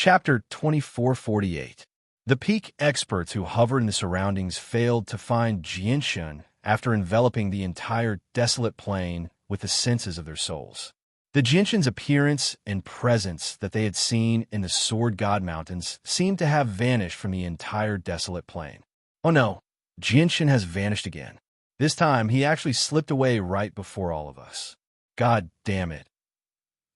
Chapter 2448. The peak experts who hovered in the surroundings failed to find Jianshun after enveloping the entire desolate plain with the senses of their souls. The Jianshun's appearance and presence that they had seen in the Sword God Mountains seemed to have vanished from the entire desolate plain. Oh no, Jianshun has vanished again. This time, he actually slipped away right before all of us. God damn it.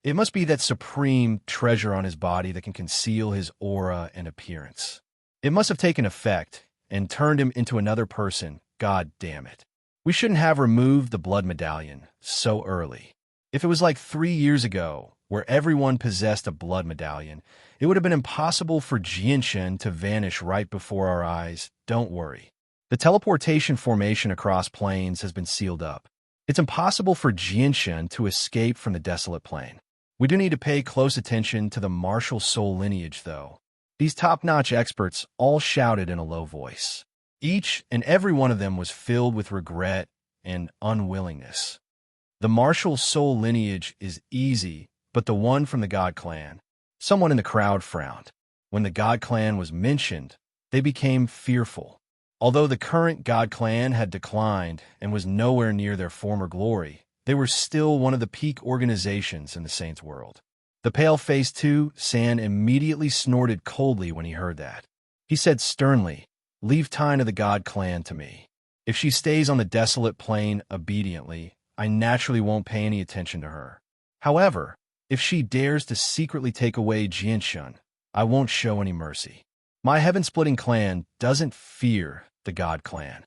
It must be that supreme treasure on his body that can conceal his aura and appearance. It must have taken effect and turned him into another person. God damn it. We shouldn't have removed the blood medallion so early. If it was like 3 years ago, where everyone possessed a blood medallion, it would have been impossible for Jianshun to vanish right before our eyes. Don't worry. The teleportation formation across plains has been sealed up. It's impossible for Jianshun to escape from the desolate plain. We do need to pay close attention to the martial soul lineage, though. These top-notch experts all shouted in a low voice. Each and every one of them was filled with regret and unwillingness. The martial soul lineage is easy, but the one from the God Clan. Someone in the crowd frowned. When the God Clan was mentioned, they became fearful. Although the current God Clan had declined and was nowhere near their former glory, they were still one of the peak organizations in the Saints' world. The pale-faced Tu San immediately snorted coldly when he heard that. He said sternly, "Leave Tyne of the God Clan to me. If she stays on the desolate plain obediently, I naturally won't pay any attention to her. However, if she dares to secretly take away Jianshun, I won't show any mercy. My heaven-splitting clan doesn't fear the God Clan."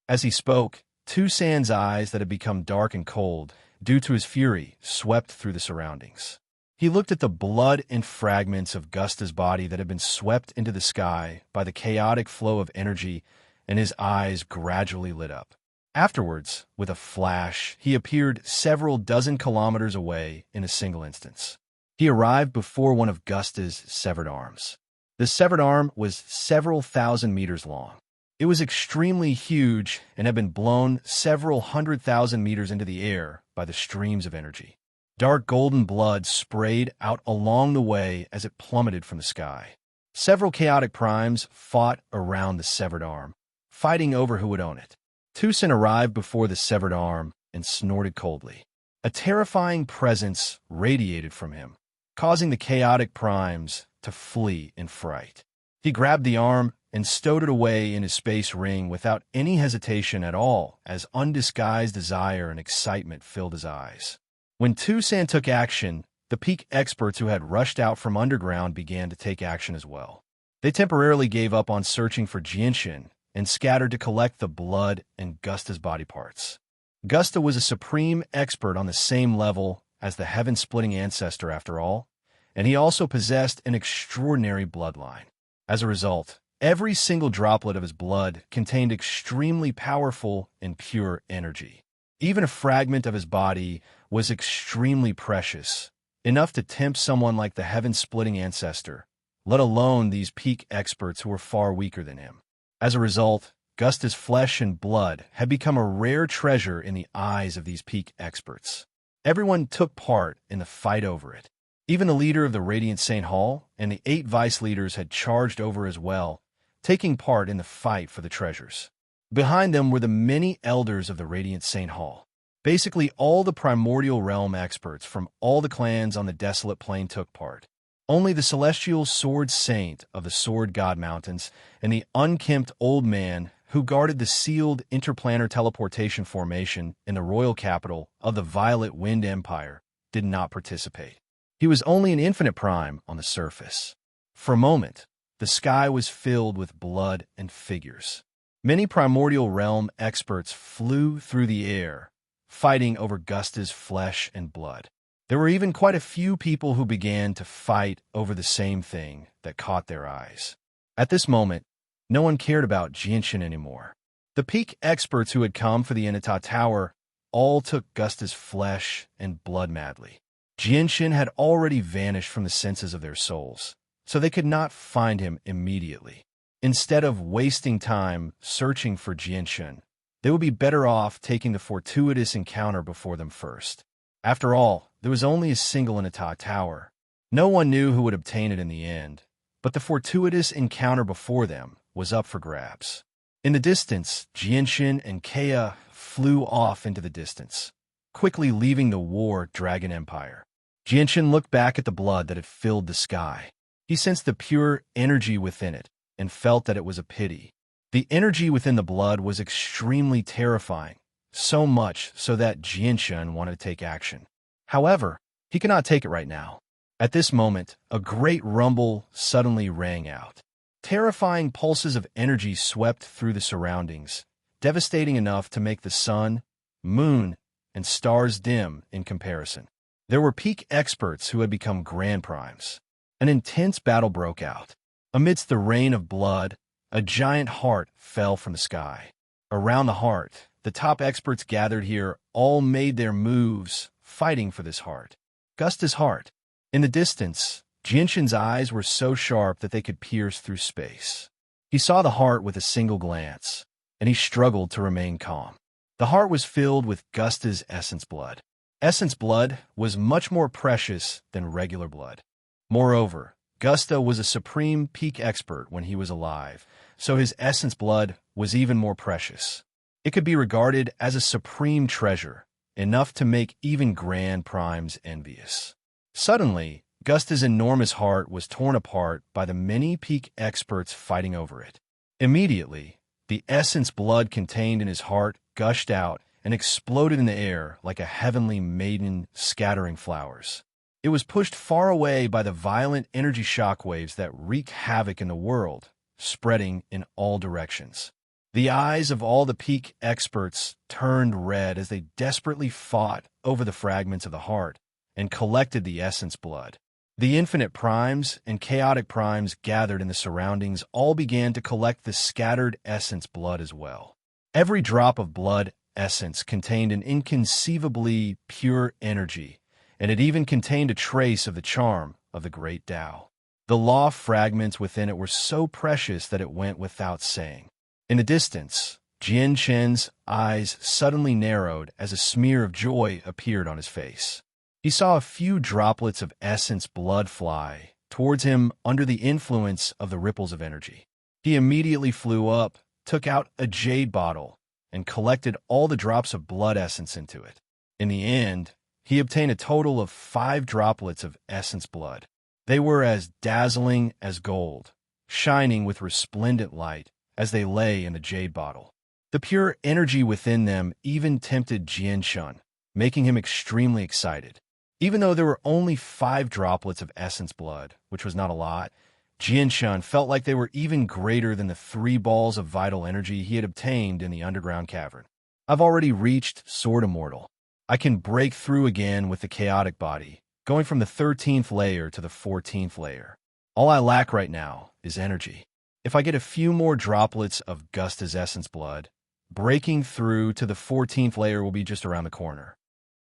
As he spoke, Tu San's eyes that had become dark and cold due to his fury swept through the surroundings. He looked at the blood and fragments of Gusta's body that had been swept into the sky by the chaotic flow of energy, and his eyes gradually lit up. Afterwards, with a flash, he appeared several dozen kilometers away in a single instance. He arrived before one of Gusta's severed arms. The severed arm was several thousand meters long. It was extremely huge and had been blown several 100,000 meters into the air by the streams of energy. Dark golden blood sprayed out along the way as it plummeted from the sky. Several chaotic primes fought around the severed arm, fighting over who would own it. Tu San arrived before the severed arm and snorted coldly. A terrifying presence radiated from him, causing the chaotic primes to flee in fright. He grabbed the arm and stowed it away in his space ring without any hesitation at all, as undisguised desire and excitement filled his eyes. When Tu San took action, the peak experts who had rushed out from underground began to take action as well. They temporarily gave up on searching for Jianshun and scattered to collect the blood and Gusta's body parts. Gusta was a supreme expert on the same level as the heaven-splitting ancestor after all, and he also possessed an extraordinary bloodline. As a result, every single droplet of his blood contained extremely powerful and pure energy. Even a fragment of his body was extremely precious, enough to tempt someone like the heaven-splitting ancestor, let alone these peak experts who were far weaker than him. As a result, Gusta's flesh and blood had become a rare treasure in the eyes of these peak experts. Everyone took part in the fight over it. Even the leader of the Radiant Saint Hall and the 8 vice leaders had charged over as well, taking part in the fight for the treasures. Behind them were the many elders of the Radiant Saint Hall. Basically, all the primordial realm experts from all the clans on the desolate plain took part. Only the celestial sword saint of the Sword God Mountains and the unkempt old man who guarded the sealed interplanar teleportation formation in the royal capital of the Violet Wind Empire did not participate. He was only an infinite prime on the surface. For a moment, the sky was filled with blood and figures. Many primordial realm experts flew through the air, fighting over Gusta's flesh and blood. There were even quite a few people who began to fight over the same thing that caught their eyes. At this moment, no one cared about Jianshun anymore. The peak experts who had come for the Inata Tower all took Gusta's flesh and blood madly. Jianshun had already vanished from the senses of their souls, so they could not find him immediately. Instead of wasting time searching for Jianshun, they would be better off taking the fortuitous encounter before them first. After all, there was only a single Inata Tower, No one knew who would obtain it in the end, but the fortuitous encounter before them was up for grabs. In the distance, Jinshin and Kea flew off into the distance, quickly leaving the War Dragon Empire. Jinshin looked back at the blood that had filled the sky. He sensed the pure energy within it and felt that it was a pity. The energy within the blood was extremely terrifying, so much so that Jinshin wanted to take action. However, he could not take it right now. At this moment, a great rumble suddenly rang out. Terrifying pulses of energy swept through the surroundings, devastating enough to make the sun, moon, and stars dim in comparison. There were peak experts who had become grand primes. An intense battle broke out. Amidst the rain of blood, a giant heart fell from the sky. Around the heart, the top experts gathered here all made their moves, fighting for this heart. Gusta's heart. In the distance, Jinshin's eyes were so sharp that they could pierce through space. He saw the heart with a single glance, and he struggled to remain calm. The heart was filled with Gusta's essence blood. Essence blood was much more precious than regular blood. Moreover, Gusta was a supreme peak expert when he was alive, so his essence blood was even more precious. It could be regarded as a supreme treasure, enough to make even grand primes envious. Suddenly, Gusta's enormous heart was torn apart by the many peak experts fighting over it. Immediately, the essence blood contained in his heart gushed out and exploded in the air like a heavenly maiden scattering flowers. It was pushed far away by the violent energy shockwaves that wreaked havoc in the world, spreading in all directions. The eyes of all the peak experts turned red as they desperately fought over the fragments of the heart and collected the essence blood. The infinite primes and chaotic primes gathered in the surroundings all began to collect the scattered essence blood as well. Every drop of blood essence contained an inconceivably pure energy, and it even contained a trace of the charm of the great Tao. The law fragments within it were so precious that it went without saying. In the distance, Jinshin's eyes suddenly narrowed as a smear of joy appeared on his face. He saw a few droplets of essence blood fly towards him under the influence of the ripples of energy. He immediately flew up, took out a jade bottle, and collected all the drops of blood essence into it. In the end, he obtained a total of 5 droplets of essence blood. They were as dazzling as gold, shining with resplendent light as they lay in the jade bottle. The pure energy within them even tempted Jinshin, making him extremely excited. Even though there were only 5 droplets of essence blood, which was not a lot, Jinshin felt like they were even greater than the 3 balls of vital energy he had obtained in the underground cavern. I've already reached Sword Immortal. I can break through again with the chaotic body, going from the 13th layer to the 14th layer. All I lack right now is energy. If I get a few more droplets of Gusta's essence blood, breaking through to the 14th layer will be just around the corner.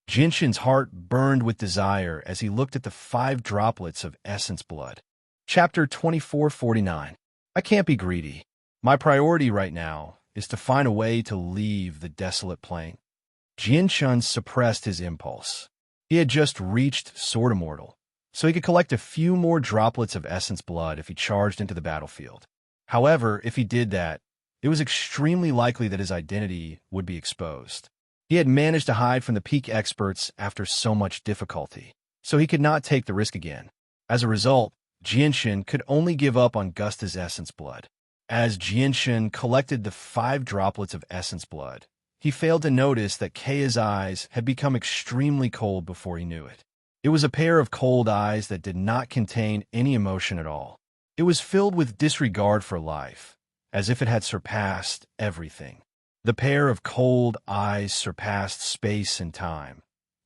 Jinshin's heart burned with desire as he looked at the 5 droplets of essence blood. Chapter 2449. I can't be greedy. My priority right now is to find a way to leave the desolate plain. Jinshin suppressed his impulse. He had just reached Sword Immortal, so he could collect a few more droplets of essence blood if he charged into the battlefield. However, if he did that, it was extremely likely that his identity would be exposed. He had managed to hide from the peak experts after so much difficulty, so he could not take the risk again. As a result, Jinshin could only give up on Gusta's essence blood. As Jinshin collected the 5 droplets of essence blood, he failed to notice that Kea's eyes had become extremely cold before he knew it. It was a pair of cold eyes that did not contain any emotion at all. It was filled with disregard for life, as if it had surpassed everything. The pair of cold eyes surpassed space and time,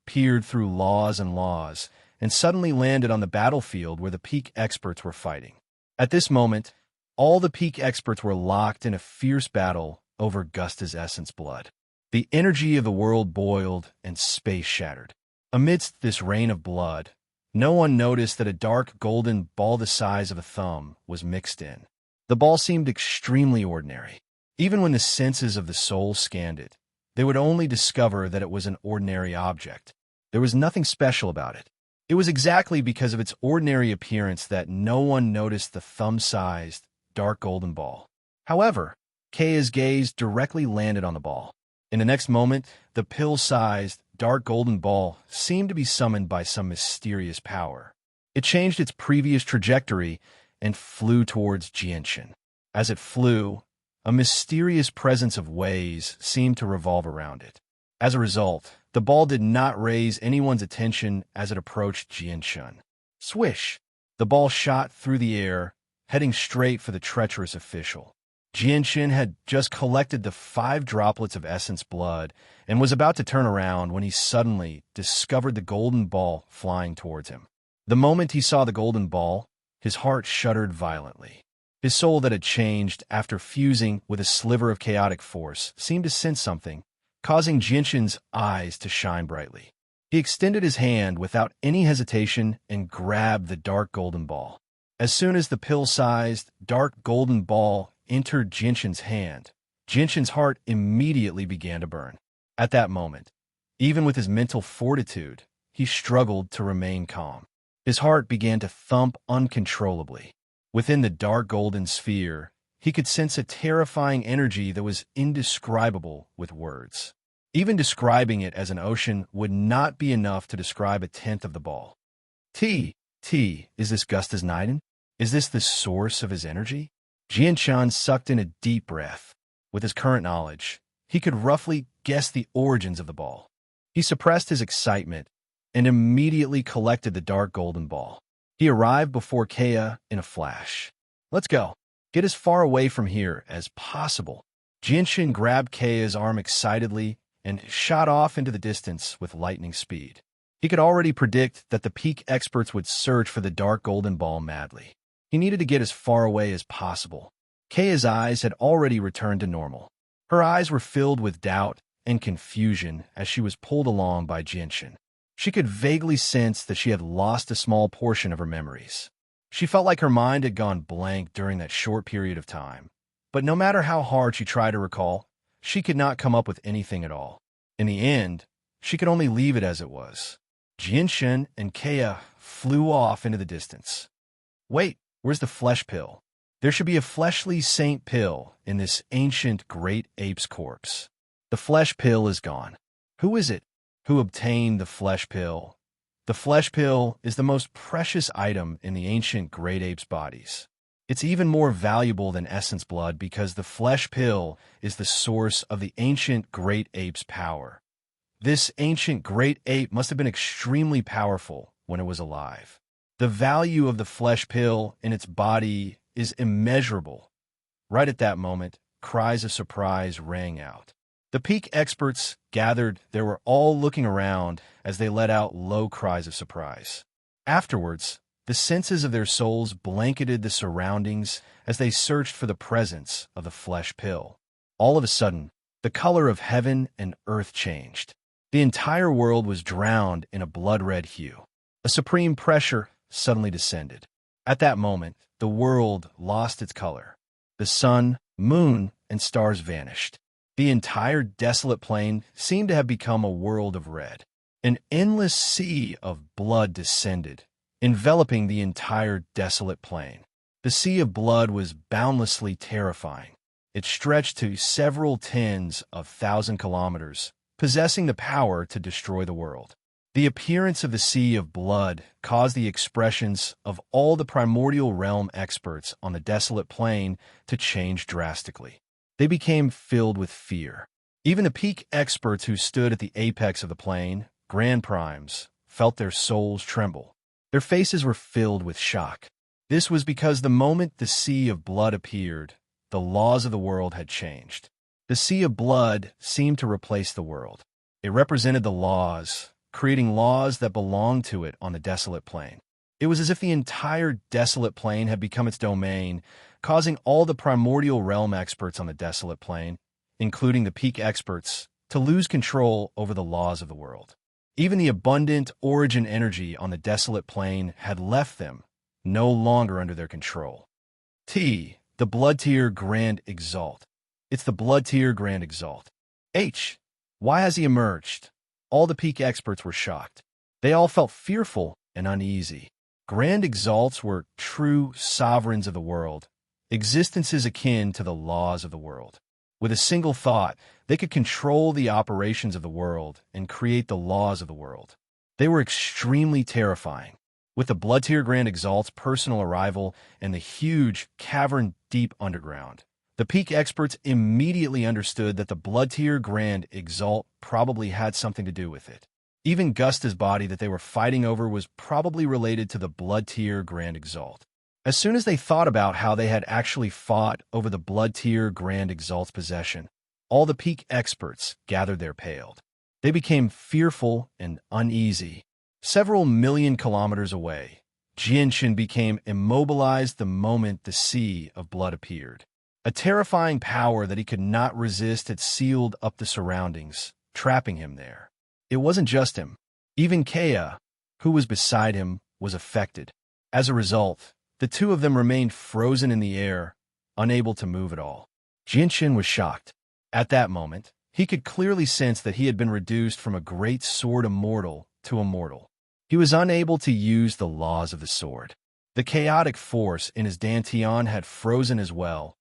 peered through laws and laws, and suddenly landed on the battlefield where the peak experts were fighting. At this moment, all the peak experts were locked in a fierce battle over Gusta's essence blood. The energy of the world boiled and space shattered. Amidst this rain of blood, no one noticed that a dark golden ball the size of a thumb was mixed in. The ball seemed extremely ordinary. Even when the senses of the soul scanned it, they would only discover that it was an ordinary object. There was nothing special about it. It was exactly because of its ordinary appearance that no one noticed the thumb-sized, dark golden ball. However, Kaya's gaze directly landed on the ball. In the next moment, the pill-sized, dark golden ball seemed to be summoned by some mysterious power. It changed its previous trajectory and flew towards Jianshan. As it flew, a mysterious presence of waves seemed to revolve around it. As a result, the ball did not raise anyone's attention as it approached Jianshan. Swish! The ball shot through the air, heading straight for the treacherous official. Jianshan had just collected the 5 droplets of essence blood and was about to turn around when he suddenly discovered the golden ball flying towards him. The moment he saw the golden ball, his heart shuddered violently. His soul that had changed after fusing with a sliver of chaotic force seemed to sense something, causing Jianshan's eyes to shine brightly. He extended his hand without any hesitation and grabbed the dark golden ball. As soon as the pill-sized, dark golden ball entered Jianshan's hand, Jianshan's heart immediately began to burn. At that moment, even with his mental fortitude, he struggled to remain calm. His heart began to thump uncontrollably. Within the dark golden sphere, he could sense a terrifying energy that was indescribable with words. Even describing it as an ocean would not be enough to describe a tenth of the ball. Is this Gusta's Niden? Is this the source of his energy? Jianshan sucked in a deep breath. With his current knowledge, he could roughly guess the origins of the ball. He suppressed his excitement and immediately collected the dark golden ball. He arrived before Kaya in a flash. Let's go. Get as far away from here as possible. Jianshan grabbed Kaya's arm excitedly and shot off into the distance with lightning speed. He could already predict that the peak experts would search for the dark golden ball madly. He needed to get as far away as possible. Kaya's eyes had already returned to normal. Her eyes were filled with doubt and confusion as she was pulled along by Jianshan. She could vaguely sense that she had lost a small portion of her memories. She felt like her mind had gone blank during that short period of time. But no matter how hard she tried to recall, she could not come up with anything at all. In the end, she could only leave it as it was. Jianshan and Kaya flew off into the distance. Wait, where's the flesh pill? There should be a fleshly saint pill in this ancient great ape's corpse. The flesh pill is gone. Who is it who obtained the flesh pill? The flesh pill is the most precious item in the ancient great ape's bodies. It's even more valuable than essence blood because the flesh pill is the source of the ancient great ape's power. This ancient great ape must have been extremely powerful when it was alive. The value of the flesh pill in its body is immeasurable. Right at that moment, cries of surprise rang out. The peak experts gathered. They were all looking around as they let out low cries of surprise. Afterwards, the senses of their souls blanketed the surroundings as they searched for the presence of the flesh pill. All of a sudden, the color of heaven and earth changed. The entire world was drowned in a blood-red hue. A supreme pressure suddenly descended. At that moment, the world lost its color. The sun, moon, and stars vanished. The entire desolate plain seemed to have become a world of red. An endless sea of blood descended, enveloping the entire desolate plain. The sea of blood was boundlessly terrifying. It stretched to several tens of thousand kilometers, possessing the power to destroy the world. The appearance of the sea of blood caused the expressions of all the primordial realm experts on the desolate plain to change drastically. They became filled with fear. Even the peak experts who stood at the apex of the plain, Grand Primes, felt their souls tremble. Their faces were filled with shock. This was because the moment the sea of blood appeared, the laws of the world had changed. The sea of blood seemed to replace the world. It represented the laws, creating laws that belonged to it on the desolate plain. It was as if the entire desolate plain had become its domain, causing all the primordial realm experts on the desolate plain, including the peak experts, to lose control over the laws of the world. Even the abundant origin energy on the desolate plain had left them, no longer under their control. The Blood Tier Grand Exalt. It's the Blood Tier Grand Exalt. Why has he emerged? All the peak experts were shocked. They all felt fearful and uneasy. Grand exalts were true sovereigns of the world, existences akin to the laws of the world. With a single thought, they could control the operations of the world and create the laws of the world. They were extremely terrifying. With the Blood-Tier Grand Exalt's personal arrival and the huge cavern deep underground, the peak experts immediately understood that the Blood-Tier Grand Exalt probably had something to do with it. Even Gusta's body that they were fighting over was probably related to the Blood-Tier Grand Exalt. As soon as they thought about how they had actually fought over the Blood-Tier Grand Exalt's possession, all the peak experts gathered there paled. They became fearful and uneasy. Several million kilometers away, Jianshan became immobilized the moment the sea of blood appeared. A terrifying power that he could not resist had sealed up the surroundings, trapping him there. It wasn't just him. Even Kea, who was beside him, was affected. As a result, the two of them remained frozen in the air, unable to move at all. Jianshan was shocked. At that moment, he could clearly sense that he had been reduced from a great sword immortal to a mortal. He was unable to use the laws of the sword. The chaotic force in his dantian had frozen as well,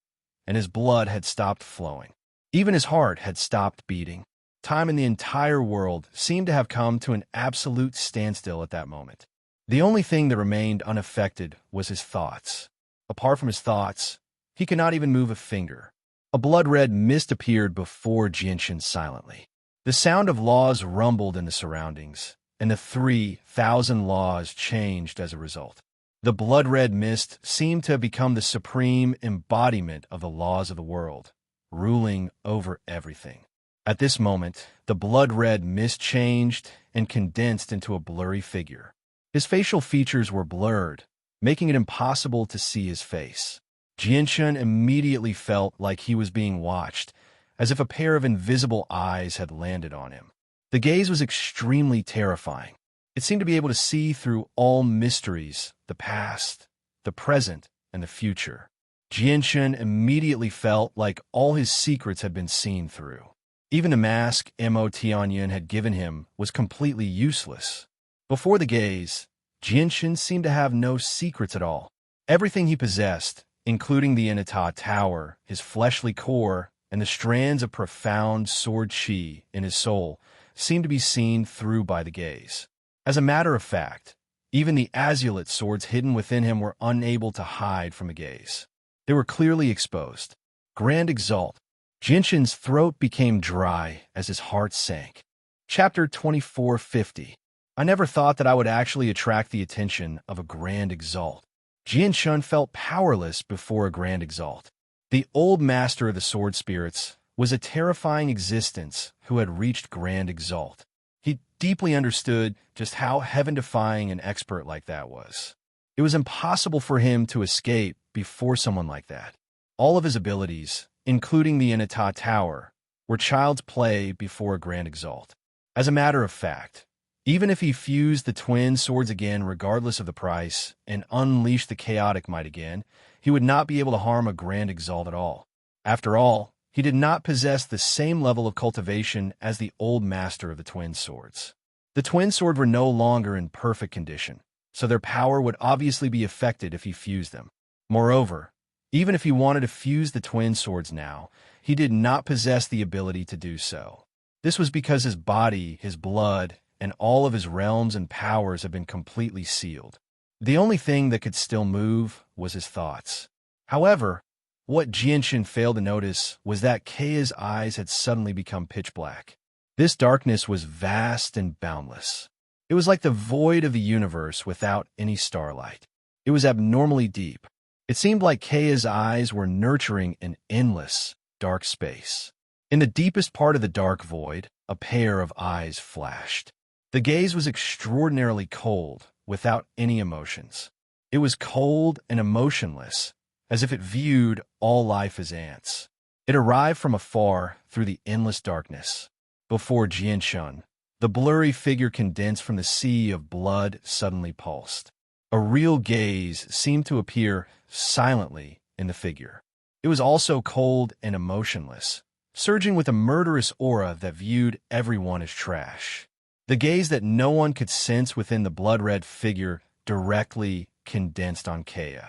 and his blood had stopped flowing. Even his heart had stopped beating. Time in the entire world seemed to have come to an absolute standstill at that moment. The only thing that remained unaffected was his thoughts. Apart from his thoughts, he could not even move a finger. A blood-red mist appeared before Jianshan silently. The sound of laws rumbled in the surroundings, and the 3,000 laws changed as a result. The blood-red mist seemed to have become the supreme embodiment of the laws of the world, ruling over everything. At this moment, the blood-red mist changed and condensed into a blurry figure. His facial features were blurred, making it impossible to see his face. Jianshan immediately felt like he was being watched, as if a pair of invisible eyes had landed on him. The gaze was extremely terrifying. It seemed to be able to see through all mysteries, the past, the present, and the future. Jianshan immediately felt like all his secrets had been seen through. Even the mask Mo Tianyin had given him was completely useless. Before the gaze, Jianshan seemed to have no secrets at all. Everything he possessed, including the Inata Tower, his fleshly core, and the strands of profound sword chi in his soul, seemed to be seen through by the gaze. As a matter of fact, even the azulate swords hidden within him were unable to hide from the gaze. They were clearly exposed. Grand Exalt. Jianshan's throat became dry as his heart sank. Chapter 2450. I never thought that I would actually attract the attention of a Grand Exalt. Jianshan felt powerless before a Grand Exalt. The old master of the sword spirits was a terrifying existence who had reached Grand Exalt. He deeply understood just how heaven-defying an expert like that was. It was impossible for him to escape before someone like that. All of his abilities, including the Inata Tower, were child's play before a Grand Exalt. As a matter of fact, even if he fused the twin swords again regardless of the price and unleashed the chaotic might again, he would not be able to harm a Grand Exalt at all. After all, he did not possess the same level of cultivation as the old master of the twin swords. The twin swords were no longer in perfect condition, so their power would obviously be affected if he fused them. Moreover, even if he wanted to fuse the twin swords now, he did not possess the ability to do so. This was because his body, his blood, and all of his realms and powers had been completely sealed. The only thing that could still move was his thoughts. However, what Jianshan failed to notice was that Kea's eyes had suddenly become pitch black. This darkness was vast and boundless. It was like the void of the universe without any starlight. It was abnormally deep. It seemed like Kea's eyes were nurturing an endless, dark space. In the deepest part of the dark void, a pair of eyes flashed. The gaze was extraordinarily cold, without any emotions. It was cold and emotionless, as if it viewed all life as ants. It arrived from afar through the endless darkness. Before Jianshan, the blurry figure condensed from the sea of blood suddenly pulsed. A real gaze seemed to appear silently in the figure. It was also cold and emotionless, surging with a murderous aura that viewed everyone as trash. The gaze that no one could sense within the blood-red figure directly condensed on Kea.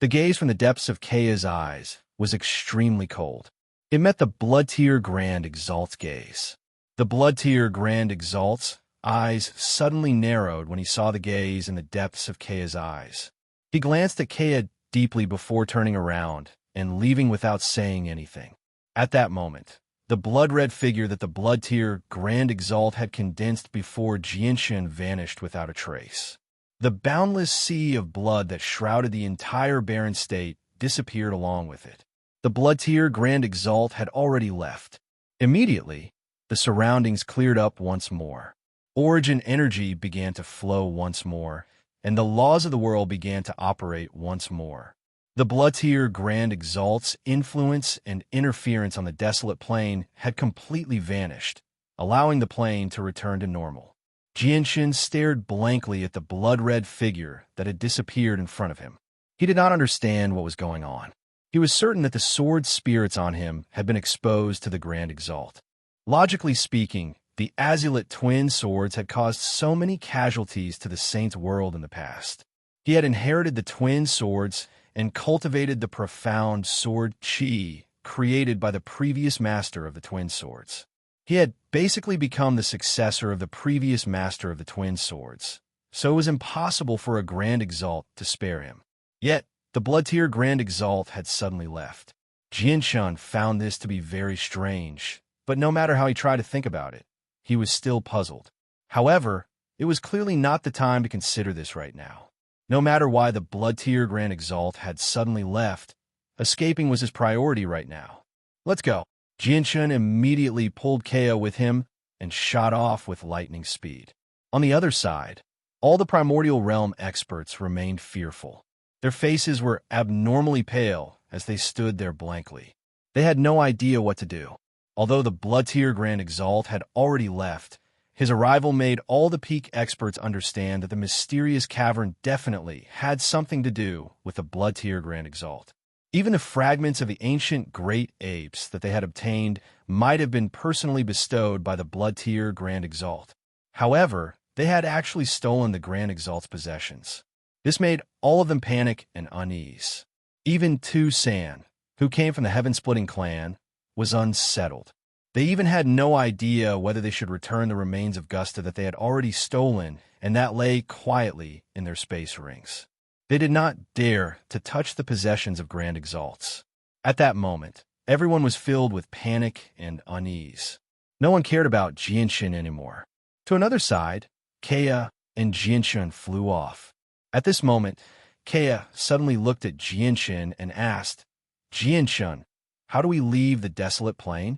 The gaze from the depths of Kea's eyes was extremely cold. It met the Blood-Tier Grand Exalt's gaze. The Blood-Tier Grand Exalt's eyes suddenly narrowed when he saw the gaze in the depths of Kea's eyes. He glanced at Kea deeply before turning around and leaving without saying anything. At that moment, the blood-red figure that the Blood-Tier Grand Exalt had condensed before Jinshin vanished without a trace. The boundless sea of blood that shrouded the entire barren state disappeared along with it. The Blood-Tier Grand Exalt had already left. Immediately, the surroundings cleared up once more. Origin energy began to flow once more, and the laws of the world began to operate once more. The Blood-Tier Grand Exalt's influence and interference on the desolate plane had completely vanished, allowing the plane to return to normal. Jinshin stared blankly at the blood-red figure that had disappeared in front of him. He did not understand what was going on. He was certain that the sword spirits on him had been exposed to the Grand Exalt. Logically speaking, the Azulite twin swords had caused so many casualties to the Saint's world in the past. He had inherited the twin swords and cultivated the profound sword chi created by the previous master of the twin swords. He had basically become the successor of the previous master of the twin swords, so it was impossible for a Grand Exalt to spare him. Yet, the Blood-Tier Grand Exalt had suddenly left. Jinshin found this to be very strange, but no matter how he tried to think about it, he was still puzzled. However, it was clearly not the time to consider this right now. No matter why the Blood-Tier Grand Exalt had suddenly left, escaping was his priority right now. Let's go. Jinshin immediately pulled Kea with him and shot off with lightning speed. On the other side, all the Primordial Realm experts remained fearful. Their faces were abnormally pale as they stood there blankly. They had no idea what to do. Although the Blood-Tier Grand Exalt had already left, his arrival made all the peak experts understand that the mysterious cavern definitely had something to do with the Blood-Tier Grand Exalt. Even if fragments of the ancient great apes that they had obtained might have been personally bestowed by the Blood-Tier Grand Exalt. However, they had actually stolen the Grand Exalt's possessions. This made all of them panic and unease. Even Tu San, who came from the Heaven-Splitting clan, was unsettled. They even had no idea whether they should return the remains of Gusta that they had already stolen and that lay quietly in their space rings. They did not dare to touch the possessions of Grand Exalts. At that moment, everyone was filled with panic and unease. No one cared about Jinshin anymore. To another side, Kea and Jinshin flew off. At this moment, Kea suddenly looked at Jinshin and asked, "Jinshin, how do we leave the desolate plain?"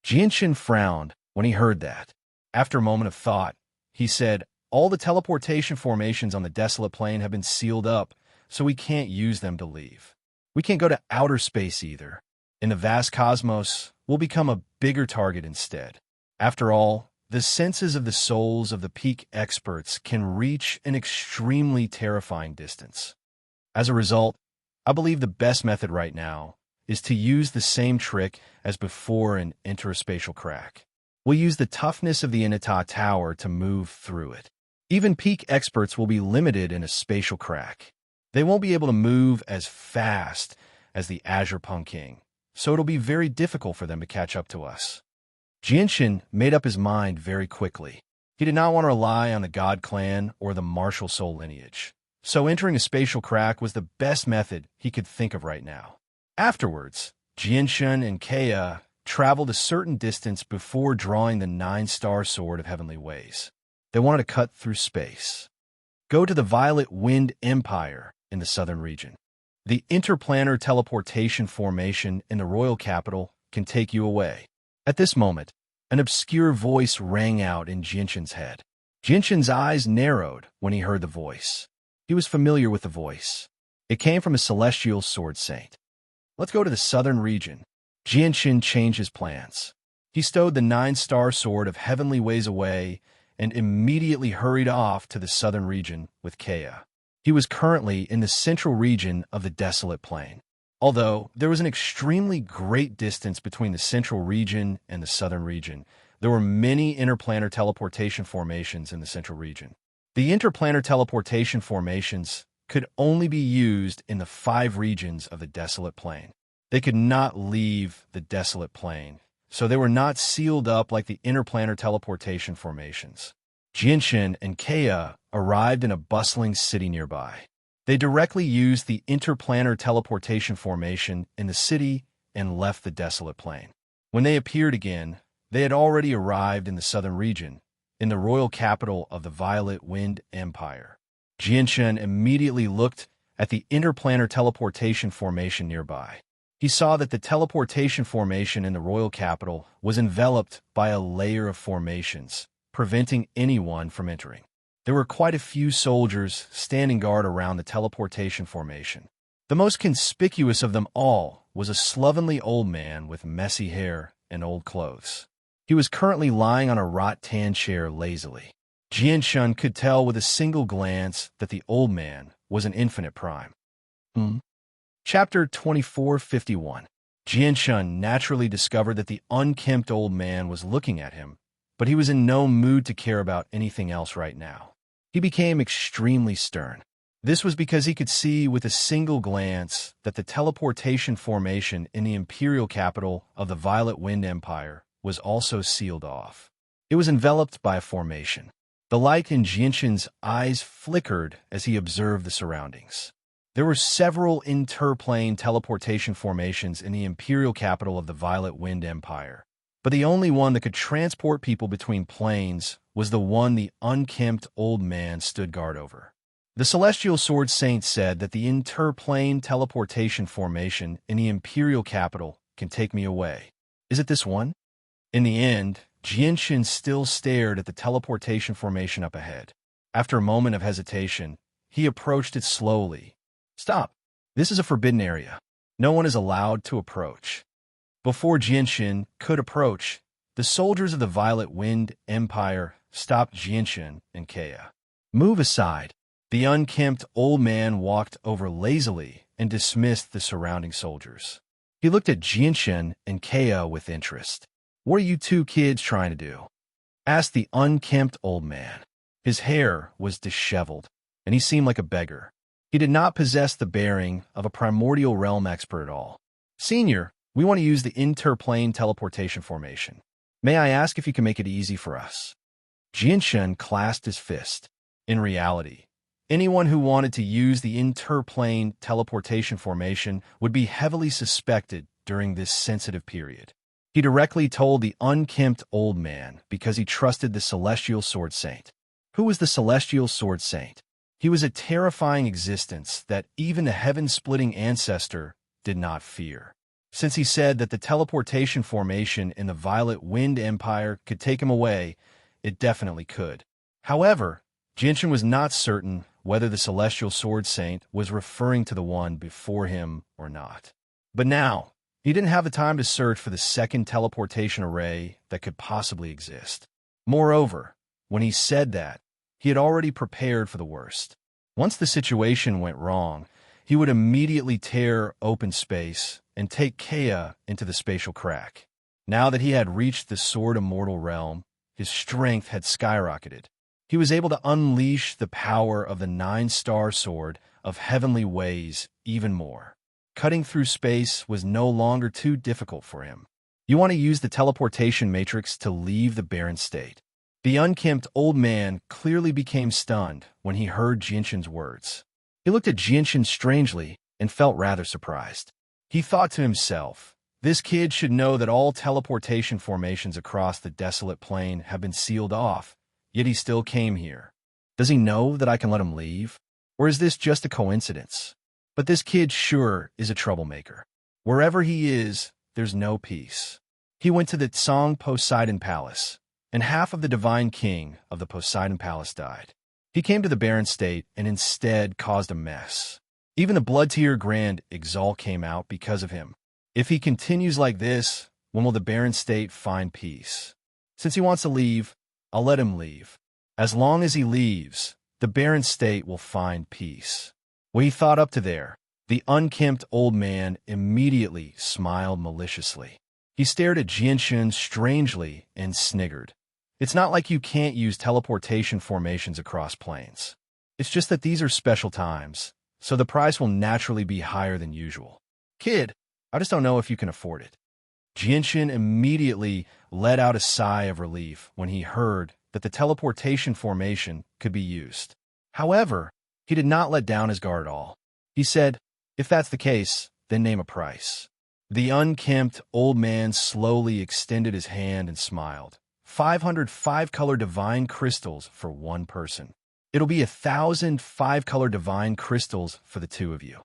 Jinshin frowned when he heard that. After a moment of thought, he said, "All the teleportation formations on the desolate plain have been sealed up, so we can't use them to leave. We can't go to outer space either. In the vast cosmos, we'll become a bigger target instead. After all, the senses of the souls of the peak experts can reach an extremely terrifying distance. As a result, I believe the best method right now is to use the same trick as before and enter a spatial crack. We'll use the toughness of the Inata Tower to move through it. Even peak experts will be limited in a spatial crack. They won't be able to move as fast as the Azure King, so it'll be very difficult for them to catch up to us." Jinshin made up his mind very quickly. He did not want to rely on the God Clan or the martial soul lineage, so entering a spatial crack was the best method he could think of right now. Afterwards, Jinshin and Kea traveled a certain distance before drawing the 9-star Sword of Heavenly Ways. They wanted to cut through space. Go to the Violet Wind Empire in the southern region. The interplanar teleportation formation in the royal capital can take you away. At this moment, an obscure voice rang out in Jinshin's head. Jinshin's eyes narrowed when he heard the voice. He was familiar with the voice. It came from a celestial sword saint. "Let's go to the southern region." Jinshin changed his plans. He stowed the 9-star Sword of Heavenly Ways away and immediately hurried off to the southern region with Kea. He was currently in the central region of the desolate plain. Although there was an extremely great distance between the central region and the southern region, There were many interplanar teleportation formations in the central region. The interplanar teleportation formations could only be used in the 5 regions of the desolate plain. They could not leave the desolate plain, so they were not sealed up like the interplanar teleportation formations. Jinshin and Kea arrived in a bustling city nearby. They directly used the interplanar teleportation formation in the city and left the desolate plain. When they appeared again, they had already arrived in the southern region, in the royal capital of the Violet Wind Empire. Jinshin immediately looked at the interplanar teleportation formation nearby. He saw that the teleportation formation in the royal capital was enveloped by a layer of formations, preventing anyone from entering. There were quite a few soldiers standing guard around the teleportation formation. The most conspicuous of them all was a slovenly old man with messy hair and old clothes. He was currently lying on a rattan chair lazily. Jinshin could tell with a single glance that the old man was an infinite prime. Chapter 2451. Jinshin naturally discovered that the unkempt old man was looking at him, but he was in no mood to care about anything else right now. He became extremely stern. This was because he could see with a single glance that the teleportation formation in the imperial capital of the Violet Wind Empire was also sealed off. It was enveloped by a formation. The light in Jinshin's eyes flickered as he observed the surroundings. There were several interplane teleportation formations in the imperial capital of the Violet Wind Empire, but the only one that could transport people between planes was the one the unkempt old man stood guard over. The Celestial Sword Saint said that the interplane teleportation formation in the imperial capital can take me away. Is it this one? In the end, Jinshin still stared at the teleportation formation up ahead. After a moment of hesitation, he approached it slowly. Stop. This is a forbidden area. No one is allowed to approach. Before Jinshin could approach, the soldiers of the Violet Wind Empire stopped Jinshin and Kea. Move aside. The unkempt old man walked over lazily and dismissed the surrounding soldiers. He looked at Jinshin and Kea with interest. What are you two kids trying to do? Asked the unkempt old man. His hair was disheveled, and he seemed like a beggar. He did not possess the bearing of a primordial realm expert at all. Senior, we want to use the interplane teleportation formation. May I ask if you can make it easy for us? Jinshin clasped his fist. In reality, anyone who wanted to use the interplane teleportation formation would be heavily suspected during this sensitive period. He directly told the unkempt old man because he trusted the Celestial Sword Saint. Who was the Celestial Sword Saint? He was a terrifying existence that even the heaven-splitting ancestor did not fear. Since he said that the teleportation formation in the Violet Wind Empire could take him away, it definitely could. However, Jinshin was not certain whether the Celestial Sword Saint was referring to the one before him or not. But now, he didn't have the time to search for the second teleportation array that could possibly exist. Moreover, when he said that, he had already prepared for the worst. Once the situation went wrong, he would immediately tear open space and take Kea into the spatial crack. Now that he had reached the Sword Immortal realm, his strength had skyrocketed. He was able to unleash the power of the 9-star sword of heavenly ways even more. Cutting through space was no longer too difficult for him. You want to use the teleportation matrix to leave the barren state. The unkempt old man clearly became stunned when he heard Jinshin's words. He looked at Jinshin strangely and felt rather surprised. He thought to himself, this kid should know that all teleportation formations across the desolate plain have been sealed off, yet he still came here. Does he know that I can let him leave? Or is this just a coincidence? But this kid sure is a troublemaker. Wherever he is, there's no peace. He went to the Tsang Poseidon Palace, and half of the divine king of the Poseidon Palace died. He came to the barren state and instead caused a mess. Even the blood tier Grand Exalt came out because of him. If he continues like this, when will the barren state find peace? Since he wants to leave, I'll let him leave. As long as he leaves, the barren state will find peace. When he thought up to there, the unkempt old man immediately smiled maliciously. He stared at Jianxun strangely and sniggered. It's not like you can't use teleportation formations across planes. It's just that these are special times, so the price will naturally be higher than usual. Kid, I just don't know if you can afford it. Jianxun immediately let out a sigh of relief when he heard that the teleportation formation could be used. However, he did not let down his guard at all. He said, if that's the case, then name a price. The unkempt old man slowly extended his hand and smiled. 500 five-color divine crystals for one person. It'll be 1,000 five-color divine crystals for the two of you.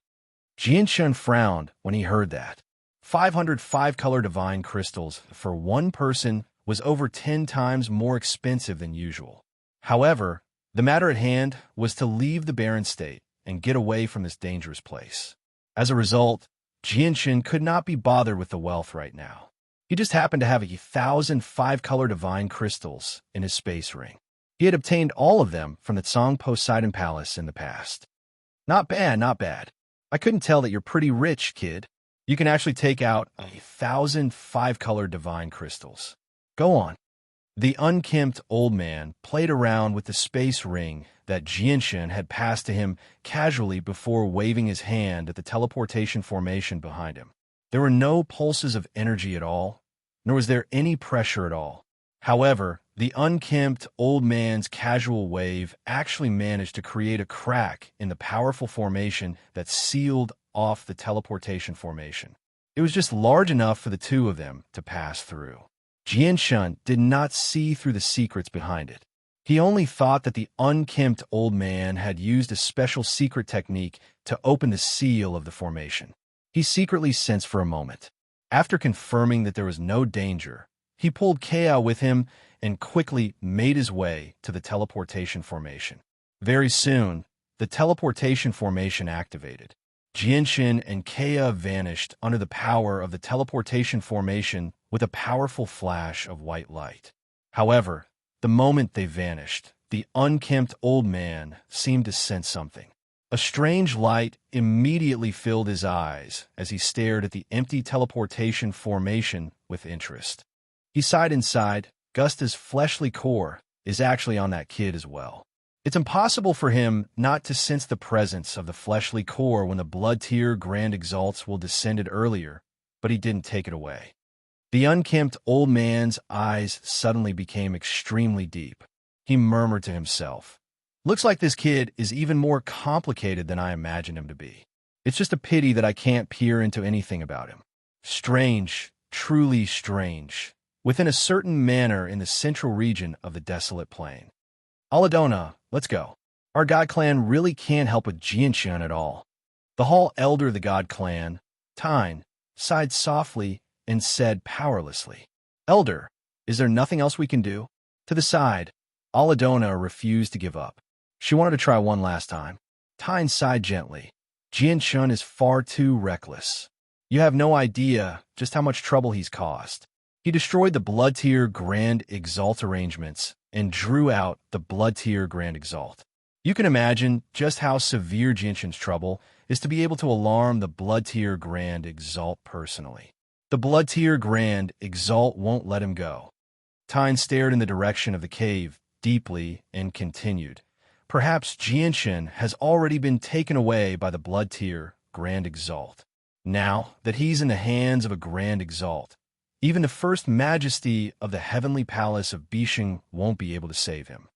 Jianxun frowned when he heard that. 500 five-color divine crystals for one person was over 10 times more expensive than usual. However, the matter at hand was to leave the barren state and get away from this dangerous place. As a result, Jianxun could not be bothered with the wealth right now. He just happened to have 1,000 five-color divine crystals in his space ring. He had obtained all of them from the Tsang Poseidon Palace in the past. Not bad, not bad. I couldn't tell that you're pretty rich, kid. You can actually take out 1,000 five-color divine crystals. Go on. The unkempt old man played around with the space ring that Jianxun had passed to him casually before waving his hand at the teleportation formation behind him. There were no pulses of energy at all, nor was there any pressure at all. However, the unkempt old man's casual wave actually managed to create a crack in the powerful formation that sealed off the teleportation formation. It was just large enough for the two of them to pass through. Jianxun did not see through the secrets behind it. He only thought that the unkempt old man had used a special secret technique to open the seal of the formation. He secretly sensed for a moment. After confirming that there was no danger, he pulled Kea with him and quickly made his way to the teleportation formation. Very soon, the teleportation formation activated. Jianxun and Kea vanished under the power of the teleportation formation with a powerful flash of white light. However, the moment they vanished, the unkempt old man seemed to sense something. A strange light immediately filled his eyes as he stared at the empty teleportation formation with interest. He sighed inside. Gusta's fleshly core is actually on that kid as well. It's impossible for him not to sense the presence of the fleshly core when the blood tier grand exalts will descended earlier, but he didn't take it away. The unkempt old man's eyes suddenly became extremely deep. He murmured to himself, "Looks like this kid is even more complicated than I imagined him to be. It's just a pity that I can't peer into anything about him. Strange, truly strange." Within a certain manner in the central region of the desolate plain. Aladona, let's go. Our god clan really can't help with Jianxun at all. The hall elder of the god clan, Tyne, sighed softly and said powerlessly, "Elder, is there nothing else we can do?" To the side, Aladona refused to give up. She wanted to try one last time. Tyne sighed gently. Jianxun is far too reckless. You have no idea just how much trouble he's caused. He destroyed the Blood Tier Grand Exalt arrangements and drew out the Blood Tier Grand Exalt. You can imagine just how severe Jianxun's trouble is to be able to alarm the Blood Tier Grand Exalt personally. The Blood Tier Grand Exalt won't let him go. Tyne stared in the direction of the cave deeply and continued. Perhaps Jianxun has already been taken away by the Blood Tier Grand Exalt. Now that he's in the hands of a Grand Exalt, even the first majesty of the heavenly palace of Bisheng won't be able to save him.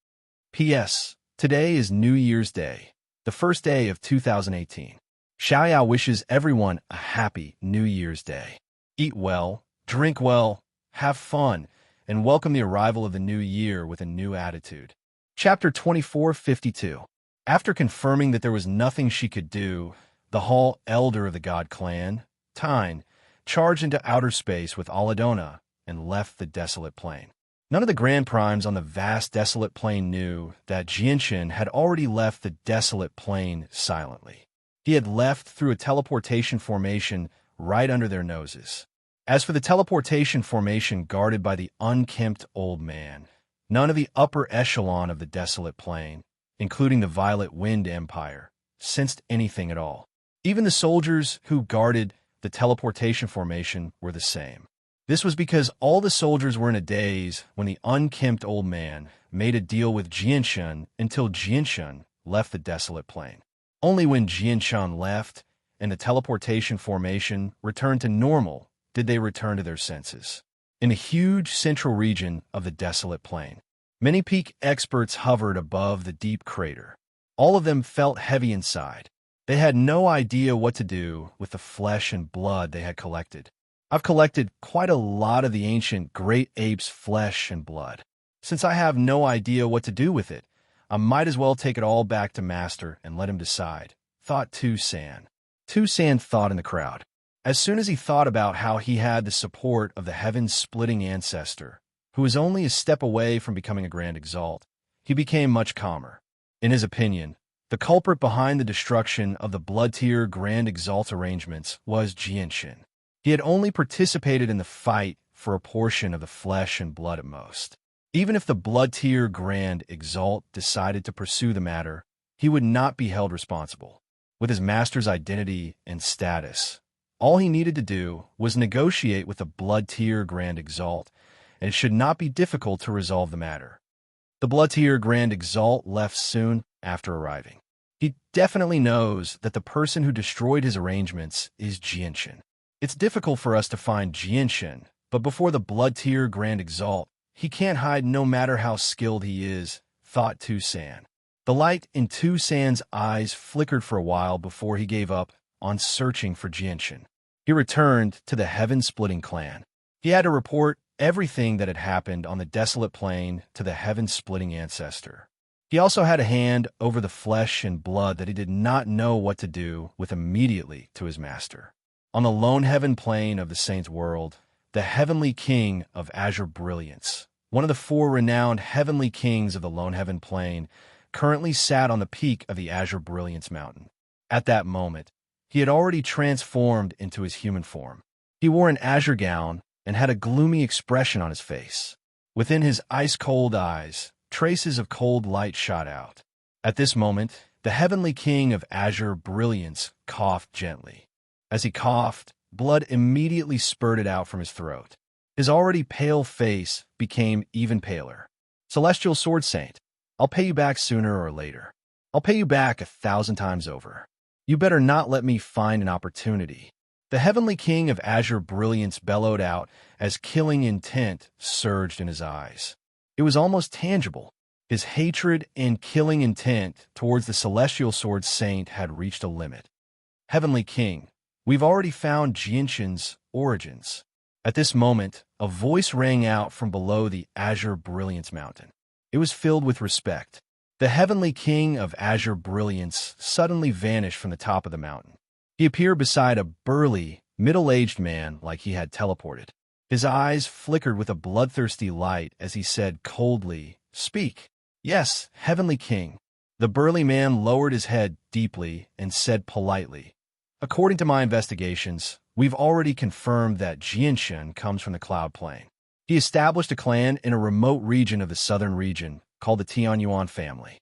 P.S. Today is New Year's Day, the first day of 2018. Xiaoyao wishes everyone a happy New Year's Day. Eat well, drink well, have fun, and welcome the arrival of the new year with a new attitude. Chapter 2452. After confirming that there was nothing she could do, the hall elder of the god clan, Tyne, charged into outer space with Aladona and left the desolate plain. None of the Grand Primes on the vast desolate plain knew that Jianxun had already left the desolate plain silently. He had left through a teleportation formation right under their noses. As for the teleportation formation guarded by the unkempt old man, none of the upper echelon of the desolate plain, including the Violet Wind Empire, sensed anything at all. Even the soldiers who guarded the teleportation formation were the same. This was because all the soldiers were in a daze when the unkempt old man made a deal with Jianshun until Jianshun left the desolate plain. Only when Jianshun left and the teleportation formation returned to normal did they return to their senses. In the huge central region of the desolate plain, many peak experts hovered above the deep crater. All of them felt heavy inside. They had no idea what to do with the flesh and blood they had collected. I've collected quite a lot of the ancient great ape's flesh and blood. Since I have no idea what to do with it, I might as well take it all back to Master and let him decide, thought Tu San. Tu San thought in the crowd. As soon as he thought about how he had the support of the heaven-splitting ancestor, who was only a step away from becoming a Grand Exalt, he became much calmer. In his opinion, the culprit behind the destruction of the blood-tier Grand Exalt arrangements was Jianshun. He had only participated in the fight for a portion of the flesh and blood at most. Even if the blood-tier Grand Exalt decided to pursue the matter, he would not be held responsible. With his master's identity and status, all he needed to do was negotiate with the blood-tier Grand Exalt, and it should not be difficult to resolve the matter. The blood-tier Grand Exalt left soon after arriving. He definitely knows that the person who destroyed his arrangements is Jianshun. It's difficult for us to find Jianshun, but before the blood-tier Grand Exalt, he can't hide no matter how skilled he is, thought Tu San. The light in Tu San's eyes flickered for a while before he gave up on searching for Jianshun. He returned to the heaven-splitting clan. He had to report everything that had happened on the desolate plain to the heaven-splitting ancestor. He also had a hand over the flesh and blood that he did not know what to do with immediately to his master. On the lone heaven plane of the saints' world, the heavenly king of azure brilliance, one of the four renowned heavenly kings of the lone heaven plane, currently sat on the peak of the azure brilliance mountain. At that moment, he had already transformed into his human form. He wore an azure gown and had a gloomy expression on his face. Within his ice-cold eyes, traces of cold light shot out. At this moment, the heavenly king of azure brilliance coughed gently. As he coughed, blood immediately spurted out from his throat. His already pale face became even paler. Celestial Sword Saint, I'll pay you back sooner or later. I'll pay you back 1,000 times over. You better not let me find an opportunity. The heavenly king of azure brilliance bellowed out as killing intent surged in his eyes. It was almost tangible. His hatred and killing intent towards the Celestial Sword Saint had reached a limit. Heavenly King, we've already found Jianshun's origins. At this moment, a voice rang out from below the azure brilliance mountain. It was filled with respect. The heavenly king of azure brilliance suddenly vanished from the top of the mountain. He appeared beside a burly, middle-aged man like he had teleported. His eyes flickered with a bloodthirsty light as he said coldly, "Speak." "Yes, heavenly king." The burly man lowered his head deeply and said politely, "According to my investigations, we've already confirmed that Jianshun comes from the Cloud Plain. He established a clan in a remote region of the southern region called the Tianyuan family.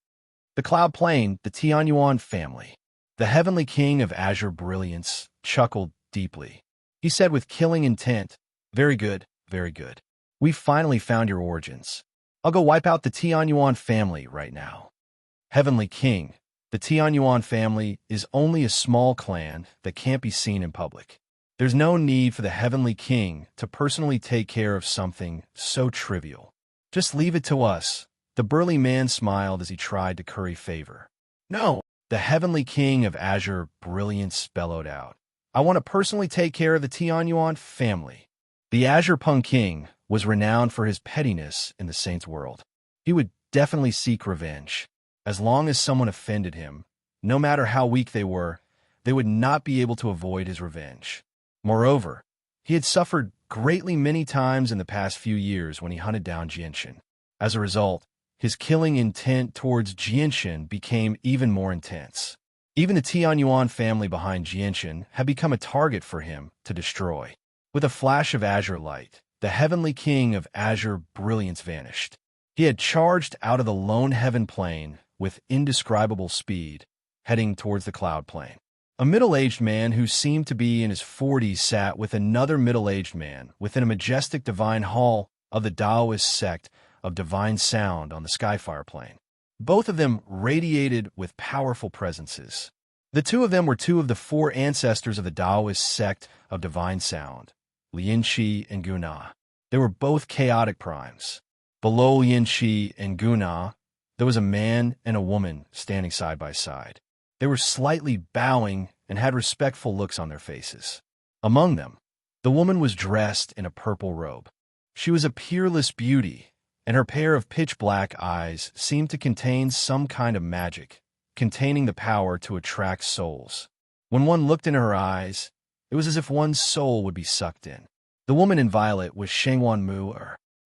The Cloud Plain, the Tianyuan family." The heavenly king of azure brilliance chuckled deeply. He said with killing intent, "Very good, very good. We've finally found your origins. I'll go wipe out the Tianyuan family right now." Heavenly King, the Tianyuan family is only a small clan that can't be seen in public. There's no need for the Heavenly King to personally take care of something so trivial. Just leave it to us. The burly man smiled as he tried to curry favor. "No," the Heavenly King of azure brilliance bellowed out. "I want to personally take care of the Tianyuan family." The Azure Pung King was renowned for his pettiness in the saints' world. He would definitely seek revenge. As long as someone offended him, no matter how weak they were, they would not be able to avoid his revenge. Moreover, he had suffered greatly many times in the past few years when he hunted down Jianshun. As a result, his killing intent towards Jianshun became even more intense. Even the Tianyuan family behind Jianshun had become a target for him to destroy. With a flash of azure light, the heavenly king of azure brilliance vanished. He had charged out of the lone heaven plane with indescribable speed, heading towards the cloud plane. A middle-aged man who seemed to be in his 40s sat with another middle-aged man within a majestic divine hall of the Taoist sect of divine sound on the Skyfire plane. Both of them radiated with powerful presences. The two of them were two of the four ancestors of the Taoist sect of divine sound, Lianqi and Guna. They were both chaotic primes. Below Lianqi and Guna, there was a man and a woman standing side by side. They were slightly bowing and had respectful looks on their faces. Among them, the woman was dressed in a purple robe. She was a peerless beauty, and her pair of pitch-black eyes seemed to contain some kind of magic, containing the power to attract souls. When one looked into her eyes, it was as if one's soul would be sucked in. The woman in violet was Shangwan Mu.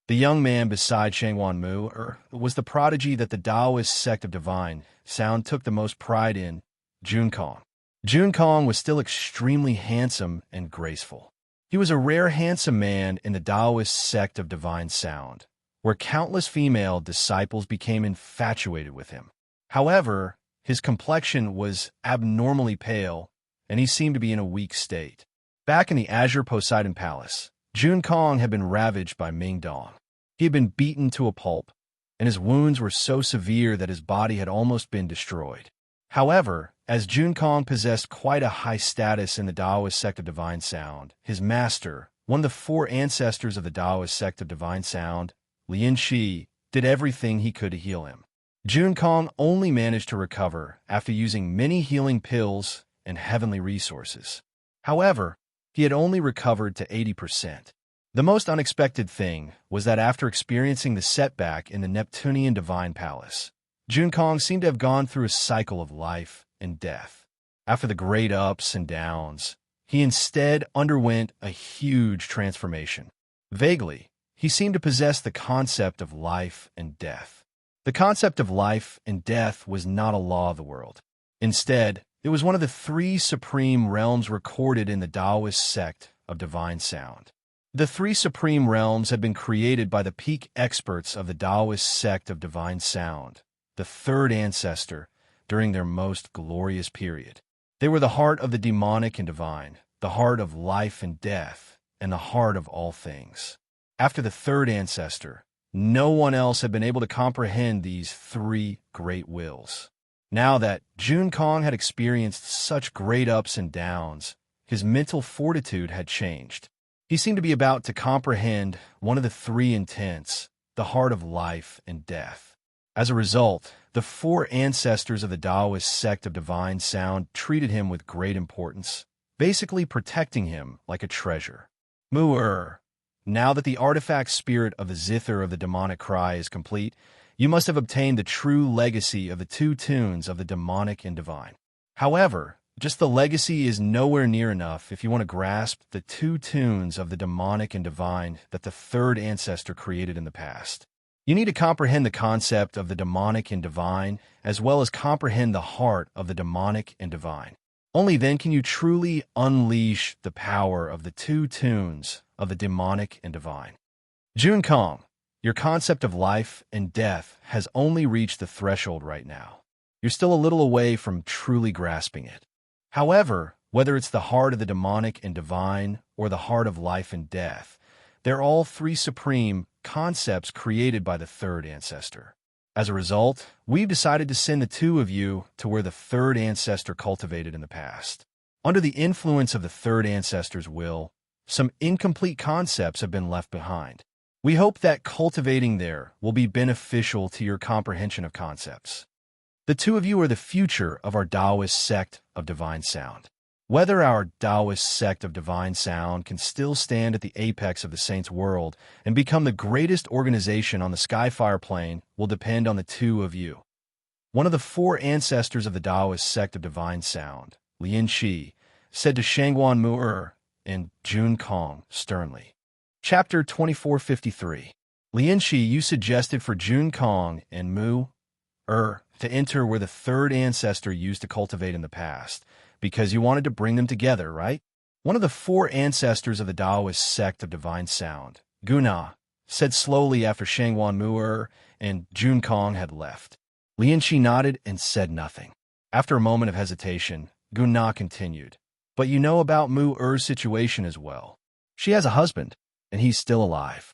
The young man beside Shangwan Mu was the prodigy that the Taoist sect of divine sound took the most pride in, Jun Kong. Jun Kong was still extremely handsome and graceful. He was a rare handsome man in the Taoist sect of divine sound, where countless female disciples became infatuated with him. However, his complexion was abnormally pale, and he seemed to be in a weak state. Back in the Azure Poseidon Palace, Jun Kong had been ravaged by Ming Dong. He had been beaten to a pulp, and his wounds were so severe that his body had almost been destroyed. However, as Jun Kong possessed quite a high status in the Taoist sect of divine sound, his master, one of the four ancestors of the Taoist sect of divine sound, Lianqi, did everything he could to heal him. Jun Kong only managed to recover after using many healing pills and heavenly resources. However, he had only recovered to 80%. The most unexpected thing was that after experiencing the setback in the Neptunian Divine Palace, Jun Kong seemed to have gone through a cycle of life and death. After the great ups and downs, he instead underwent a huge transformation. Vaguely, he seemed to possess the concept of life and death. The concept of life and death was not a law of the world. Instead, it was one of the three supreme realms recorded in the Taoist sect of divine sound. The three supreme realms had been created by the peak experts of the Taoist sect of divine sound, the third ancestor, during their most glorious period. They were the heart of the demonic and divine, the heart of life and death, and the heart of all things. After the third ancestor, no one else had been able to comprehend these three great wills. Now that Jun Kong had experienced such great ups and downs, his mental fortitude had changed. He seemed to be about to comprehend one of the three intents, the heart of life and death. As a result, the four ancestors of the Taoist sect of divine sound treated him with great importance, basically protecting him like a treasure. Mu-er, now that the artifact spirit of the zither of the demonic cry is complete, you must have obtained the true legacy of the two tunes of the demonic and divine. However, just the legacy is nowhere near enough if you want to grasp the two tunes of the demonic and divine that the third ancestor created in the past. You need to comprehend the concept of the demonic and divine, as well as comprehend the heart of the demonic and divine. Only then can you truly unleash the power of the two tunes of the demonic and divine. Jun Kong, your concept of life and death has only reached the threshold right now. You're still a little away from truly grasping it. However, whether it's the heart of the demonic and divine or the heart of life and death, they're all three supreme concepts created by the third ancestor. As a result, we've decided to send the two of you to where the third ancestor cultivated in the past. Under the influence of the third ancestor's will, some incomplete concepts have been left behind. We hope that cultivating there will be beneficial to your comprehension of concepts. The two of you are the future of our Taoist sect of divine sound. Whether our Taoist sect of divine sound can still stand at the apex of the saints' world and become the greatest organization on the Skyfire plane will depend on the two of you. One of the four ancestors of the Taoist sect of divine sound, Lianqi, said to Shangwan Mu and Jun Kong sternly. Chapter 2453. Lianqi, you suggested for Jun Kong and Mu to enter where the third ancestor used to cultivate in the past, because you wanted to bring them together, right? One of the four ancestors of the Taoist sect of divine sound, Guna, said slowly after Shangwan Mu and Jun Kong had left. Lianqi nodded and said nothing. After a moment of hesitation, Guna continued. But you know about Mu-Er's situation as well. She has a husband, and he's still alive.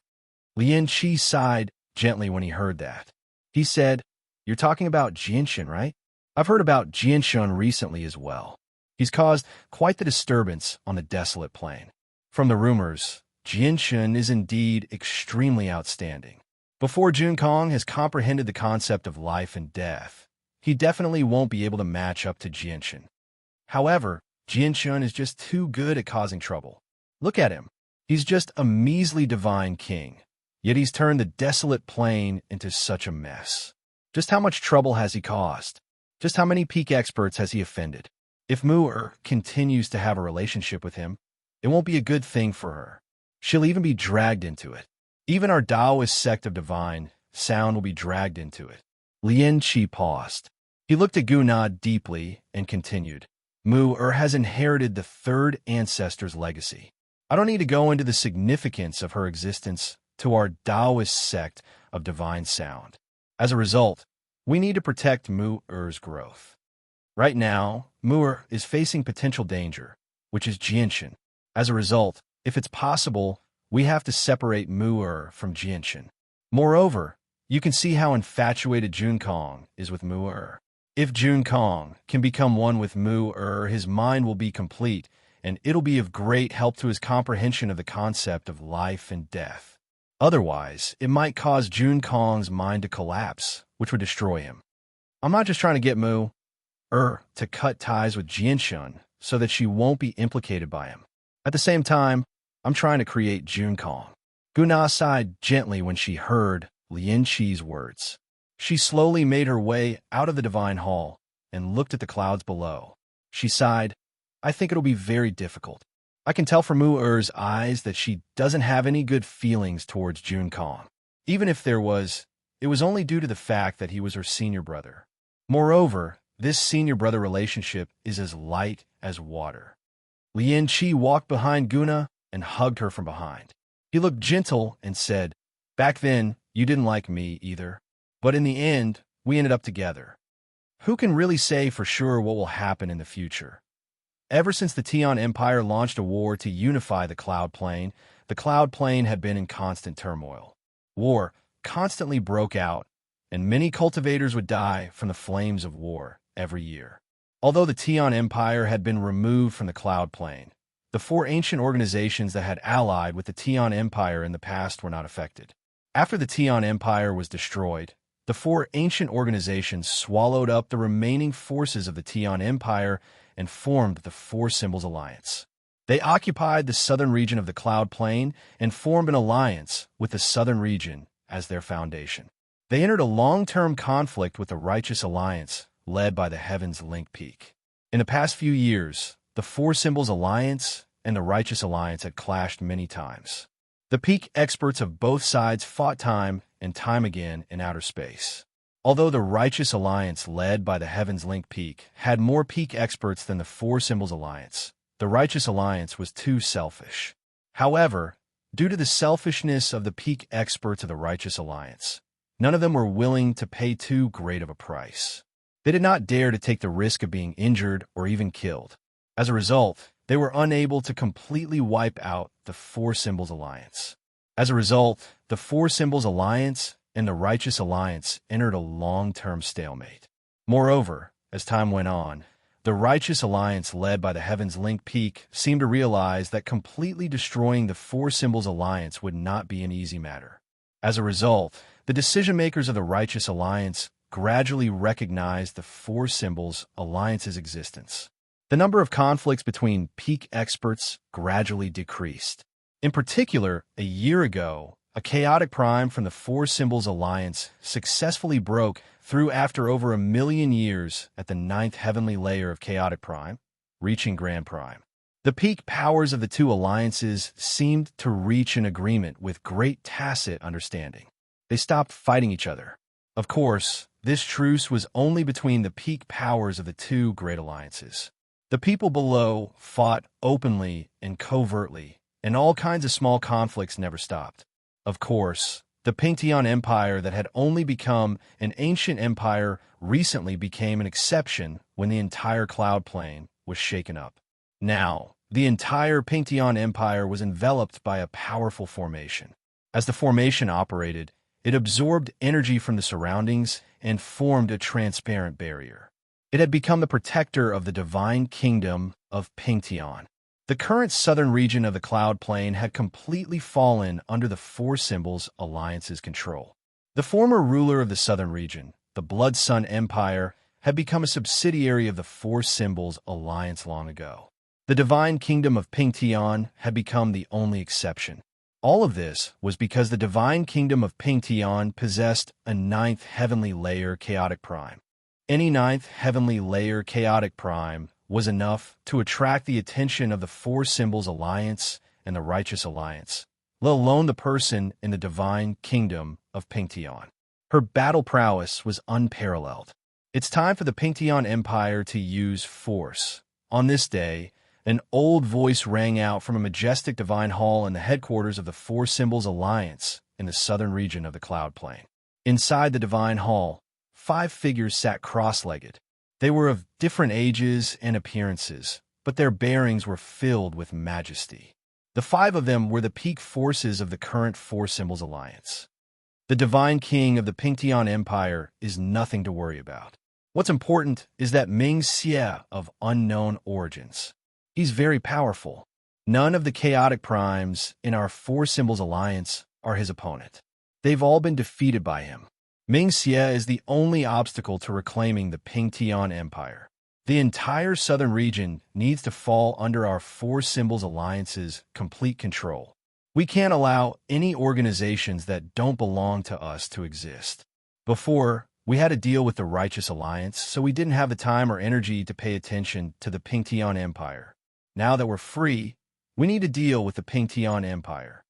Lian Qi sighed gently when he heard that. He said, "You're talking about Jianxun, right? I've heard about Jianxun recently as well. He's caused quite the disturbance on the desolate plain. From the rumors, Jianxun is indeed extremely outstanding. Before Junkong has comprehended the concept of life and death, he definitely won't be able to match up to Jianxun. However, Jianxun is just too good at causing trouble. Look at him. He's just a measly divine king, yet he's turned the desolate plain into such a mess. Just how much trouble has he caused? Just how many peak experts has he offended? If Mu-Er continues to have a relationship with him, it won't be a good thing for her. She'll even be dragged into it. Even our Taoist sect of divine sound will be dragged into it." Lian Qi paused. He looked at Guna deeply and continued. Mu-Er has inherited the third ancestor's legacy. I don't need to go into the significance of her existence to our Taoist sect of divine sound. As a result, we need to protect Mu-Er's growth. Right now, Mu-Er is facing potential danger, which is Jianxun. As a result, if it's possible, we have to separate Mu-Er from Jianxun. Moreover, you can see how infatuated Junkong is with Mu-Er. If Junkong can become one with Mu-Er, his mind will be complete, and it'll be of great help to his comprehension of the concept of life and death. Otherwise, it might cause Junkong's mind to collapse, which would destroy him. I'm not just trying to get Mu-Er to cut ties with Jianxun so that she won't be implicated by him. At the same time, I'm trying to create Junkong. Guna sighed gently when she heard Lian Qi's words. She slowly made her way out of the divine hall and looked at the clouds below. She sighed, "I think it'll be very difficult. I can tell from Mu-Er's eyes that she doesn't have any good feelings towards Junkong. Even if there was, it was only due to the fact that he was her senior brother. Moreover, this senior brother relationship is as light as water." Lian Qi walked behind Guna and hugged her from behind. He looked gentle and said, "Back then, you didn't like me either. But in the end, we ended up together. Who can really say for sure what will happen in the future? Ever since the Tian Empire launched a war to unify the Cloud Plain, the Cloud Plain had been in constant turmoil. War constantly broke out, and many cultivators would die from the flames of war every year. Although the Tian Empire had been removed from the Cloud Plain, the four ancient organizations that had allied with the Tian Empire in the past were not affected. After the Tian Empire was destroyed, the four ancient organizations swallowed up the remaining forces of the Tian Empire and formed the Four Symbols Alliance. They occupied the southern region of the Cloud Plain and formed an alliance with the southern region as their foundation. They entered a long-term conflict with the Righteous Alliance, led by the Heavens Link Peak. In the past few years, the Four Symbols Alliance and the Righteous Alliance had clashed many times. The peak experts of both sides fought time and time again in outer space. Although the Righteous Alliance, led by the Heavens Link Peak, had more peak experts than the Four Symbols Alliance, the Righteous Alliance was too selfish. However, due to the selfishness of the peak experts of the Righteous Alliance, none of them were willing to pay too great of a price. They did not dare to take the risk of being injured or even killed. As a result, they were unable to completely wipe out the Four Symbols Alliance. As a result, the Four Symbols Alliance and the Righteous Alliance entered a long-term stalemate. Moreover, as time went on, the Righteous Alliance, led by the Heavens Link Peak, seemed to realize that completely destroying the Four Symbols Alliance would not be an easy matter. As a result, the decision-makers of the Righteous Alliance gradually recognized the Four Symbols Alliance's existence. The number of conflicts between peak experts gradually decreased. In particular, a year ago, a chaotic prime from the Four Symbols Alliance successfully broke through after over 1 million years at the 9th heavenly layer of chaotic prime, reaching Grand Prime. The peak powers of the two alliances seemed to reach an agreement with great tacit understanding. They stopped fighting each other. Of course, this truce was only between the peak powers of the two great alliances. The people below fought openly and covertly, and all kinds of small conflicts never stopped. Of course, the Pingtian Empire that had only become an ancient empire recently became an exception when the entire Cloud Plain was shaken up. Now, the entire Pingtian Empire was enveloped by a powerful formation. As the formation operated, it absorbed energy from the surroundings and formed a transparent barrier. It had become the protector of the divine kingdom of Pingtian. The current southern region of the Cloud Plain had completely fallen under the Four Symbols Alliance's control. The former ruler of the southern region, the Blood Sun Empire, had become a subsidiary of the Four Symbols Alliance long ago. The divine kingdom of Pingtian had become the only exception. All of this was because the divine kingdom of Pingtian possessed a ninth heavenly layer chaotic prime. Any ninth heavenly layer chaotic prime was enough to attract the attention of the Four Symbols Alliance and the Righteous Alliance, let alone the person in the divine kingdom of Pingtian. Her battle prowess was unparalleled. It's time for the Pingtian Empire to use force. On this day, an old voice rang out from a majestic divine hall in the headquarters of the Four Symbols Alliance in the southern region of the Cloud Plain. Inside the divine hall, 5 figures sat cross-legged. They were of different ages and appearances, but their bearings were filled with majesty. The 5 of them were the peak forces of the current Four Symbols Alliance. The divine king of the Pingtian Empire is nothing to worry about. What's important is that Ming Xie of unknown origins. He's very powerful. None of the chaotic primes in our Four Symbols Alliance are his opponent. They've all been defeated by him. Ming Xie is the only obstacle to reclaiming the Pingtian Empire. The entire southern region needs to fall under our Four Symbols Alliance's complete control. We can't allow any organizations that don't belong to us to exist. Before, we had to deal with the Righteous Alliance, so we didn't have the time or energy to pay attention to the Pingtian Empire. Now that we're free, we need to deal with the Pingtian Empire.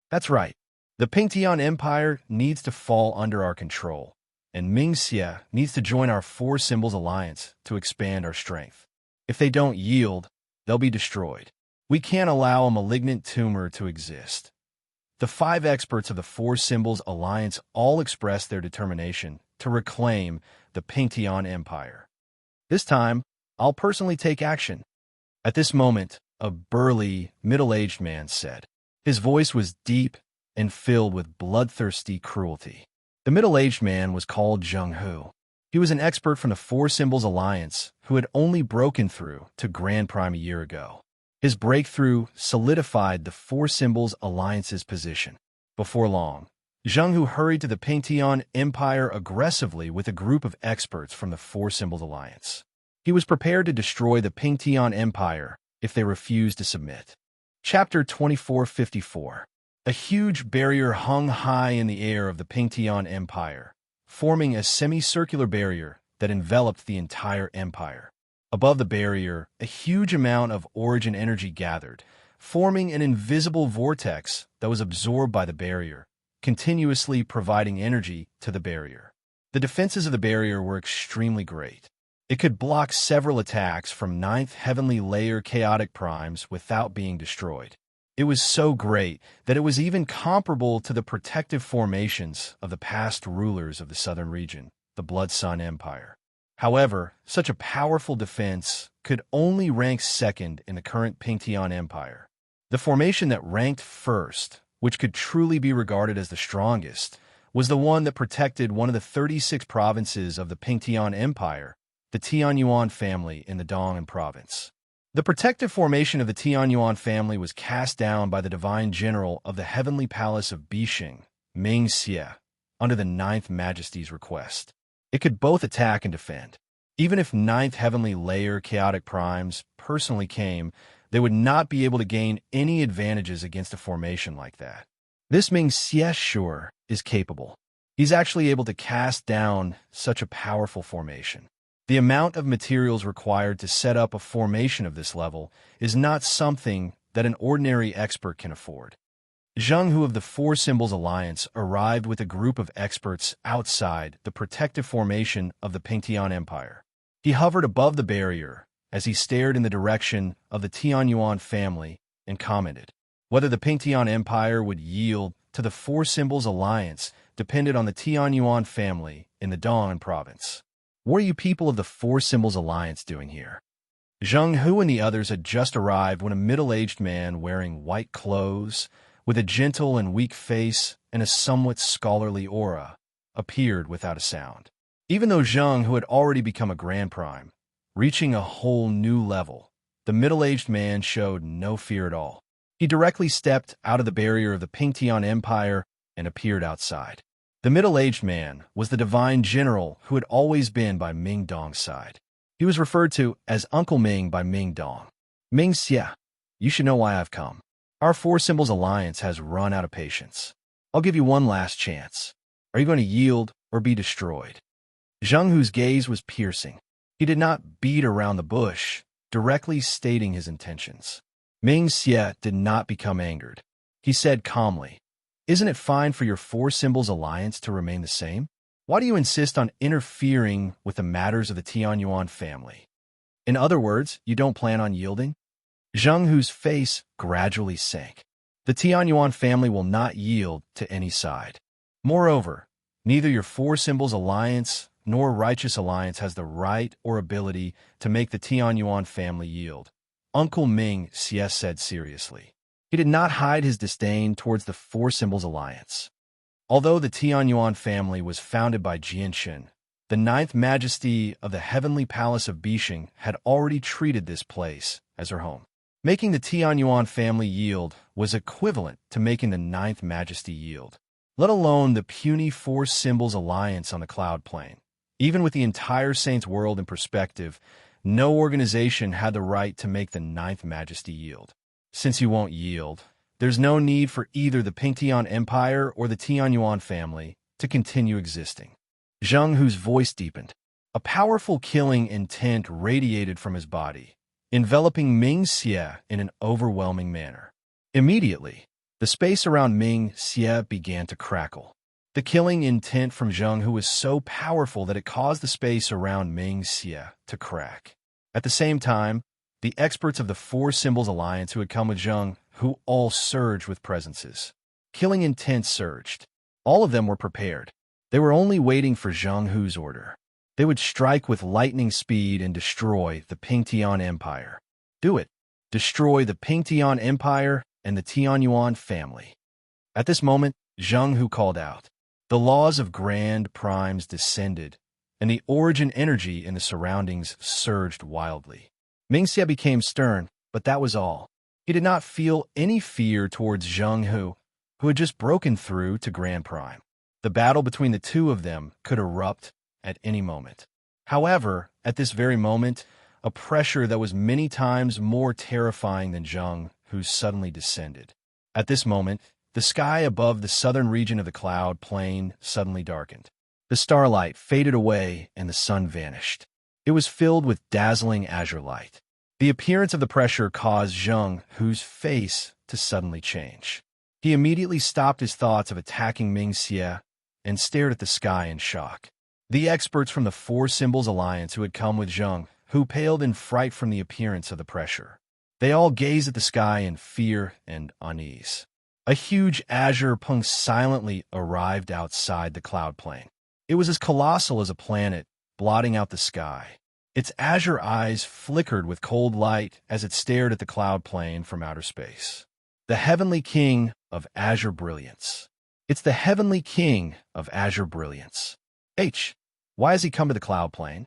That's right. The Pingtian Empire needs to fall under our control, and Ming Xie needs to join our Four Symbols Alliance to expand our strength. If they don't yield, they'll be destroyed. We can't allow a malignant tumor to exist. The 5 experts of the Four Symbols Alliance all expressed their determination to reclaim the Pingtian Empire. This time, I'll personally take action. At this moment, a burly, middle-aged man said. His voice was deep and filled with bloodthirsty cruelty. The middle-aged man was called Zheng Hu. He was an expert from the Four Symbols Alliance who had only broken through to Grand Prime a year ago. His breakthrough solidified the Four Symbols Alliance's position. Before long, Zheng Hu hurried to the Pingtian Empire aggressively with a group of experts from the Four Symbols Alliance. He was prepared to destroy the Pingtian Empire if they refused to submit. Chapter 2454. A huge barrier hung high in the air of the Pingtian Empire, forming a semicircular barrier that enveloped the entire empire. Above the barrier, a huge amount of origin energy gathered, forming an invisible vortex that was absorbed by the barrier, continuously providing energy to the barrier. The defenses of the barrier were extremely great. It could block several attacks from 9th heavenly layer chaotic primes without being destroyed. It was so great that it was even comparable to the protective formations of the past rulers of the southern region, the Blood Sun Empire. However, such a powerful defense could only rank second in the current Pingtian Empire. The formation that ranked first, which could truly be regarded as the strongest, was the one that protected one of the 36 provinces of the Pingtian Empire, the Tianyuan family in the Dong'an province. The protective formation of the Tianyuan family was cast down by the divine general of the heavenly palace of Bishing, Ming Xie, under the 9th Majesty's request. It could both attack and defend. Even if 9th heavenly layer chaotic primes personally came, they would not be able to gain any advantages against a formation like that. This Ming Xie sure is capable. He's actually able to cast down such a powerful formation. The amount of materials required to set up a formation of this level is not something that an ordinary expert can afford. Zheng Hu of the Four Symbols Alliance arrived with a group of experts outside the protective formation of the Pingtian Empire. He hovered above the barrier as he stared in the direction of the Tianyuan family and commented. Whether the Pingtian Empire would yield to the Four Symbols Alliance depended on the Tianyuan family in the Dong'an province. What are you people of the Four Symbols Alliance doing here? Zheng Hu and the others had just arrived when a middle-aged man wearing white clothes, with a gentle and weak face and a somewhat scholarly aura, appeared without a sound. Even though Zheng Hu had already become a Grand Prime, reaching a whole new level, the middle-aged man showed no fear at all. He directly stepped out of the barrier of the Pingtian Empire and appeared outside. The middle-aged man was the divine general who had always been by Ming Dong's side. He was referred to as Uncle Ming by Ming Dong. Ming Xie, you should know why I've come. Our Four Symbols Alliance has run out of patience. I'll give you one last chance. Are you going to yield or be destroyed? Zheng Hu's gaze was piercing. He did not beat around the bush, directly stating his intentions. Ming Xie did not become angered. He said calmly, "Isn't it fine for your Four Symbols Alliance to remain the same? Why do you insist on interfering with the matters of the Tianyuan family? In other words, you don't plan on yielding?" Zheng Hu's face gradually sank. The Tianyuan family will not yield to any side. Moreover, neither your Four Symbols Alliance nor Righteous Alliance has the right or ability to make the Tianyuan family yield, Uncle Ming Xie said seriously. He did not hide his disdain towards the Four Symbols Alliance. Although the Tianyuan family was founded by Jianshen, the Ninth Majesty of the Heavenly Palace of Bishing had already treated this place as her home. Making the Tianyuan family yield was equivalent to making the Ninth Majesty yield, let alone the puny Four Symbols Alliance on the Cloud Plane. Even with the entire Saints world in perspective, no organization had the right to make the Ninth Majesty yield. Since you won't yield, there's no need for either the Pingtian Empire or the Tianyuan family to continue existing. Zheng Hu's voice deepened. A powerful killing intent radiated from his body, enveloping Ming Xie in an overwhelming manner. Immediately, the space around Ming Xie began to crackle. The killing intent from Zheng Hu was so powerful that it caused the space around Ming Xie to crack. At the same time, the experts of the Four Symbols Alliance who had come with Zheng Hu all surged with presences. Killing intent surged. All of them were prepared. They were only waiting for Zheng Hu's order. They would strike with lightning speed and destroy the Pingtian Empire. Do it. Destroy the Pingtian Empire and the Tianyuan family. At this moment, Zheng Hu called out. The laws of Grand Primes descended, and the origin energy in the surroundings surged wildly. Ming Xie became stern, but that was all. He did not feel any fear towards Zheng Hu, who had just broken through to Grand Prime. The battle between the two of them could erupt at any moment. However, at this very moment, a pressure that was many times more terrifying than Zheng Hu suddenly descended. At this moment, the sky above the southern region of the cloud plain suddenly darkened. The starlight faded away and the sun vanished. It was filled with dazzling azure light. The appearance of the pressure caused Zheng Hu's face to suddenly change. He immediately stopped his thoughts of attacking Ming Xie and stared at the sky in shock. The experts from the Four Symbols Alliance who had come with Zheng Hu paled in fright from the appearance of the pressure. They all gazed at the sky in fear and unease. A huge azure punct silently arrived outside the cloud plane. It was as colossal as a planet, blotting out the sky. Its azure eyes flickered with cold light as it stared at the cloud plane from outer space. The Heavenly King of Azure Brilliance. It's the Heavenly King of Azure Brilliance. Why has he come to the cloud plane?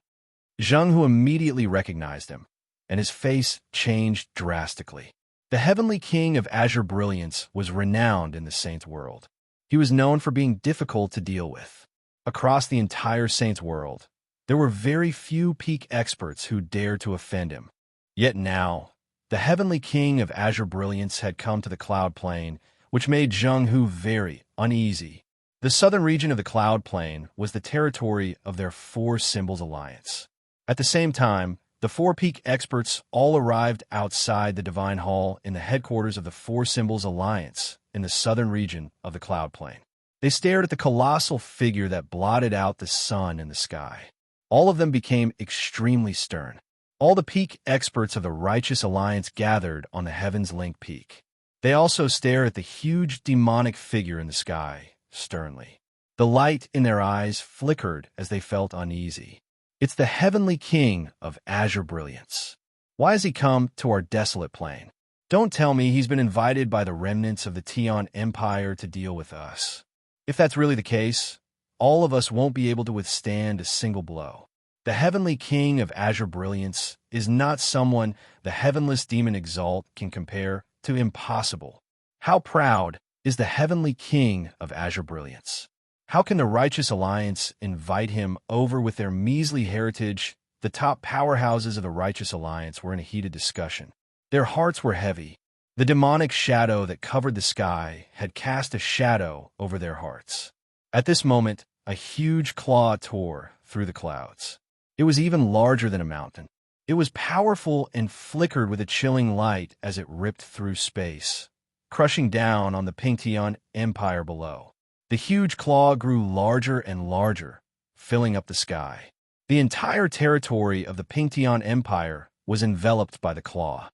Zheng Hu immediately recognized him, and his face changed drastically. The Heavenly King of Azure Brilliance was renowned in the Saints world. He was known for being difficult to deal with. Across the entire Saints world, there were very few peak experts who dared to offend him. Yet now, the Heavenly King of Azure Brilliance had come to the cloud plane, which made Zheng Hu very uneasy. The southern region of the cloud plane was the territory of their Four Symbols Alliance. At the same time, the four peak experts all arrived outside the Divine Hall in the headquarters of the Four Symbols Alliance in the southern region of the cloud plane. They stared at the colossal figure that blotted out the sun in the sky. All of them became extremely stern. All the peak experts of the Righteous Alliance gathered on the Heaven's Link Peak. They also stared at the huge demonic figure in the sky, sternly. The light in their eyes flickered as they felt uneasy. It's the Heavenly King of Azure Brilliance. Why has he come to our desolate plain? Don't tell me he's been invited by the remnants of the Tian Empire to deal with us. If that's really the case, all of us won't be able to withstand a single blow. The heavenly king of azure brilliance is not someone the heavenless demon Exalt can compare to. Impossible. How proud is the heavenly king of azure brilliance? How can the righteous alliance invite him over with their measly heritage? The top powerhouses of the righteous alliance were in a heated discussion. Their hearts were heavy. The demonic shadow that covered the sky had cast a shadow over their hearts. At this moment, a huge claw tore through the clouds. It was even larger than a mountain. It was powerful and flickered with a chilling light as it ripped through space, crushing down on the Pingtian Empire below. The huge claw grew larger and larger, filling up the sky. The entire territory of the Pingtian Empire was enveloped by the claw.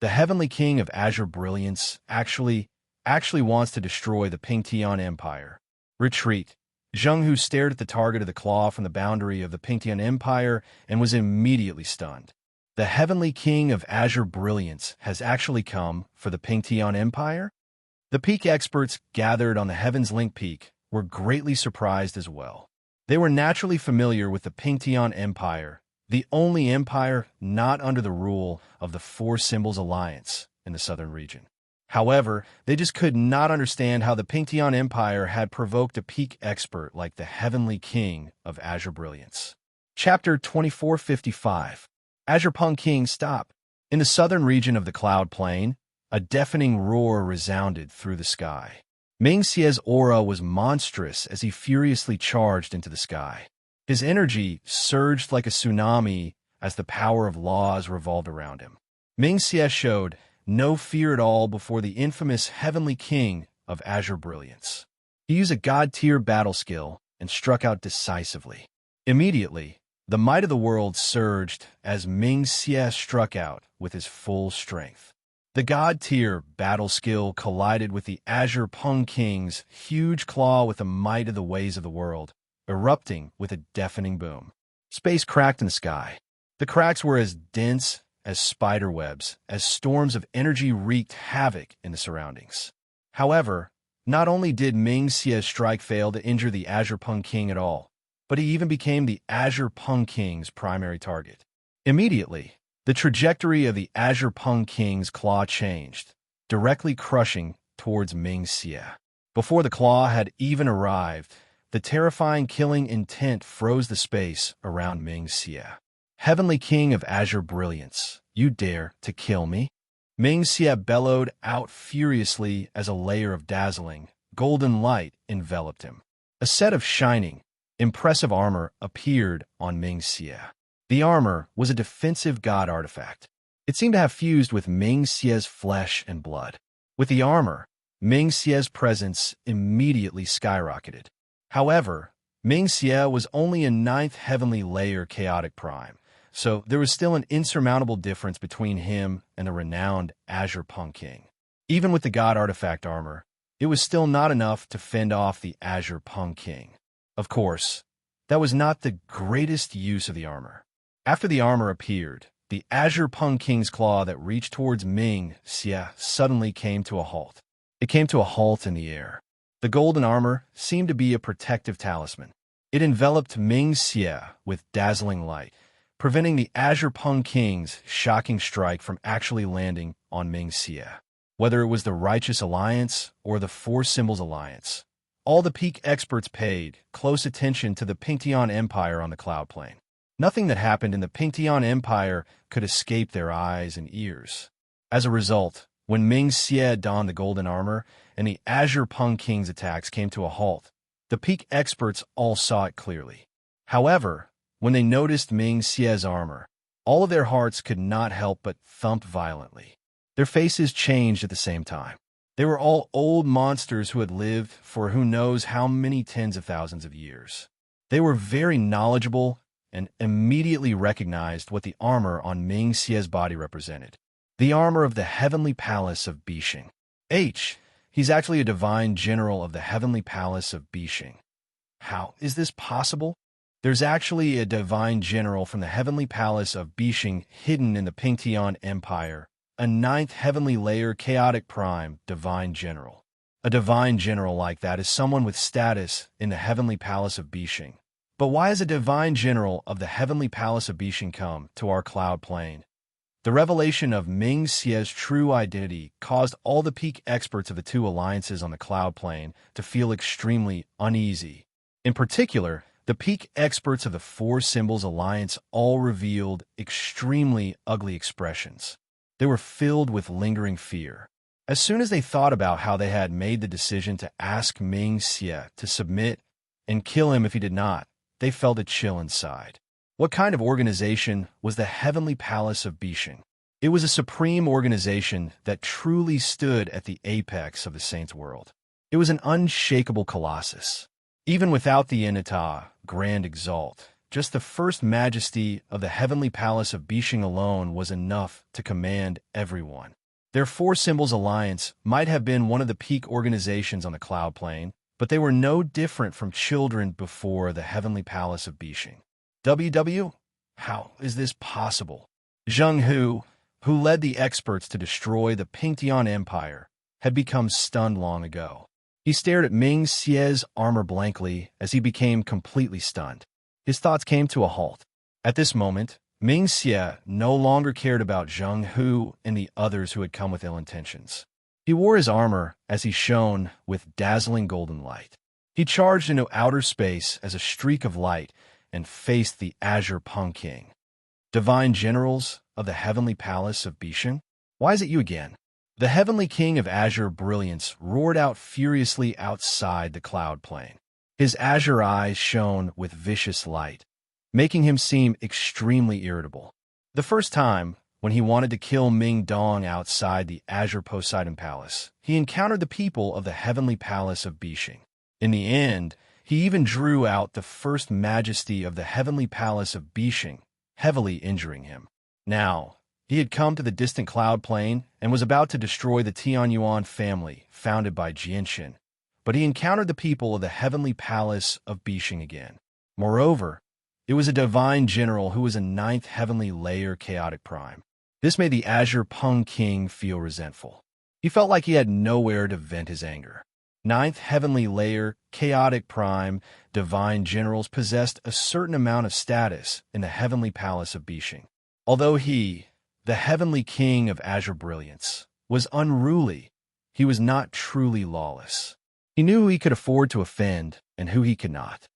The heavenly king of azure brilliance actually wants to destroy the Pingtian Empire. Retreat. Zheng Hu stared at the target of the claw from the boundary of the Pingtian Empire and was immediately stunned. The heavenly king of azure brilliance has actually come for the Pingtian Empire? The peak experts gathered on the Heaven's Link Peak were greatly surprised as well. They were naturally familiar with the Pingtian Empire, the only empire not under the rule of the Four Symbols Alliance in the southern region. However, they just could not understand how the Pingtian Empire had provoked a peak expert like the Heavenly King of Azure Brilliance. Chapter 2455. Azure Pung King, stop. In the southern region of the Cloud Plain, a deafening roar resounded through the sky. Ming Xie's aura was monstrous as he furiously charged into the sky. His energy surged like a tsunami as the power of laws revolved around him. Ming Xie showed no fear at all before the infamous Heavenly King of Azure Brilliance. He used a god-tier battle skill and struck out decisively. Immediately, the might of the world surged as Ming Xie struck out with his full strength. The god-tier battle skill collided with the Azure Pung King's huge claw with the might of the ways of the world, erupting with a deafening boom. Space cracked in the sky. The cracks were as dense as spider webs, as storms of energy wreaked havoc in the surroundings. However, not only did Ming Xie's strike fail to injure the Azure Pung King at all, but he even became the Azure Pung King's primary target. Immediately, the trajectory of the Azure Pung King's claw changed, directly crushing towards Ming Xie. Before the claw had even arrived, the terrifying killing intent froze the space around Ming Xie. Heavenly King of Azure Brilliance, you dare to kill me? Ming Xie bellowed out furiously as a layer of dazzling, golden light enveloped him. A set of shining, impressive armor appeared on Ming Xie. The armor was a defensive god artifact. It seemed to have fused with Ming Xie's flesh and blood. With the armor, Ming Xie's presence immediately skyrocketed. However, Ming Xie was only a 9th heavenly layer chaotic prime, so there was still an insurmountable difference between him and the renowned Azure Pung King. Even with the god artifact armor, it was still not enough to fend off the Azure Pung King. Of course, that was not the greatest use of the armor. After the armor appeared, the Azure Pung King's claw that reached towards Ming Xie suddenly came to a halt. It came to a halt in the air. The golden armor seemed to be a protective talisman. It enveloped Ming Xie with dazzling light, preventing the Azure Pung King's shocking strike from actually landing on Ming Xie. Whether it was the Righteous Alliance or the Four Symbols Alliance, all the peak experts paid close attention to the Pingtian Empire on the Cloud Plain. Nothing that happened in the Pingtian Empire could escape their eyes and ears. As a result, when Ming Xie donned the golden armor and the Azure Pung King's attacks came to a halt, the peak experts all saw it clearly. However, when they noticed Ming Xie's armor, all of their hearts could not help but thump violently. Their faces changed at the same time. They were all old monsters who had lived for who knows how many tens of thousands of years. They were very knowledgeable and immediately recognized what the armor on Ming Xie's body represented. The armor of the Heavenly Palace of Bishing. He's actually a divine general of the Heavenly Palace of Bishing. How is this possible? There's actually a divine general from the heavenly palace of Bishing hidden in the Pingtian Empire, a ninth heavenly layer chaotic prime divine general. A divine general like that is someone with status in the heavenly palace of Bishing. But why has a divine general of the heavenly palace of Bishing come to our cloud plane? The revelation of Ming Xie's true identity caused all the peak experts of the two alliances on the cloud plane to feel extremely uneasy. In particular, the peak experts of the Four Symbols Alliance all revealed extremely ugly expressions. They were filled with lingering fear. As soon as they thought about how they had made the decision to ask Ming Xie to submit and kill him if he did not, they felt a chill inside. What kind of organization was the Heavenly Palace of Bishing? It was a supreme organization that truly stood at the apex of the Saints' world. It was an unshakable colossus. Even without the Inata, Grand Exalt, just the first majesty of the Heavenly Palace of Bishing alone was enough to command everyone. Their Four Symbols Alliance might have been one of the peak organizations on the cloud plane, but they were no different from children before the Heavenly Palace of Bishing. WW? How is this possible? Zheng Hu, who led the experts to destroy the Pingtian Empire, had become stunned long ago. He stared at Ming Xie's armor blankly as he became completely stunned. His thoughts came to a halt. At this moment, Ming Xie no longer cared about Zheng Hu and the others who had come with ill intentions. He wore his armor as he shone with dazzling golden light. He charged into outer space as a streak of light and faced the Azure Peng King. Divine generals of the Heavenly Palace of Bishing? Why is it you again? The Heavenly King of Azure Brilliance roared out furiously outside the cloud plane. His azure eyes shone with vicious light, making him seem extremely irritable. The first time, when he wanted to kill Ming Dong outside the Azure Poseidon Palace, he encountered the people of the Heavenly Palace of Bishing. In the end, he even drew out the first majesty of the Heavenly Palace of Bishing, heavily injuring him. Now, he had come to the distant cloud plane and was about to destroy the Tianyuan family founded by Jianshin, but he encountered the people of the Heavenly Palace of Bishing again. Moreover, it was a divine general who was a ninth heavenly layer chaotic prime. This made the Azure Peng King feel resentful. He felt like he had nowhere to vent his anger. Ninth heavenly layer chaotic prime divine generals possessed a certain amount of status in the Heavenly Palace of Bishing. Although he, the Heavenly King of Azure Brilliance, was unruly, he was not truly lawless. He knew who he could afford to offend and who he could not.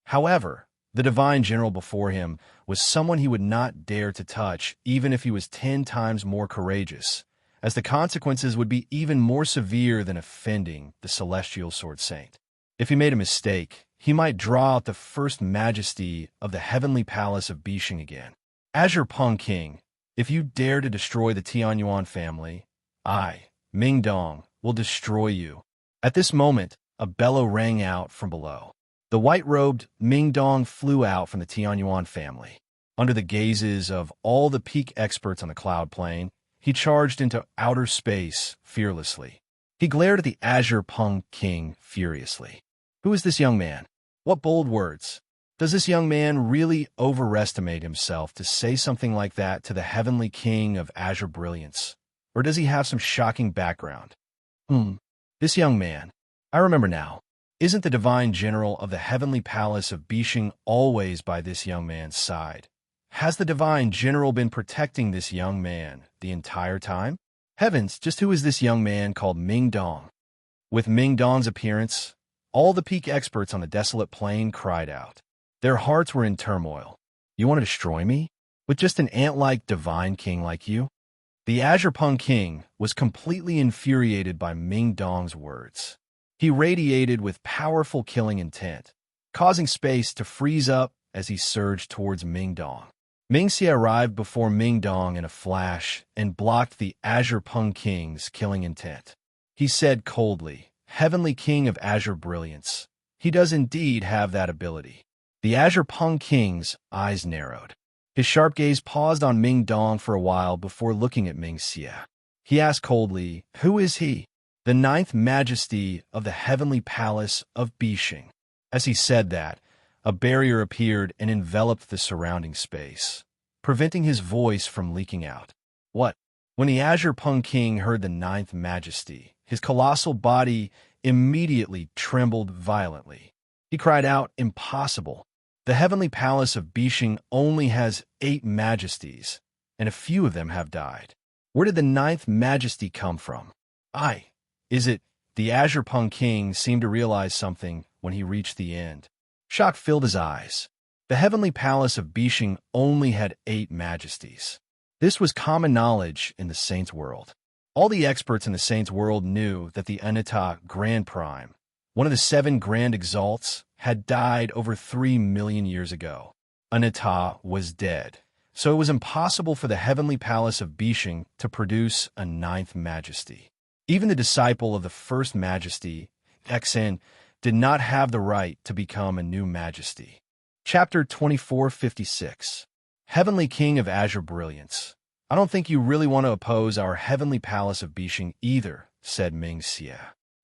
However, the divine general before him was someone he would not dare to touch even if he was 10 times more courageous, as the consequences would be even more severe than offending the celestial sword saint. If he made a mistake, he might draw out the first majesty of the Heavenly Palace of Bishing again. Azure Peng King, if you dare to destroy the Tianyuan family, I, Ming Dong, will destroy you. At this moment, a bellow rang out from below. The white-robed Ming Dong flew out from the Tianyuan family. Under the gazes of all the peak experts on the cloud plane, he charged into outer space fearlessly. He glared at the Azure Peng King furiously. Who is this young man? What bold words? Does this young man really overestimate himself to say something like that to the Heavenly King of Azure Brilliance? Or does he have some shocking background? This young man. I remember now. Isn't the divine general of the Heavenly Palace of Bishing always by this young man's side? Has the divine general been protecting this young man the entire time? Heavens, just who is this young man called Ming Dong? With Ming Dong's appearance, all the peak experts on the desolate plain cried out. Their hearts were in turmoil. You want to destroy me? With just an ant-like divine king like you? The Azure Peng King was completely infuriated by Ming Dong's words. He radiated with powerful killing intent, causing space to freeze up as he surged towards Ming Dong. Ming Xie arrived before Ming Dong in a flash and blocked the Azure Peng King's killing intent. He said coldly, Heavenly King of Azure Brilliance, he does indeed have that ability. The Azure Peng King's eyes narrowed. His sharp gaze paused on Ming Dong for a while before looking at Ming Xie. He asked coldly, who is he? The ninth majesty of the Heavenly Palace of Bishing. As he said that, A barrier appeared and enveloped the surrounding space, preventing his voice from leaking out. What? When the Azure Pung King heard the ninth majesty, his colossal body immediately trembled violently. He cried out, "Impossible! The heavenly palace of Bishing only has 8 majesties, and a few of them have died. Where did the ninth majesty come from? Is it?" The Azure Pung King seemed to realize something when he reached the end. Shock filled his eyes. The heavenly palace of Bishing only had 8 majesties. This was common knowledge in the Saints' world. All the experts in the Saints' world knew that the Anita Grand Prime, one of the 7 Grand Exalts, had died over 3 million years ago. Anita was dead, so it was impossible for the heavenly palace of Bishing to produce a 9th majesty. Even the disciple of the first majesty, Xen, did not have the right to become a new majesty. Chapter 2456. Heavenly King of Azure Brilliance. "I don't think you really want to oppose our heavenly palace of Bishing either," said Ming Xie.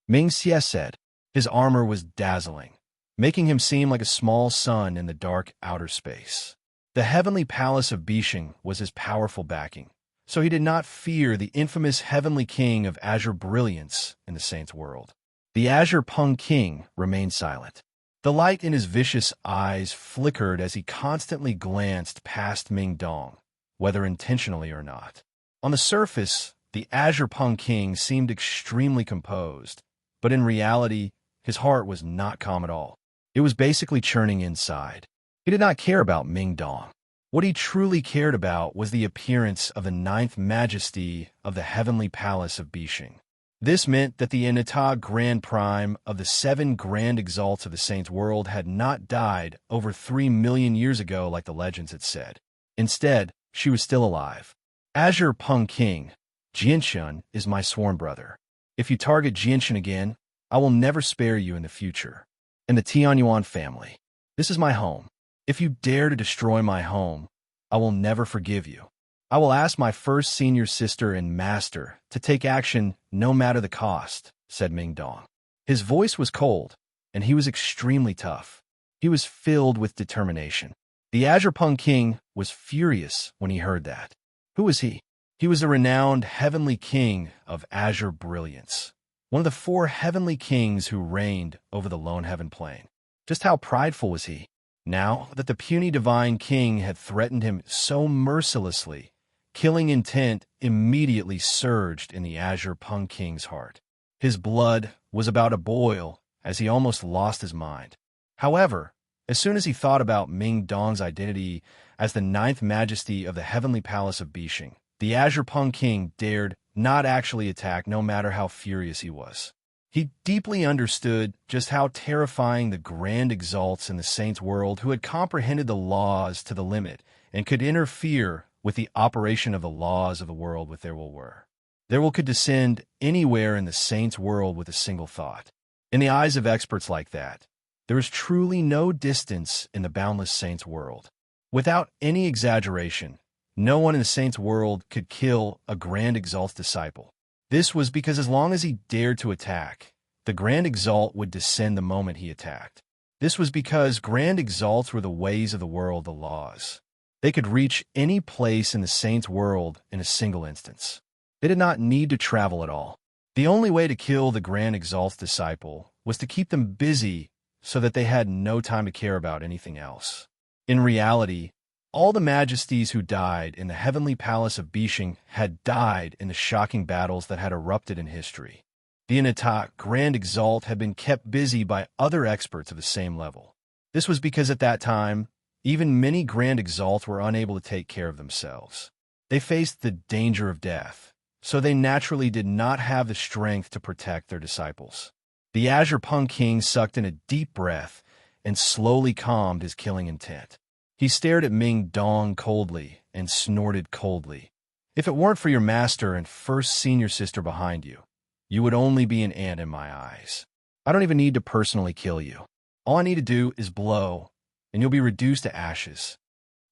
Ming Xie said. His armor was dazzling, making him seem like a small sun in the dark outer space. The heavenly palace of Bishing was his powerful backing, so he did not fear the infamous heavenly king of Azure Brilliance in the Saints' world. The Azure Pung King remained silent. The light in his vicious eyes flickered as he constantly glanced past Ming Dong, whether intentionally or not. On the surface, the Azure Pung King seemed extremely composed, but in reality, his heart was not calm at all. It was basically churning inside. He did not care about Ming Dong. What he truly cared about was the appearance of the 9th majesty of the heavenly palace of Bishing. This meant that the Anita Grand Prime of the 7 Grand Exalts of the Saints' world had not died over 3 million years ago like the legends had said. Instead, she was still alive. "Azure Pung King, Jianshun is my sworn brother. If you target Jianshun again, I will never spare you in the future. And the Tianyuan family. This is my home. If you dare to destroy my home, I will never forgive you. I will ask my first senior sister and master to take action no matter the cost," said Ming Dong. His voice was cold, and he was extremely tough. He was filled with determination. The Azure Pung King was furious when he heard that. Who was he? He was the renowned heavenly king of Azure Brilliance, one of the 4 heavenly kings who reigned over the Lone Heaven Plain. Just how prideful was he? Now that the puny divine king had threatened him so mercilessly, killing intent immediately surged in the Azure Pung King's heart. His blood was about to boil as he almost lost his mind. However, as soon as he thought about Ming Dong's identity as the 9th majesty of the heavenly palace of Bishing, the Azure Pung King dared not actually attack no matter how furious he was. He deeply understood just how terrifying the Grand Exalts in the Saints' world who had comprehended the laws to the limit and could interfere with the operation of the laws of the world with their will were. Their will could descend anywhere in the Saints' world with a single thought. In the eyes of experts like that, there is truly no distance in the boundless Saints' world. Without any exaggeration, no one in the Saints' world could kill a Grand Exalt's disciple. This was because as long as he dared to attack, the Grand Exalt would descend the moment he attacked. This was because Grand Exalts were the ways of the world, the laws. They could reach any place in the Saints' world in a single instance. They did not need to travel at all. The only way to kill the Grand Exalt's disciple was to keep them busy so that they had no time to care about anything else. In reality, all the majesties who died in the heavenly palace of Bishing had died in the shocking battles that had erupted in history. The Anita Grand Exalt had been kept busy by other experts of the same level. This was because at that time, even many Grand Exalts were unable to take care of themselves. They faced the danger of death, so they naturally did not have the strength to protect their disciples. The Azure Pung King sucked in a deep breath and slowly calmed his killing intent. He stared at Ming Dong coldly and snorted coldly. "If it weren't for your master and first senior sister behind you, you would only be an ant in my eyes. I don't even need to personally kill you. All I need to do is blow, and you'll be reduced to ashes."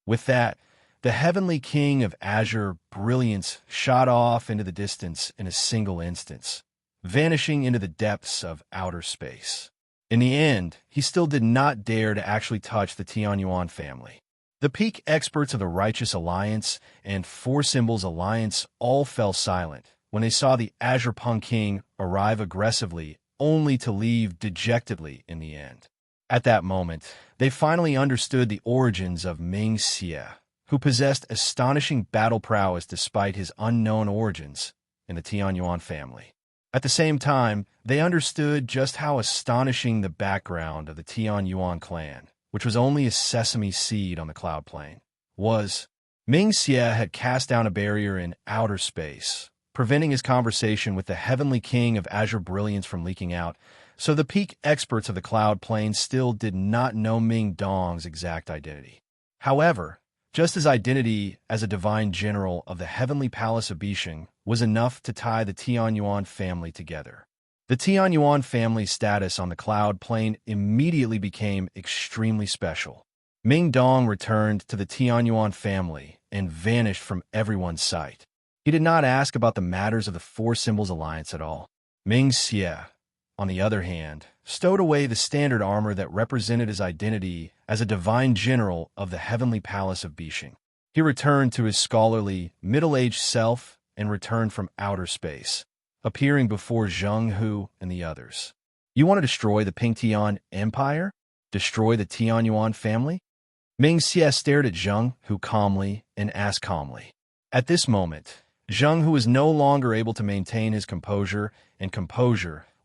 With that, the heavenly king of Azure Brilliance shot off into the distance in a single instance, vanishing into the depths of outer space. In the end, he still did not dare to actually touch the Tianyuan family. The peak experts of the Righteous Alliance and Four Symbols Alliance all fell silent when they saw the Azure Pung King arrive aggressively, only to leave dejectedly in the end. At that moment, they finally understood the origins of Ming Xie, who possessed astonishing battle prowess despite his unknown origins in the Tianyuan family. At the same time, they understood just how astonishing the background of the Tianyuan clan, which was only a sesame seed on the cloud plane, was. Ming Xie had cast down a barrier in outer space, preventing his conversation with the Heavenly King of Azure Brilliance from leaking out, so the peak experts of the cloud plane still did not know Ming Dong's exact identity. However, just his identity as a divine general of the Heavenly Palace of Bishing was enough to tie the Tianyuan family together. The Tianyuan family's status on the cloud plane immediately became extremely special. Ming Dong returned to the Tianyuan family and vanished from everyone's sight. He did not ask about the matters of the Four Symbols Alliance at all. Ming Xie, on the other hand, stowed away the standard armor that represented his identity as a divine general of the Heavenly Palace of Bishing. He returned to his scholarly, middle-aged self and returned from outer space, appearing before Zheng Hu and the others. You want to destroy the Pingtian Empire? Destroy the Tianyuan family? Ming Xie stared at Zheng Hu calmly and asked calmly. At this moment, Zheng Hu was no longer able to maintain his composure